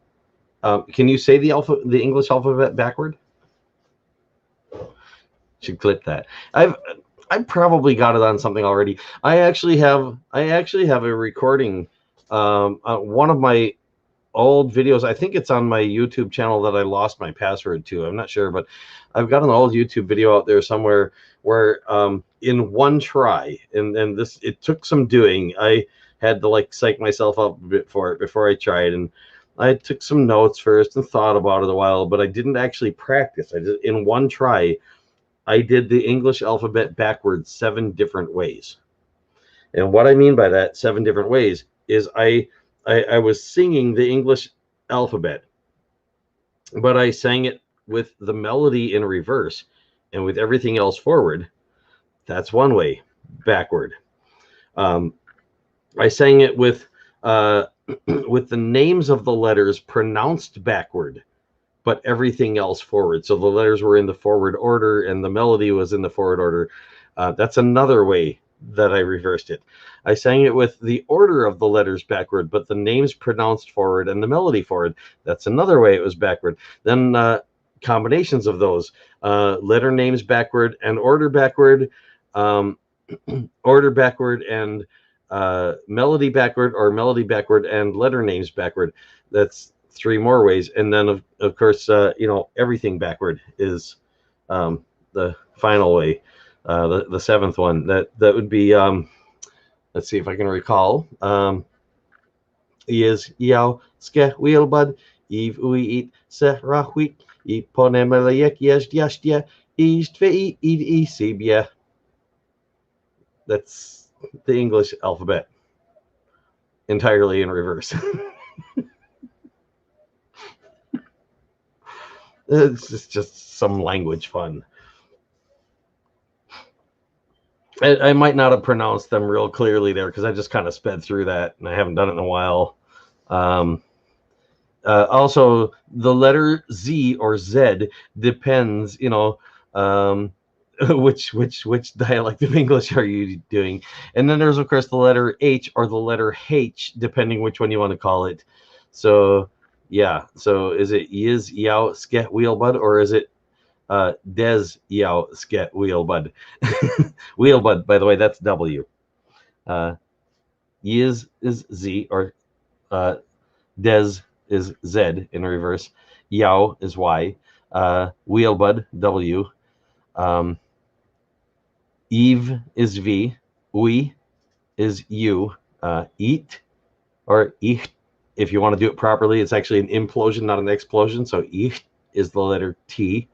Can you say the English alphabet backward? Should clip that. I probably got it on something already. I actually have a recording. One of my old videos. I think it's on my YouTube channel that I lost my password to. I'm not sure, but I've got an old YouTube video out there somewhere where in one try, and this it took some doing. I had to like psych myself up a bit for it before I tried, and I took some notes first and thought about it a while, but I didn't actually practice. I just in one try, I did the English alphabet backwards 7 different ways. And what I mean by that 7 different ways is I was singing the English alphabet, but I sang it with the melody in reverse and with everything else forward. That's one way, backward. I sang it with with the names of the letters pronounced backward, but everything else forward. So the letters were in the forward order and the melody was in the forward order. That's another way that I reversed it. I sang it with the order of the letters backward, but the names pronounced forward and the melody forward. That's another way it was backward. Then combinations of those, letter names backward and order backward, order backward and melody backward, or melody backward and letter names backward. That's 3 more ways. And then of course, everything backward is the final way. The 7th one that would be let's see if I can recall. Is yao ske wheelbud eve uit se rahwit I ponemelayek yestia east ve sibia. That's the English alphabet entirely in reverse. It's just some language fun. I might not have pronounced them real clearly there because I just kind of sped through that and I haven't done it in a while. Also, the letter Z or Z depends, which dialect of English are you doing? And then there's of course the letter H or the letter H, depending which one you want to call it. So yeah, so is it Yiz Yao Sket Wheelbud, or is it Des Yao Sket Wheelbud? Wheelbud, by the way, that's W. Yiz is Z, or Des is Z in reverse. Yao is Y. Wheelbud, W. Eve is V. We is you. Eat or ich. If you want to do it properly, it's actually an implosion, not an explosion. So ich is the letter T.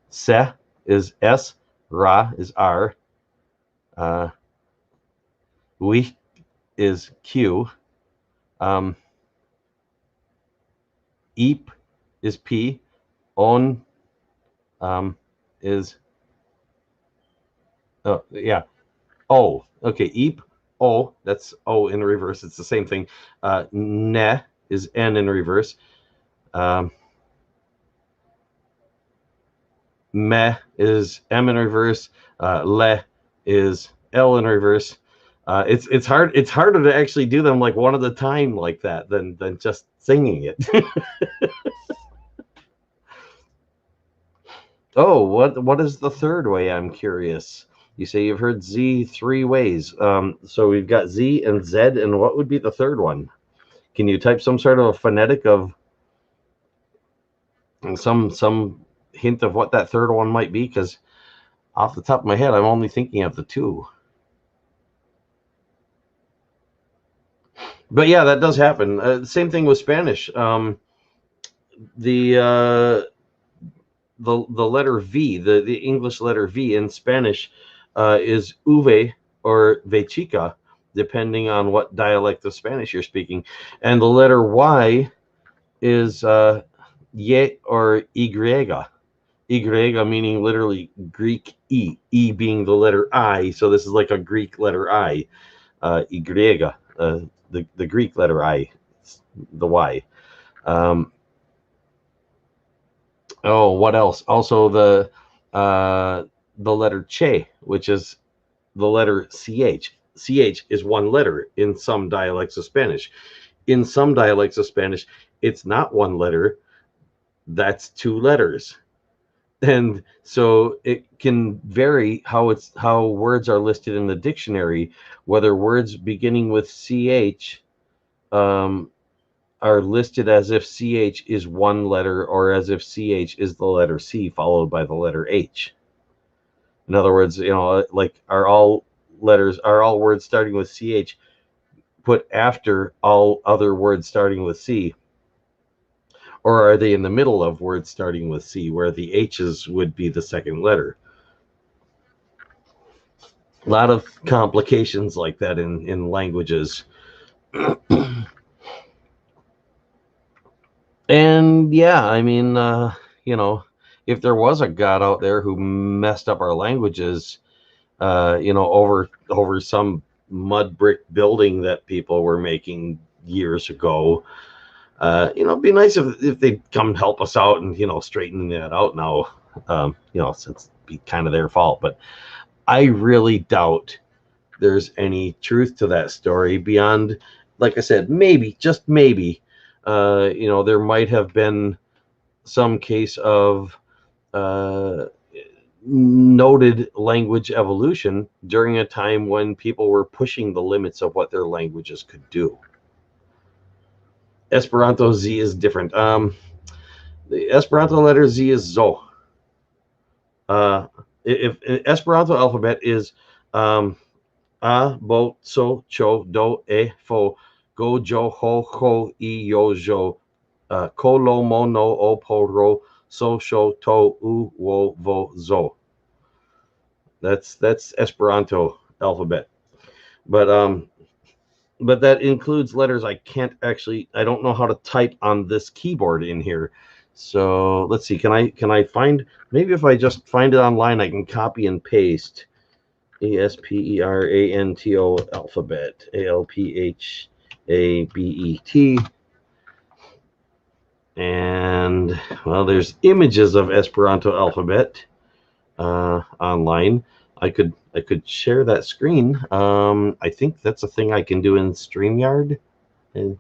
Se is S. Ra is R. We is Q. Eep is P. On is O. Okay, eep O. That's O in reverse. It's the same thing. Ne is N in reverse. Me is M in reverse. Le is L in reverse. It's hard. It's harder to actually do them like one at a time like that than just singing it. Oh, what is the third way? I'm curious. You say you've heard Z 3 ways. So we've got Z and Z, and what would be the third one? Can you type some sort of a phonetic of some hint of what that third one might be? Because off the top of my head, I'm only thinking of the two. But yeah, that does happen. Same thing with Spanish. The letter V, the English letter V in Spanish, is uve or vechica, depending on what dialect of Spanish you're speaking, and the letter Y is ye or y. Y meaning literally Greek E, E being the letter I. So this is like a Greek letter I, y, the Greek letter I, the Y. What else? Also the letter che, which is the letter ch. Ch is one letter in some dialects of Spanish. In some dialects of Spanish, it's not one letter. That's two letters. And so it can vary how words are listed in the dictionary, whether words beginning with ch are listed as if ch is one letter or as if ch is the letter C followed by the letter H. In other words, like are all words starting with ch put after all other words starting with C, or are they in the middle of words starting with C where the H's would be the second letter? A lot of complications like that in languages. And yeah, I mean, if there was a God out there who messed up our languages, over some mud brick building that people were making years ago, it'd be nice if they'd come help us out and straighten that out now. Since it'd be kind of their fault, but I really doubt there's any truth to that story beyond, like I said, maybe, just maybe, there might have been some case of noted language evolution during a time when people were pushing the limits of what their languages could do. Esperanto Z is different. The Esperanto letter Z is zo. If Esperanto alphabet is a, bo, so, cho, do, e, fo, go, jo, ho, ho, i, yo, jo, ko, lo, mo, no, o, po, ro, so, sho, to, u, wo, vo, zo. That's Esperanto alphabet. But that includes letters I don't know how to type on this keyboard in here. So let's see, can I find, maybe if I just find it online, I can copy and paste Esperanto alphabet, alphabet. And well, there's images of Esperanto alphabet online. I could share that screen. I think that's a thing I can do in StreamYard, and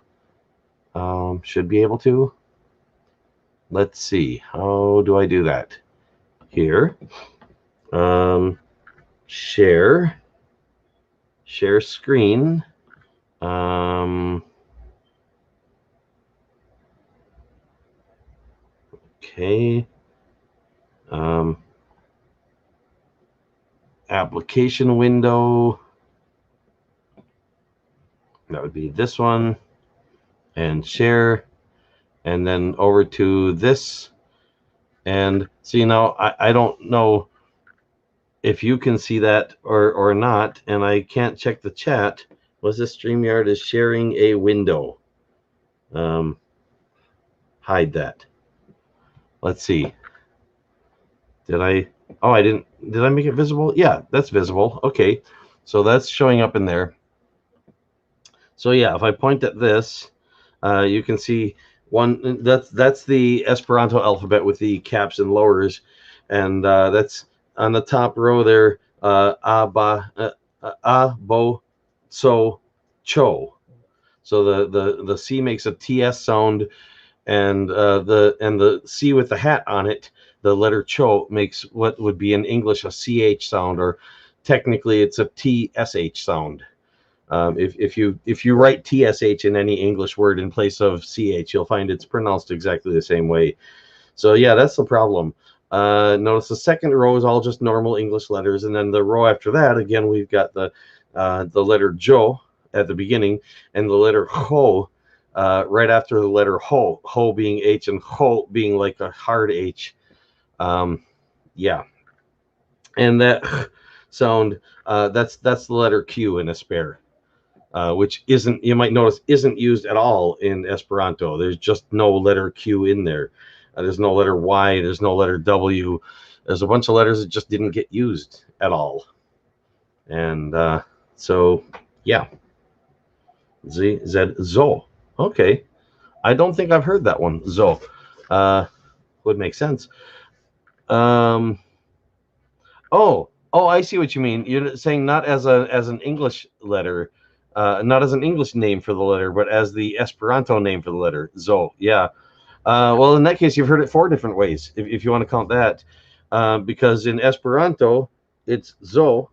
should be able to. Let's see, how do I do that? Here, share screen. Okay. application window. That would be this one, and share, and then over to this. And see, now I don't know if you can see that or not, and I can't check the chat. Was this StreamYard is sharing a window? Hide that. Let's see. Did I? Oh, I didn't. Did I make it visible? Yeah, that's visible. Okay, so that's showing up in there. So yeah, if I point at this, you can see one. That's the Esperanto alphabet with the caps and lowers, and that's on the top row there. A, ba, a, bo, so, cho. So the C makes a TS sound, and the C with the hat on it, the letter cho, makes what would be in English a CH sound, or technically it's a TSH sound. If you write TSH in any English word in place of CH, you'll find it's pronounced exactly the same way. So yeah, that's the problem. Notice the second row is all just normal English letters, and then the row after that, again, we've got the letter Jo at the beginning, and the letter Ho right after the letter Ho. Ho being H, and Ho being like a hard H. Yeah, and that sound that's the letter Q in Esper. Which isn't, you might notice, isn't used at all in Esperanto. There's just no letter Q in there. There's no letter Y. There's no letter W. There's a bunch of letters that just didn't get used at all. And so, yeah. Z, Z, Zo. Okay. I don't think I've heard that one. Zo. Would make sense. Oh, I see what you mean. You're saying not as an English letter, not as an English name for the letter, but as the Esperanto name for the letter. Zo. Yeah. Well, in that case, you've heard it 4 different ways, if you want to count that, because in Esperanto, it's Zo.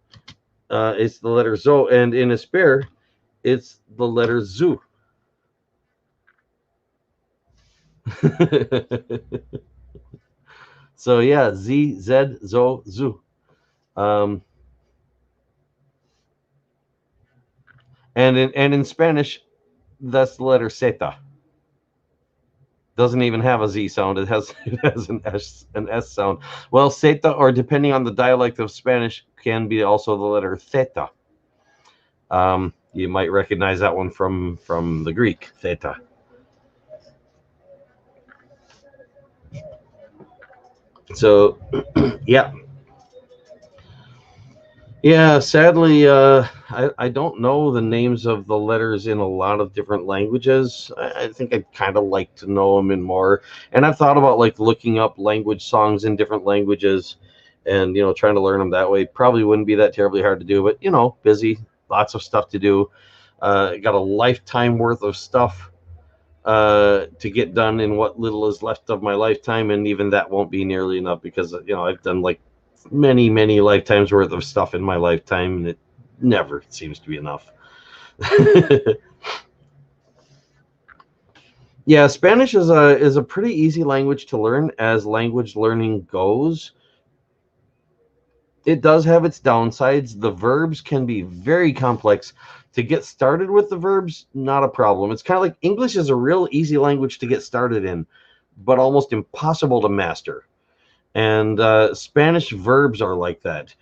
It's the letter Zo, and in Esper, it's the letter Zu. So yeah, Z, Z, Zo, Zu. And in Spanish, that's the letter Zeta. Doesn't even have a Z sound. It has an S sound. Well, Zeta, or depending on the dialect of Spanish, can be also the letter Theta. You might recognize that one from the Greek, Theta. So, yeah. Yeah, sadly, I don't know the names of the letters in a lot of different languages. I think I'd kind of like to know them in more. And I've thought about like looking up language songs in different languages and, trying to learn them that way. Probably wouldn't be that terribly hard to do, but, busy, lots of stuff to do. Got a lifetime worth of stuff to get done in what little is left of my lifetime. And even that won't be nearly enough because, I've done like many lifetimes worth of stuff in my lifetime, and it never seems to be enough. Yeah, Spanish is a pretty easy language to learn as language learning goes. It does have its downsides. The verbs can be very complex. To get started with the verbs, not a problem. It's kind of like English is a real easy language to get started in, but almost impossible to master. And Spanish verbs are like that.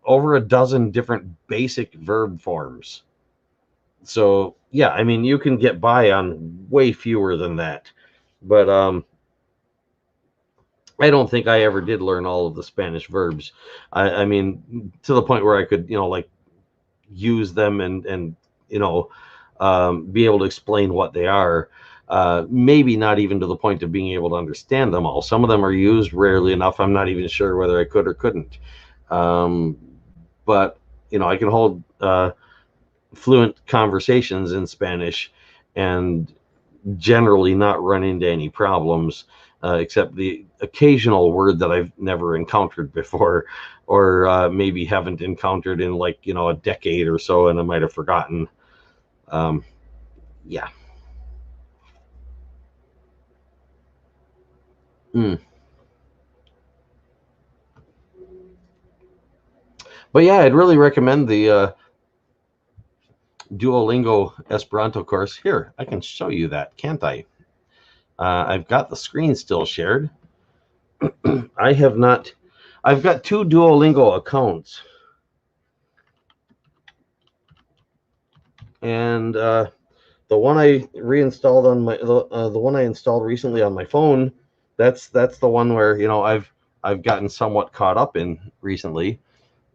Over a dozen different basic verb forms. So yeah, I mean, you can get by on way fewer than that. But I don't think I ever did learn all of the Spanish verbs. I mean, to the point where I could, like use them and be able to explain what they are. Maybe not even to the point of being able to understand them all. Some of them are used rarely enough. I'm not even sure whether I could or couldn't. But I can hold fluent conversations in Spanish and generally not run into any problems, except the occasional word that I've never encountered before, or maybe haven't encountered in like, a decade or so, and I might have forgotten. Yeah. Mm. But yeah, I'd really recommend the Duolingo Esperanto course. Here, I can show you that, can't I? I've got the screen still shared. I have not. I've got 2 Duolingo accounts, and the one I reinstalled on my the one I installed recently on my phone. That's the one where I've gotten somewhat caught up in recently,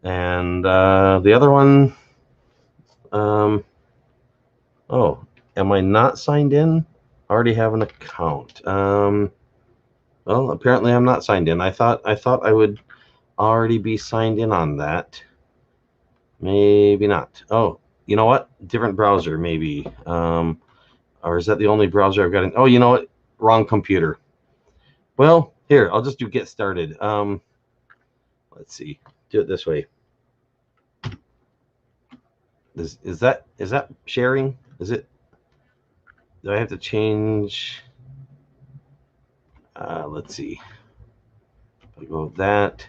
and the other one. Oh, am I not signed in? I already have an account. Well, apparently I'm not signed in. I thought I would already be signed in on that. Maybe not. Oh, you know what? Different browser, maybe. Or is that the only browser I've got in? Oh, you know what? Wrong computer. Well, here, I'll just do get started. Let's see. Do it this way. Is that sharing? Is it? Do I have to change? Let's see. I go with that.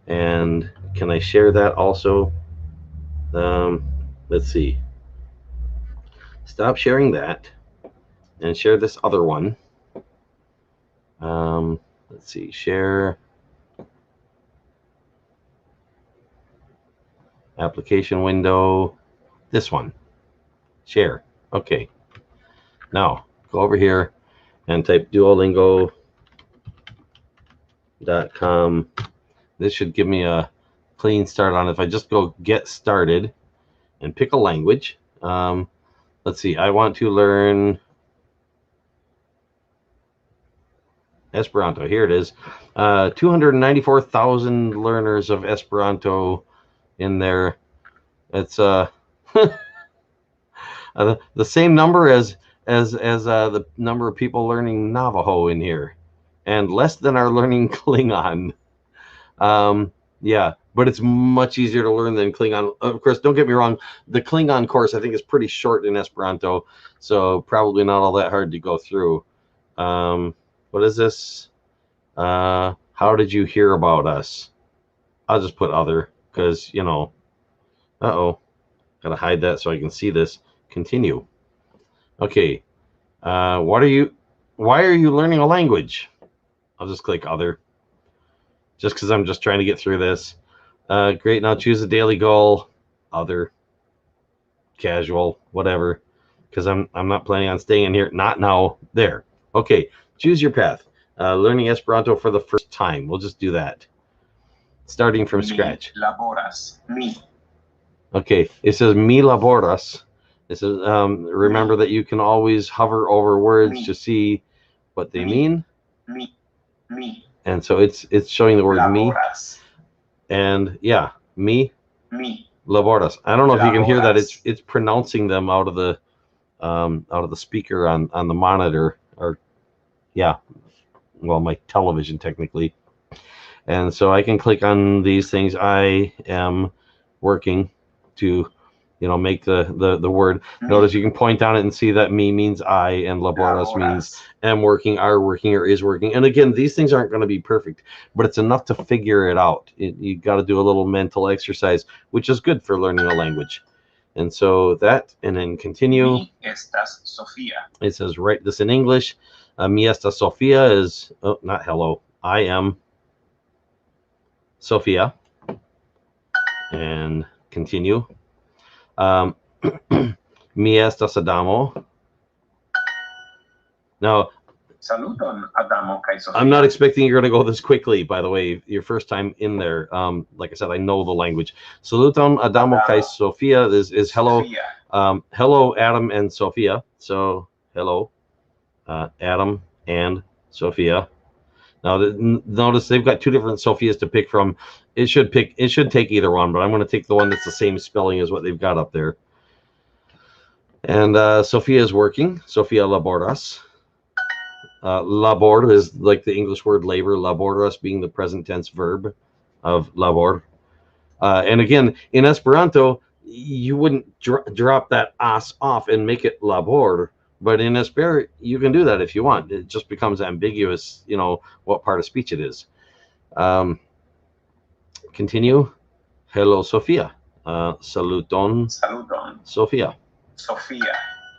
And can I share that also? Let's see. Stop sharing that and share this other one. Let's see. Share application window. This one. Share. Okay. Now go over here and type Duolingo.com. This should give me a clean start on it. If I just go get started and pick a language. Let's see. I want to learn Esperanto. Here it is. 294,000 learners of Esperanto in there. It's the same number as the number of people learning Navajo in here, and less than are learning Klingon. Yeah, but it's much easier to learn than Klingon. Of course, don't get me wrong. The Klingon course I think is pretty short in Esperanto, so probably not all that hard to go through. What is this? How did you hear about us? I'll just put other because uh-oh, gotta hide that so I can see this. Continue. Okay. Why are you learning a language? I'll just click other, just because I'm just trying to get through this. Great. Now choose a daily goal. Other. Casual. Whatever. Because I'm not planning on staying in here. Not now. There. Okay. Choose your path. Learning Esperanto for the first time. We'll just do that. Starting from scratch. Laboras. Mi. Okay. It says mi laboras. It says remember that you can always hover over words to see what they mean. Mi. Mi. And so it's showing the word Laboras. me. And yeah, mi. Mi. Laboras. I don't know if you can hear that. Laboras. It's pronouncing them out of the speaker on the monitor, or yeah, well, my television technically. And so I can click on these things. I am working to make the word. Notice you can point on it and see that me means I, and laboras means am working, are working, or is working. And again, these things aren't going to be perfect, but it's enough to figure it out. You got to do a little mental exercise, which is good for learning a language. And so that, and then continue. Mi estas Sofia. It says write this in English. Mi esta Sofia is, oh, not hello. I am Sofia. And continue. Mi estas Adamo. Now, Saluton, Adamo kai Sofia. I'm not expecting you're going to go this quickly, by the way, your first time in there. Like I said, I know the language. Saluton, Adamo kai Sofia is hello. Sofia. Hello, Adam and Sophia. So, hello, Adam and Sophia. Now, notice they've got 2 different Sophias to pick from. It should take either one, but I'm going to take the one that's the same spelling as what they've got up there. And Sophia is working. Sophia laboras. Labor is like the English word labor. Laboras being the present tense verb of labor. And again, in Esperanto, you wouldn't drop that as off and make it labor. But in Esperanto, you can do that if you want. It just becomes ambiguous, what part of speech it is. Continue. Hello, Sophia. Saluton, Saluton, Sophia. Sofia.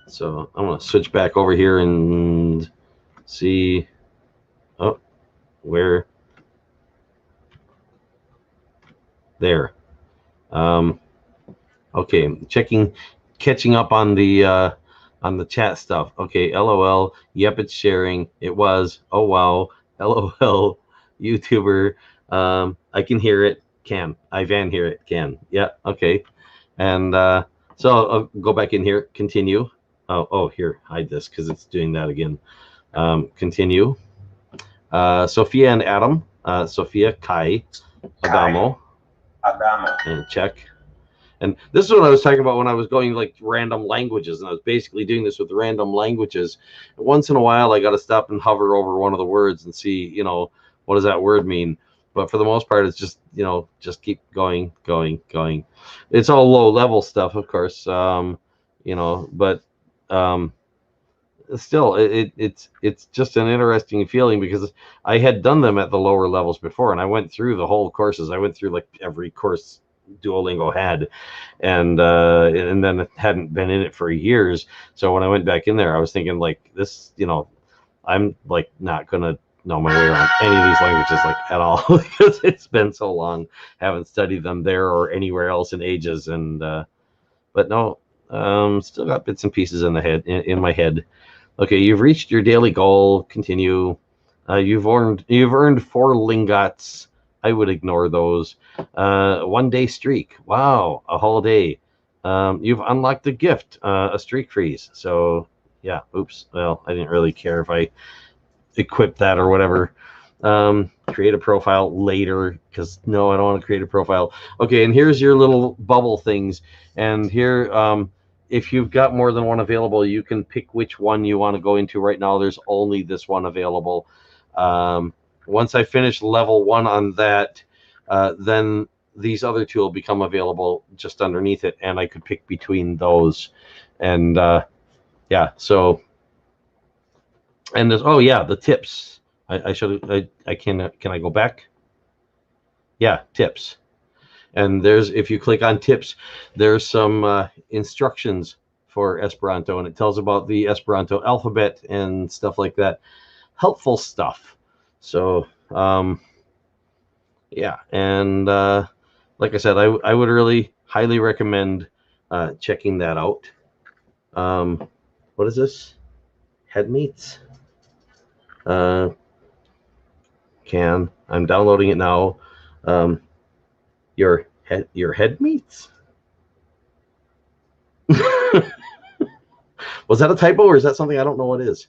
So I'm going to switch back over here and see. Oh, where? There. Okay, catching up on the chat stuff. Okay, LOL. Yep, it's sharing. It was. Oh wow. LOL. YouTuber. I can hear it. I van hear it. Yeah. Okay. And so I'll go back in here. Continue. Oh, here. Hide this because it's doing that again. Continue. Sophia and Adam. Sophia, Kai, Adamo. Adamo. And check. And this is what I was talking about when I was going like random languages, and I was basically doing this with random languages. Once in a while, I got to stop and hover over one of the words and see, what does that word mean? But for the most part, it's just, just keep going. It's all low level stuff, of course, but still, it's just an interesting feeling because I had done them at the lower levels before, and I went through the whole courses. I went through like every course Duolingo had, and then it hadn't been in it for years. So when I went back in there, I was thinking like this, I'm like not gonna know my way around any of these languages like at all because it's been so long. Haven't studied them there or anywhere else in ages, and but no, still got bits and pieces in my head. Okay, you've reached your daily goal. Continue. You've earned 4 lingots. I would ignore those. 1 day streak. Wow, a whole day. You've unlocked a gift, a streak freeze. So yeah, oops. Well, I didn't really care if I equipped that or whatever. Create a profile later because no, I don't want to create a profile. Okay, and here's your little bubble things. And here, if you've got more than one available, you can pick which one you want to go into. Right now, there's only this one available. Once I finish level 1 on that, then these other 2 will become available just underneath it, and I could pick between those. And yeah, so, and there's, oh yeah, the tips. Can I go back? Yeah, tips. And if you click on tips, there's some instructions for Esperanto, and it tells about the Esperanto alphabet and stuff like that. Helpful stuff. So, yeah. And like I said, I would really highly recommend checking that out. What is this? Head meats? I'm downloading it now. Your head meats? Was that a typo or is that something I don't know what is?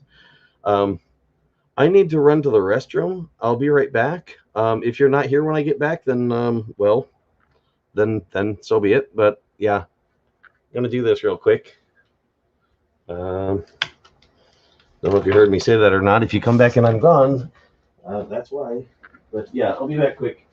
I need to run to the restroom. I'll be right back. If you're not here when I get back, then well, then so be it. But yeah, I'm gonna do this real quick. Don't know if you heard me say that or not. If you come back and I'm gone, that's why. But yeah, I'll be back quick.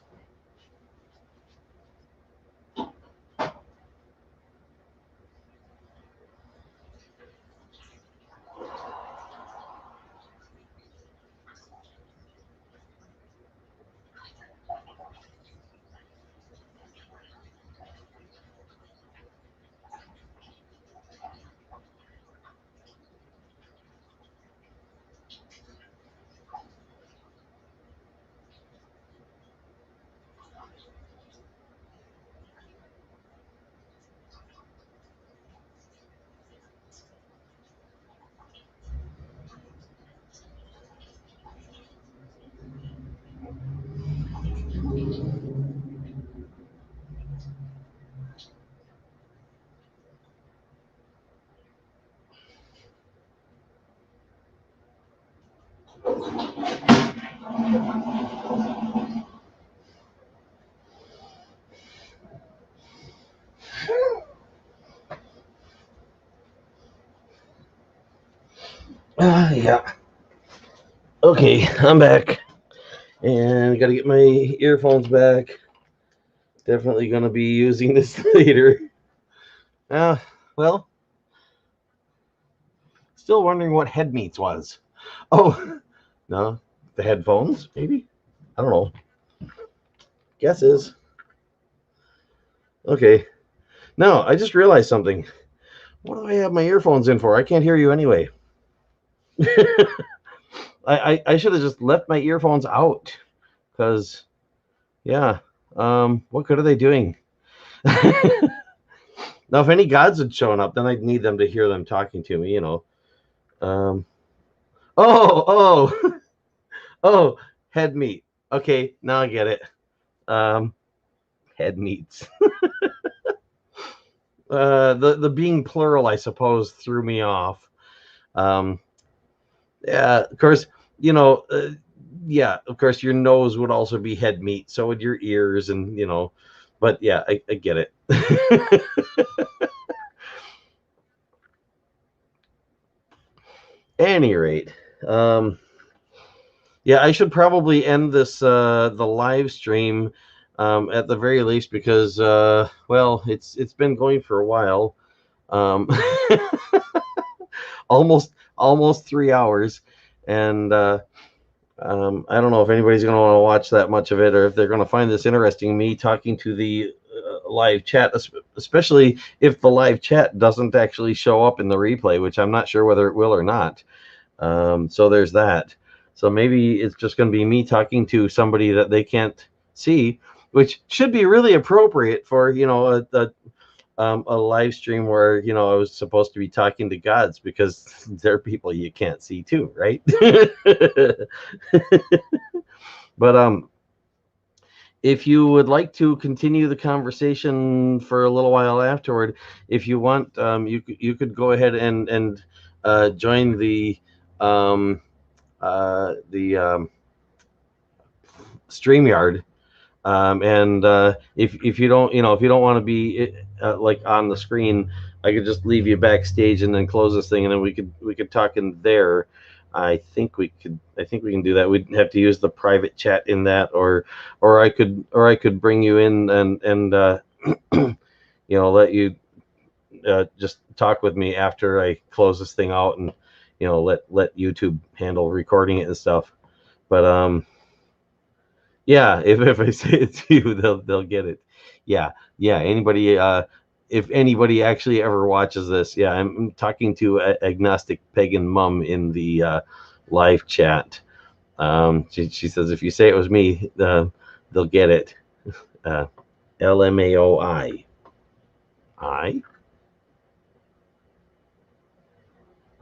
Yeah. Okay, I'm back. And got to get my earphones back. Definitely going to be using this later. Well, still wondering what head meats was. Oh, no, the headphones, maybe? I don't know. Guesses. Okay. Now, I just realized something. What do I have my earphones in for? I can't hear you anyway. I should have just left my earphones out. Because, yeah. What good are they doing? Now, if any gods had shown up, then I'd need them to hear them talking to me, Um, oh, oh, head meat. Okay, now I get it. Head meats. The being plural, I suppose, threw me off. Um, yeah, of course, yeah, of course, your nose would also be head meat. So would your ears, and but yeah, I get it. Any rate, yeah, I should probably end this the live stream at the very least because well, it's been going for a while, um, almost 3 hours, and I don't know if anybody's going to want to watch that much of it, or if they're going to find this interesting. Me talking to the live chat, especially if the live chat doesn't actually show up in the replay, which I'm not sure whether it will or not. So there's that. So maybe it's just going to be me talking to somebody that they can't see, which should be really appropriate for a live stream where I was supposed to be talking to gods, because they're people you can't see too, right? But if you would like to continue the conversation for a little while afterward, if you want, you could go ahead and join the StreamYard. And if you don't want to be like on the screen, I could just leave you backstage and then close this thing, and then we could talk in there. I think we can do that. We'd have to use the private chat in that, or I could bring you in and let you just talk with me after I close this thing out, and let YouTube handle recording it and stuff. But yeah, if I say it to you, they'll get it. Yeah, yeah. Anybody, if anybody actually ever watches this, yeah, I'm talking to agnostic pagan mom in the live chat. She says if you say it was me, they'll get it. LMAOI. I.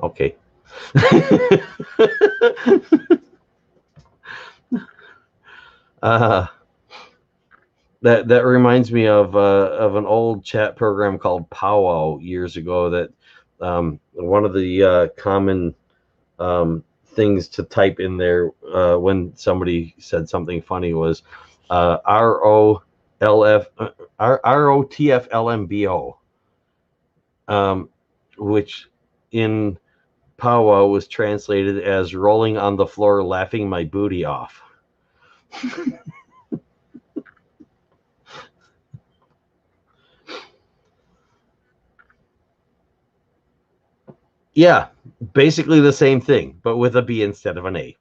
Okay. uh, that reminds me of an old chat program called Powwow years ago. That one of the common things to type in there when somebody said something funny was ROTFLMBO, which in Powwow was translated as rolling on the floor laughing my booty off. Yeah, basically the same thing, but with a B instead of an A.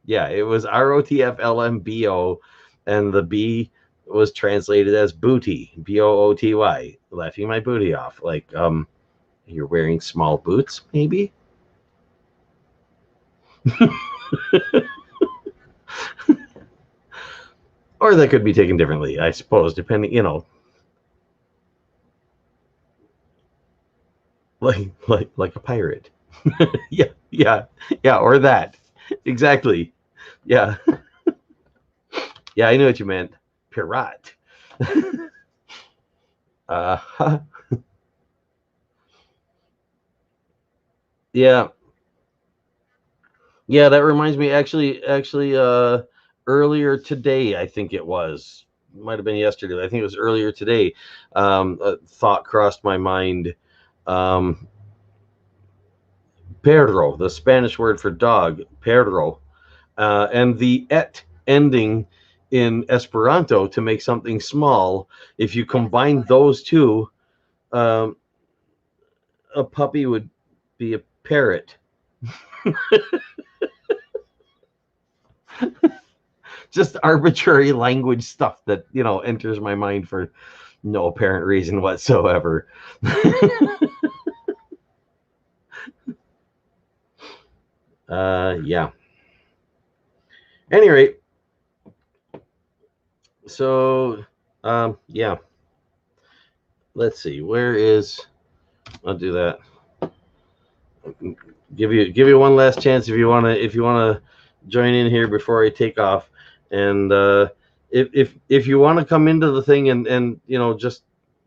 Yeah, it was ROTFLMBO, and the B was translated as booty, BOOTY, laughing my booty off. Like, you're wearing small boots, maybe? Or that could be taken differently, I suppose, depending, like a pirate. Yeah, or that. Exactly. Yeah. Yeah, I knew what you meant. Pirate. uh Yeah. Yeah, that reminds me, actually, earlier today, I think it was, might have been yesterday. I think it was earlier today. A thought crossed my mind. Um, Perro, the Spanish word for dog, perro, and the et ending in Esperanto to make something small. If you combine those two, um, a puppy would be a parrot. just arbitrary language stuff that, you know, enters my mind for no apparent reason whatsoever. Yeah. Any rate, so yeah. Let's see. Where is? I'll do that. Give you one last chance if you wanna join in here before I take off. And if you want to come into the thing and you know, just,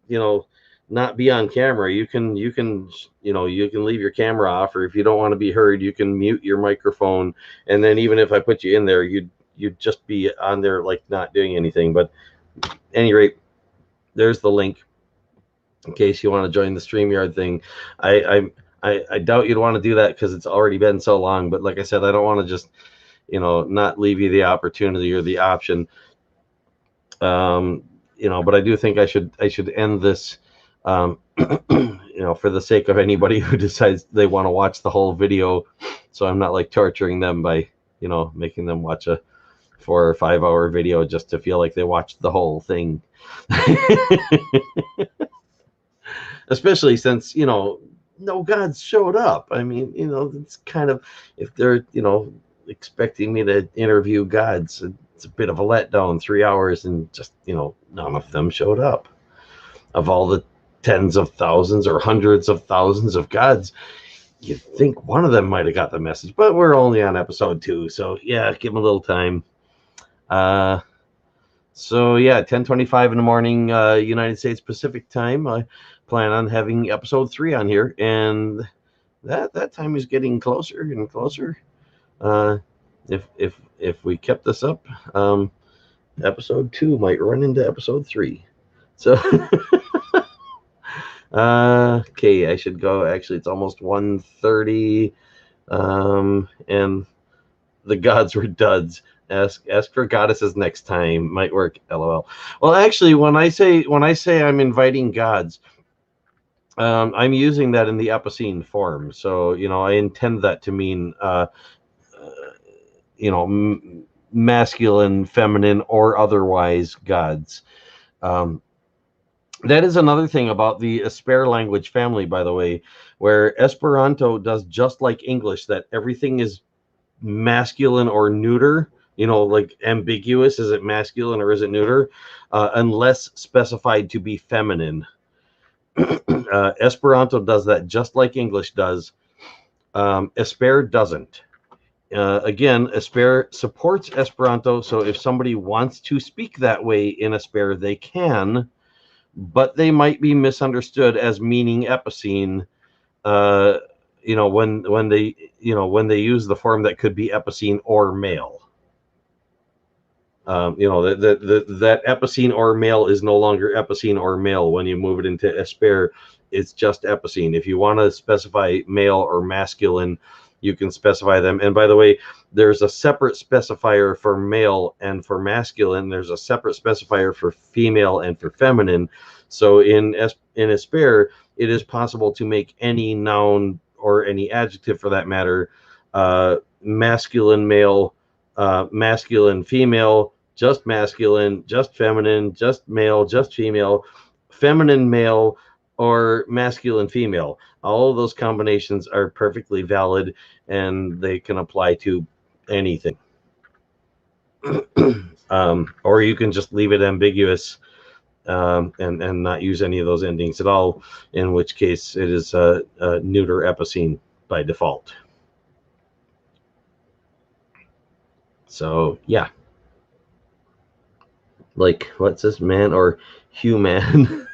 you know, not be on camera, you can you can leave your camera off, or if you don't want to be heard, you can mute your microphone, and then even if I put you in there, you'd just be on there like not doing anything. But at any rate, there's the link in case you want to join the StreamYard thing. I doubt you'd want to do that because it's already been so long. But like I said, I don't want to just, you know, not leave you the opportunity or the option. You know, but I do think I should end this, you know, for the sake of anybody who decides they want to watch the whole video, so I'm not like torturing them by, you know, making them watch a 4 or 5 hour video just to feel like they watched the whole thing. Especially since, you know, no gods showed up. I mean, you know, it's kind of, if they're, you know, expecting me to interview gods, it's a bit of a letdown. 3 hours and just, you know, none of them showed up. Of all the tens of thousands or hundreds of thousands of gods, you'd think one of them might have got the message, but we're only on episode 2, so yeah, give them a little time. So yeah, 10:25 in the morning, United States Pacific time. I plan on having episode 3 on here, and that time is getting closer and closer. If we kept this up, episode 2 might run into episode 3. So okay, I should go. Actually, it's almost 1:30, and the gods were duds. Ask for goddesses next time. Might work. LOL. Well, actually, when I say I'm inviting gods, I'm using that in the Epicene form. So, you know, I intend that to mean, you know, masculine, feminine, or otherwise gods. That is another thing about the Esper language family, by the way, where Esperanto does just like English, that everything is masculine or neuter, you know, like ambiguous. Is it masculine or is it neuter? Unless specified to be feminine. Esperanto does that just like English does. Esper doesn't. Again, Esper supports Esperanto, so if somebody wants to speak that way in Esper, they can, but they might be misunderstood as meaning Epicene. You know, when they use the form that could be Epicene or male. You know, that Epicene or male is no longer Epicene or male when you move it into Esper. It's just Epicene. If you want to specify male or masculine, you can specify them. And by the way, there's a separate specifier for male and for masculine. There's a separate specifier for female and for feminine. So in Esper, it is possible to make any noun or any adjective for that matter, masculine male, masculine female, just masculine, just feminine, just male, just female, feminine male, or masculine female. All of those combinations are perfectly valid, and they can apply to anything. Or you can just leave it ambiguous, and not use any of those endings at all, in which case it is a neuter Epicene by default. So yeah, like, what's this, man or human?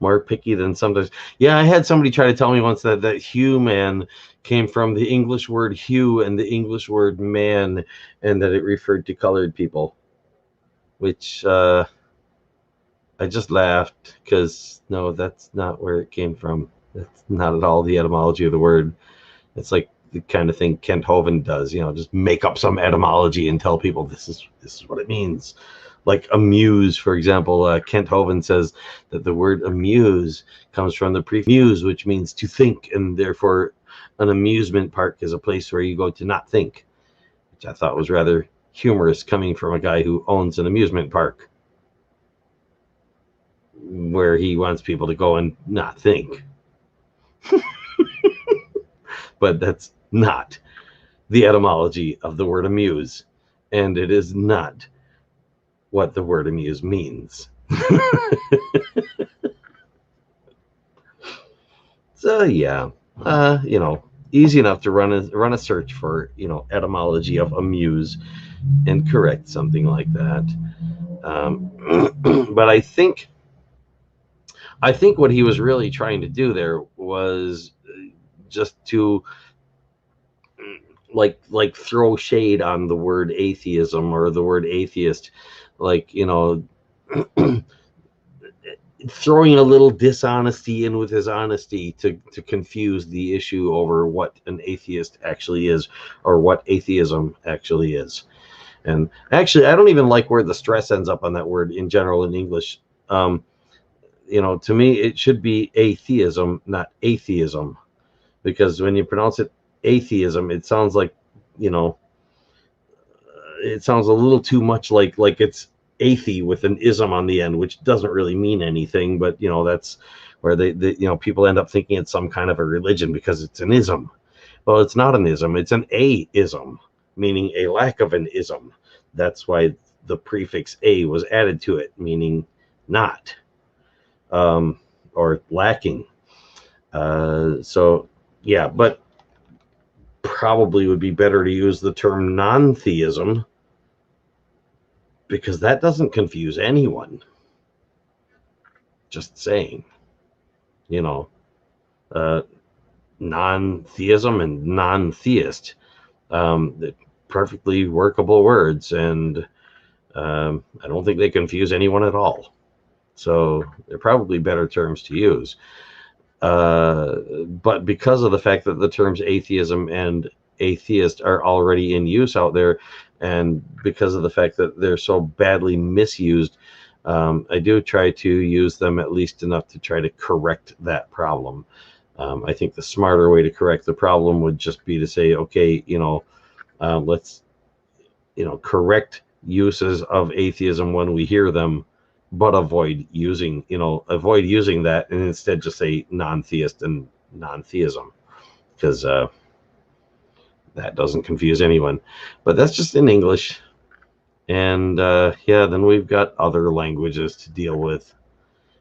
more picky than sometimes. Yeah, I had somebody try to tell me once that human came from the English word hue and the English word man, and that it referred to colored people, which I just laughed, because no, that's not where it came from. That's not at all the etymology of the word. It's like the kind of thing Kent Hovind does, you know, just make up some etymology and tell people this is what it means. Like amuse, for example, Kent Hovind says that the word amuse comes from the prefix muse, which means to think, and therefore an amusement park is a place where you go to not think, which I thought was rather humorous coming from a guy who owns an amusement park where he wants people to go and not think. But that's not the etymology of the word amuse, and it is not what the word amuse means. So yeah, easy enough to run a search for etymology of amuse and correct something like that. But I think what he was really trying to do there was just to like throw shade on the word atheism or the word atheist, like throwing a little dishonesty in with his honesty to confuse the issue over what an atheist actually is or what atheism actually is. And actually, I don't even like where the stress ends up on that word in general in English. To me, it should be atheism, not atheism, because when you pronounce it atheism, it sounds like, it sounds a little too much like it's athe with an ism on the end, which doesn't really mean anything. But that's where they people end up thinking it's some kind of a religion because it's an ism. Well, it's not an ism; it's an aism, meaning a lack of an ism. That's why the prefix a was added to it, meaning not, or lacking. So yeah, but probably would be better to use the term non-theism, because that doesn't confuse anyone. Just saying, non-theism and non-theist, perfectly workable words, and I don't think they confuse anyone at all. So they're probably better terms to use. But because of the fact that the terms atheism and atheist are already in use out there, and because of the fact that they're so badly misused, I do try to use them at least enough to try to correct that problem. I think the smarter way to correct the problem would just be to say, okay, let's, correct uses of atheism when we hear them, but avoid using that, and instead just say non-theist and non-theism, because that doesn't confuse anyone. But that's just in English. And yeah, then we've got other languages to deal with,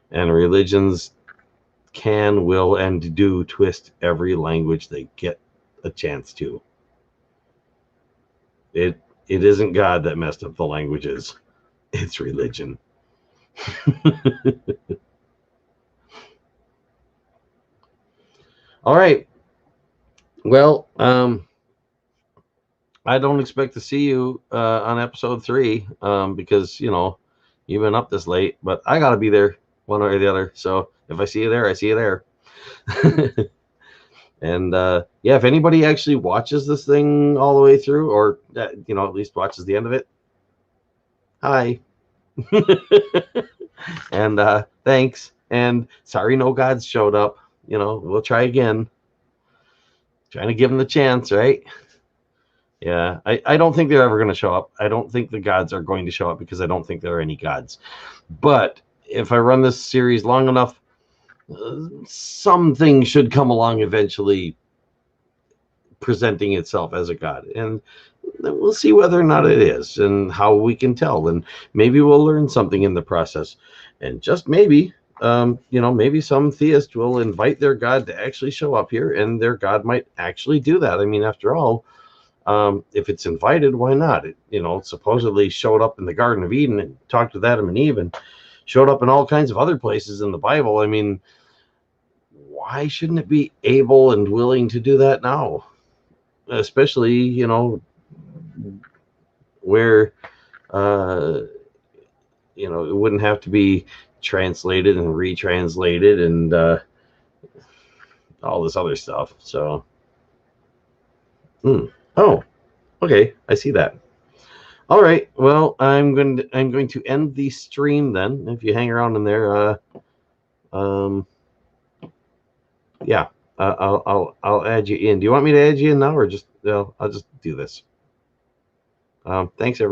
and religions can, will, and do twist every language they get a chance to. It isn't God that messed up the languages, it's religion. All right. Well, I don't expect to see you on episode 3, because you've been up this late, but I gotta be there one way or the other. So if I see you there, I see you there. And yeah, if anybody actually watches this thing all the way through, or at least watches the end of it, hi. And thanks. And sorry no gods showed up. We'll try again. Trying to give them the chance, right? Yeah, I don't think they're ever going to show up. I don't think the gods are going to show up, because I don't think there are any gods. But if I run this series long enough, something should come along eventually presenting itself as a god. And then we'll see whether or not it is and how we can tell. And maybe we'll learn something in the process. And just maybe, maybe some theist will invite their god to actually show up here, and their god might actually do that. I mean, after all, if it's invited, why not? It supposedly showed up in the Garden of Eden and talked with Adam and Eve, and showed up in all kinds of other places in the Bible. I mean, why shouldn't it be able and willing to do that now? Especially, where it wouldn't have to be translated and retranslated and all this other stuff. So oh, okay, I see that. All right, well, I'm going to end the stream then. If you hang around in there, yeah, I'll add you in. Do you want me to add you in now, or just I'll just do this? Thanks, everyone.